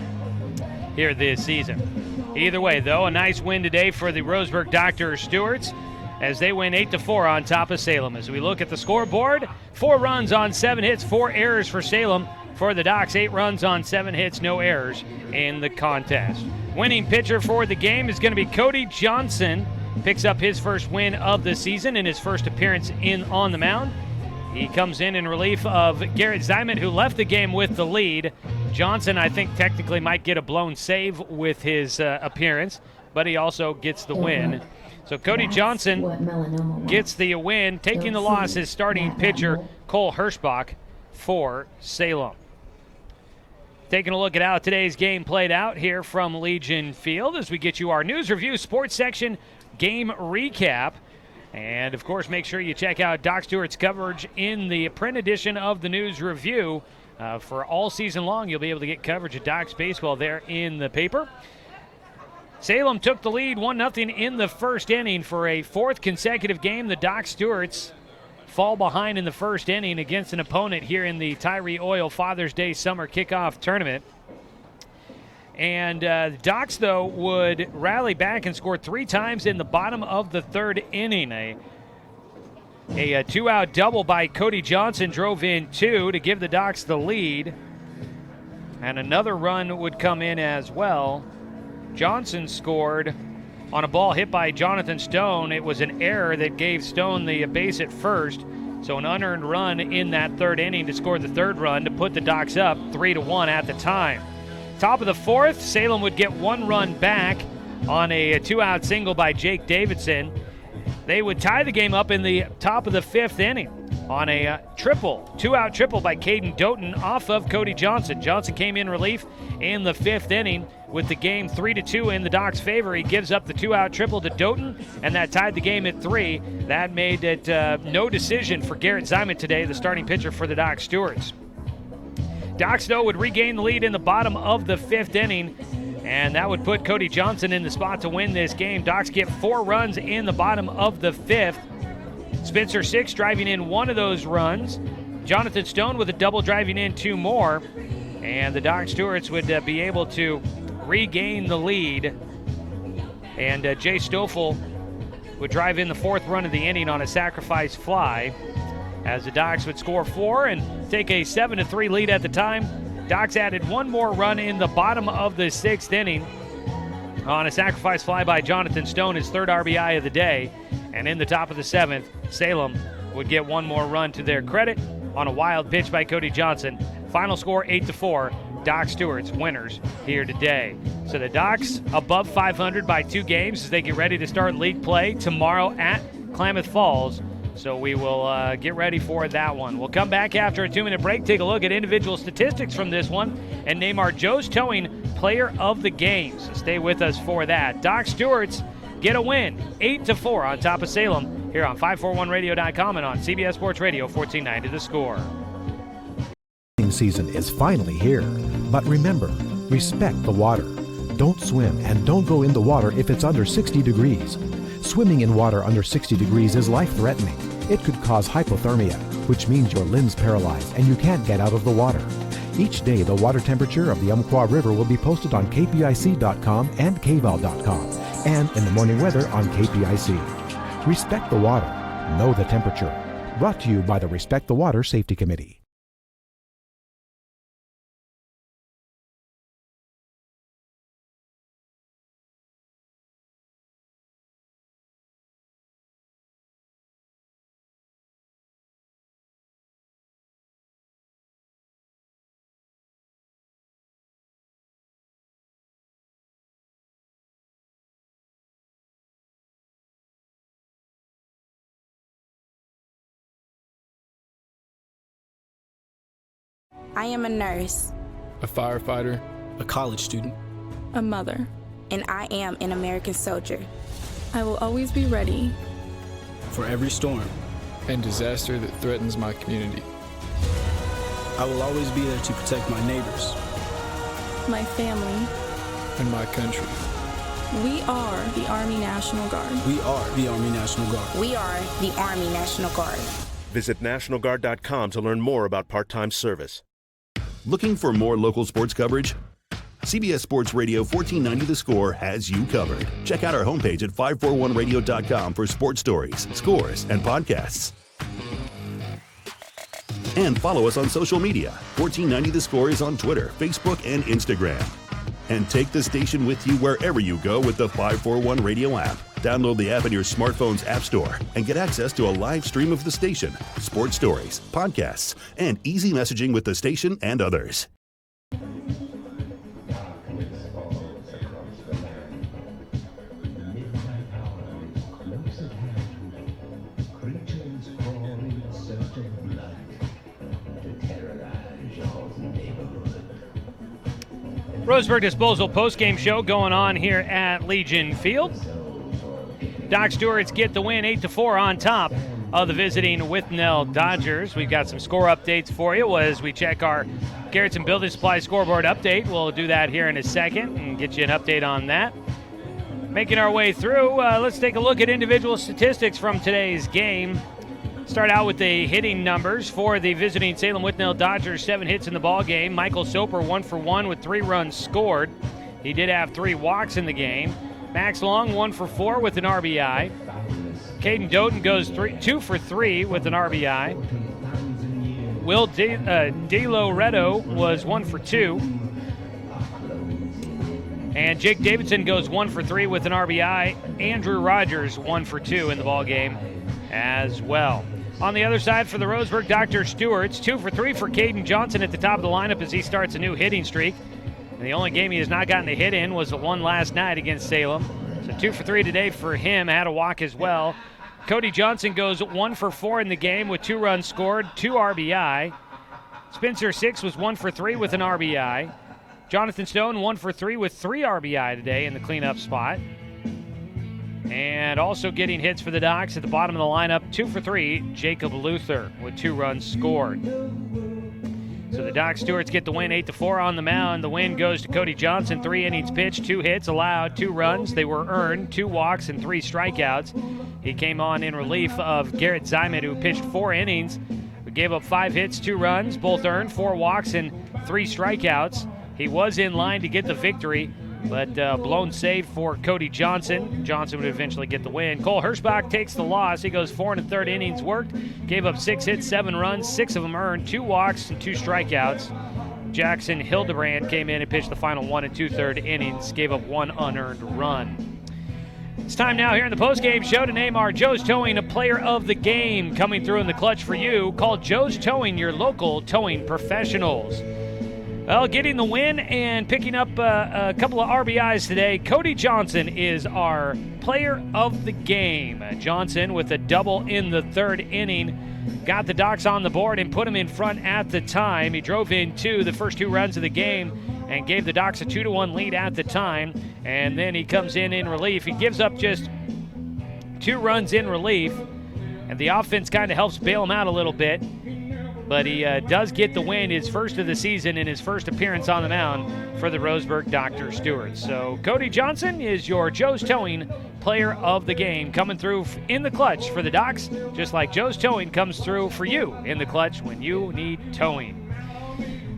here this season. Either way, though, a nice win today for the Roseburg Dr. Stewarts as they win 8-4 on top of Salem. As we look at the scoreboard, 4 runs on 7 hits, 4 errors for Salem. For the Docs, 8 runs on 7 hits, no errors in the contest. Winning pitcher for the game is going to be Cody Johnson. Picks up his first win of the season in his first appearance on the mound. He comes in relief of Garrett Zyman, who left the game with the lead. Johnson, I think, technically might get a blown save with his appearance, but he also gets the win. So Cody Johnson gets the win, taking the loss as starting pitcher Cole Hirschbach for Salem. Taking a look at how today's game played out here from Legion Field as we get you our news review, sports section, game recap. And, of course, make sure you check out Doc Stewart's coverage in the print edition of the News Review. For all season long, you'll be able to get coverage of Doc's baseball there in the paper. Salem took the lead 1-0 in the first inning. For a 4th consecutive game, the Doc Stewarts fall behind in the first inning against an opponent here in the Tyree Oil Father's Day Summer Kickoff Tournament. And the Docs, though, would rally back and score 3 times in the bottom of the 3rd inning. A 2-out double by Cody Johnson drove in 2 to give the Docs the lead. And another run would come in as well. Johnson scored on a ball hit by Jonathan Stone. It was an error that gave Stone the base at first. So an unearned run in that 3rd inning to score the 3rd run to put the Docs up 3-1 at the time. Top of the 4th, Salem would get 1 run back on a 2-out single by Jake Davidson. They would tie the game up in the top of the 5th inning. on a two-out triple by Caden Doughton off of Cody Johnson. Johnson came in relief in the 5th inning with the game 3-2 in the Docs' favor. He gives up the two-out triple to Doughton, and that tied the game at 3. That made it no decision for Garrett Ziman today, the starting pitcher for the Docs Stewarts. Docs, though, would regain the lead in the bottom of the 5th inning, and that would put Cody Johnson in the spot to win this game. Docs get 4 runs in the bottom of the 5th. Spencer Six driving in one of those runs. Jonathan Stone with a double driving in 2 more. And the Doc Stewarts would be able to regain the lead. And Jay Stoffel would drive in the 4th run of the inning on a sacrifice fly, as the Docs would score 4 and take a 7-3 lead at the time. Docs added 1 more run in the bottom of the 6th inning on a sacrifice fly by Jonathan Stone, his 3rd RBI of the day. And in the top of the 7th, Salem would get 1 more run to their credit on a wild pitch by Cody Johnson. Final score 8-4. Doc Stewart's winners here today. So the Docs above 500 by 2 games as they get ready to start league play tomorrow at Klamath Falls. So we will get ready for that one. We'll come back after a 2-minute break, take a look at individual statistics from this one, and name our Joe's Towing Player of the Game. So stay with us for that. Doc Stewart's get a win, 8-4 on top of Salem here on 541radio.com and on CBS Sports Radio 1490 The Score. Season is finally here, but remember, respect the water. Don't swim and don't go in the water if it's under 60 degrees. Swimming in water under 60 degrees is life-threatening. It could cause hypothermia, which means your limbs paralyzed and you can't get out of the water. Each day, the water temperature of the Umpqua River will be posted on kpic.com and kval.com, and in the morning weather on KPIC. Respect the water. Know the temperature. Brought to you by the Respect the Water Safety Committee. I am a nurse, a firefighter, a college student, a mother, and I am an American soldier. I will always be ready for every storm and disaster that threatens my community. I will always be there to protect my neighbors, my family, and my country. We are the Army National Guard. We are the Army National Guard. We are the Army National Guard. Visit nationalguard.com to learn more about part-time service. Looking for more local sports coverage? CBS Sports Radio 1490 The Score has you covered. Check out our homepage at 541radio.com for sports stories, scores, and podcasts. And follow us on social media. 1490 The Score is on Twitter, Facebook, and Instagram. And take the station with you wherever you go with the 541 Radio app. Download the app in your smartphone's app store and get access to a live stream of the station, sports stories, podcasts, and easy messaging with the station and others. Roseburg Disposal postgame show going on here at Legion Field. Doc Stewarts get the win 8-4 on top of the visiting Withnell Dodgers. We've got some score updates for you as we check our Garrettson Building Supply scoreboard update. We'll do that here in a second and get you an update on that. Making our way through, let's take a look at individual statistics from today's game. Start out with the hitting numbers for the visiting Salem Withnell Dodgers. 7 hits in the ball game. Michael Soper 1 for 1 with 3 runs scored. He did have 3 walks in the game. Max Long 1 for 4 with an RBI. Caden Doughton goes 2 for 3 with an RBI. Will De Loretto was 1 for 2. And Jake Davidson goes 1 for 3 with an RBI. Andrew Rogers 1 for 2 in the ball game as well. On the other side for the Roseburg Dr. Stewarts, 2 for 3 for Caden Johnson at the top of the lineup as he starts a new hitting streak. And the only game he has not gotten a hit in was the one last night against Salem. So 2 for 3 today for him. Had a walk as well. Cody Johnson goes 1 for 4 in the game with 2 runs scored, 2 RBI. Spencer Six was 1 for 3 with an RBI. Jonathan Stone 1 for 3 with 3 RBI today in the cleanup spot. And also getting hits for the Docs at the bottom of the lineup, 2 for 3, Jacob Luther with 2 runs scored. So the Doc Stewarts get the win 8-4 on the mound. The win goes to Cody Johnson, 3 innings pitched, 2 hits allowed, 2 runs. They were earned, 2 walks and 3 strikeouts. He came on in relief of Garrett Zyman, who pitched 4 innings. Gave up 5 hits, 2 runs, both earned, 4 walks and 3 strikeouts. He was in line to get the victory, but blown save for Cody Johnson. Johnson would eventually get the win. Cole Hirschbach takes the loss. He goes 4 1/3 innings worked, gave up 6 hits, 7 runs, 6 of them earned, 2 walks and 2 strikeouts. Jackson Hildebrand came in and pitched the final 1 2/3 innings, gave up 1 unearned run. It's time now here in the postgame show to name our Joe's Towing a player of the game. Coming through in the clutch for you, call Joe's Towing your local towing professionals. Well, getting the win and picking up a couple of RBIs today, Cody Johnson is our player of the game. Johnson with a double in the 3rd inning got the Docs on the board and put him in front at the time. He drove in the first 2 runs of the game and gave the Docs a 2-1 lead at the time. And then he comes in relief. He gives up just 2 runs in relief, and the offense kind of helps bail him out a little bit. But he does get the win, his first of the season and his first appearance on the mound for the Roseburg Dr. Stewart. So Cody Johnson is your Joe's Towing player of the game, coming through in the clutch for the Docs, just like Joe's Towing comes through for you in the clutch when you need towing.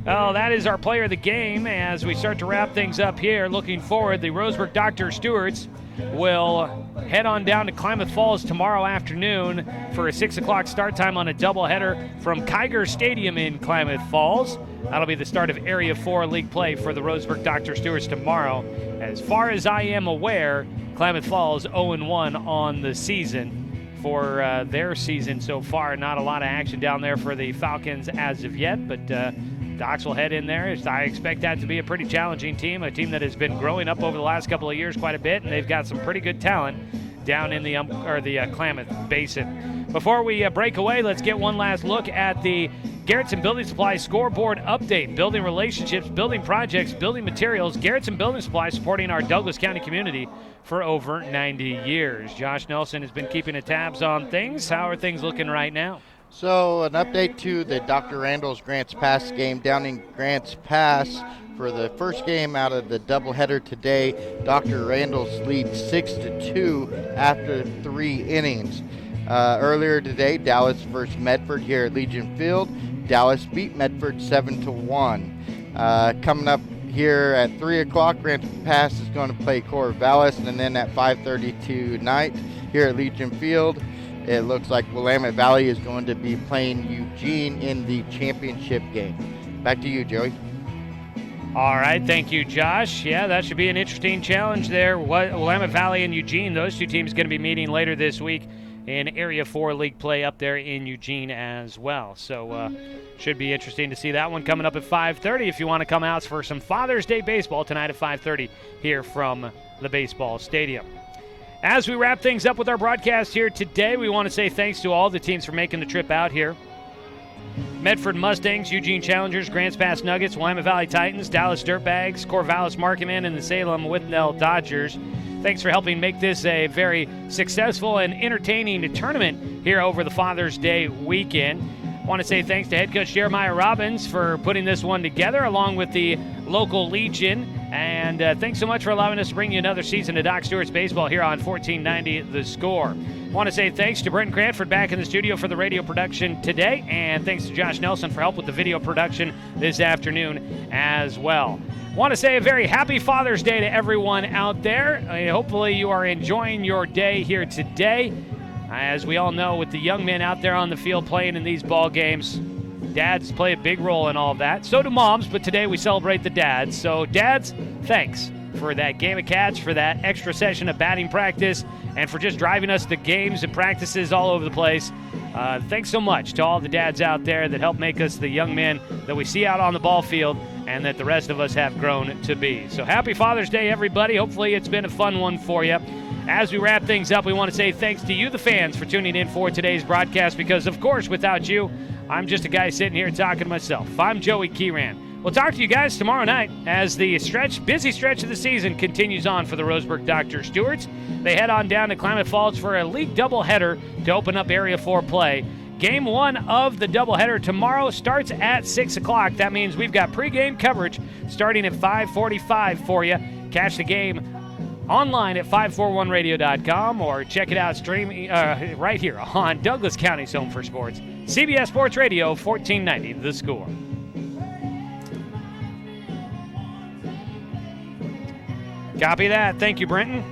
Well, that is our player of the game as we start to wrap things up here. Looking forward, the Roseburg Dr. Stewarts will head on down to Klamath Falls tomorrow afternoon for a 6 o'clock start time on a doubleheader from Kiger Stadium in Klamath Falls. That'll be the start of Area 4 League play for the Roseburg Dr. Stewarts tomorrow. As far as I am aware, Klamath Falls 0-1 on the season for their season so far. Not a lot of action down there for the Falcons as of yet, but Docs will head in there. I expect that to be a pretty challenging team, a team that has been growing up over the last couple of years quite a bit, and they've got some pretty good talent down in the Klamath Basin. Before we break away, let's get one last look at the Garrettson Building Supply scoreboard update. Building relationships, building projects, building materials. Garrettson Building Supply supporting our Douglas County community for over 90 years. Josh Nelson has been keeping a tabs on things. How are things looking right now? So an update to the Dr. Randall's Grants Pass game down in Grants Pass. For the first game out of the doubleheader today, Dr. Randall's lead 6-2 after 3 innings. Earlier today, Dallas versus Medford here at Legion Field. Dallas beat Medford 7-1. Coming up here at 3 o'clock, Grants Pass is going to play Corvallis, and then at 5:30 tonight here at Legion Field, it looks like Willamette Valley is going to be playing Eugene in the championship game. Back to you, Joey. All right, thank you, Josh. Yeah, that should be an interesting challenge there. Willamette Valley and Eugene, those two teams going to be meeting later this week in Area 4 League play up there in Eugene as well. So should be interesting to see that one coming up at 5:30 if you want to come out for some Father's Day baseball tonight at 5:30 here from the baseball stadium. As we wrap things up with our broadcast here today, we want to say thanks to all the teams for making the trip out here. Medford Mustangs, Eugene Challengers, Grants Pass Nuggets, Willamette Valley Titans, Dallas Dirtbags, Corvallis Marketmen, and the Salem Withnell Dodgers. Thanks for helping make this a very successful and entertaining tournament here over the Father's Day weekend. I want to say thanks to head coach Jeremiah Robbins for putting this one together along with the local Legion. And thanks so much for allowing us to bring you another season of Doc Stewart's Baseball here on 1490 The Score. I want to say thanks to Brenton Cranford back in the studio for the radio production today, and thanks to Josh Nelson for help with the video production this afternoon as well. I want to say a very happy Father's Day to everyone out there. Hopefully you are enjoying your day here today. As we all know, with the young men out there on the field playing in these ball games, dads play a big role in all that. So do moms, but today we celebrate the dads. So dads, thanks for that game of catch, for that extra session of batting practice, and for just driving us to games and practices all over the place. Thanks so much to all the dads out there that help make us the young men that we see out on the ball field and that the rest of us have grown to be. So happy Father's Day, everybody. Hopefully it's been a fun one for you. As we wrap things up, we want to say thanks to you, the fans, for tuning in for today's broadcast because, of course, without you, I'm just a guy sitting here talking to myself. I'm Joey Kieran. We'll talk to you guys tomorrow night as the busy stretch of the season continues on for the Roseburg Dr. Stewarts. They head on down to Klamath Falls for a league doubleheader to open up Area 4 play. Game 1 of the doubleheader tomorrow starts at 6 o'clock. That means we've got pregame coverage starting at 5:45 for you. Catch the game online at 541radio.com or check it out streaming right here on Douglas County's Home for Sports. CBS Sports Radio, 1490 The Score. Copy that. Thank you, Brenton.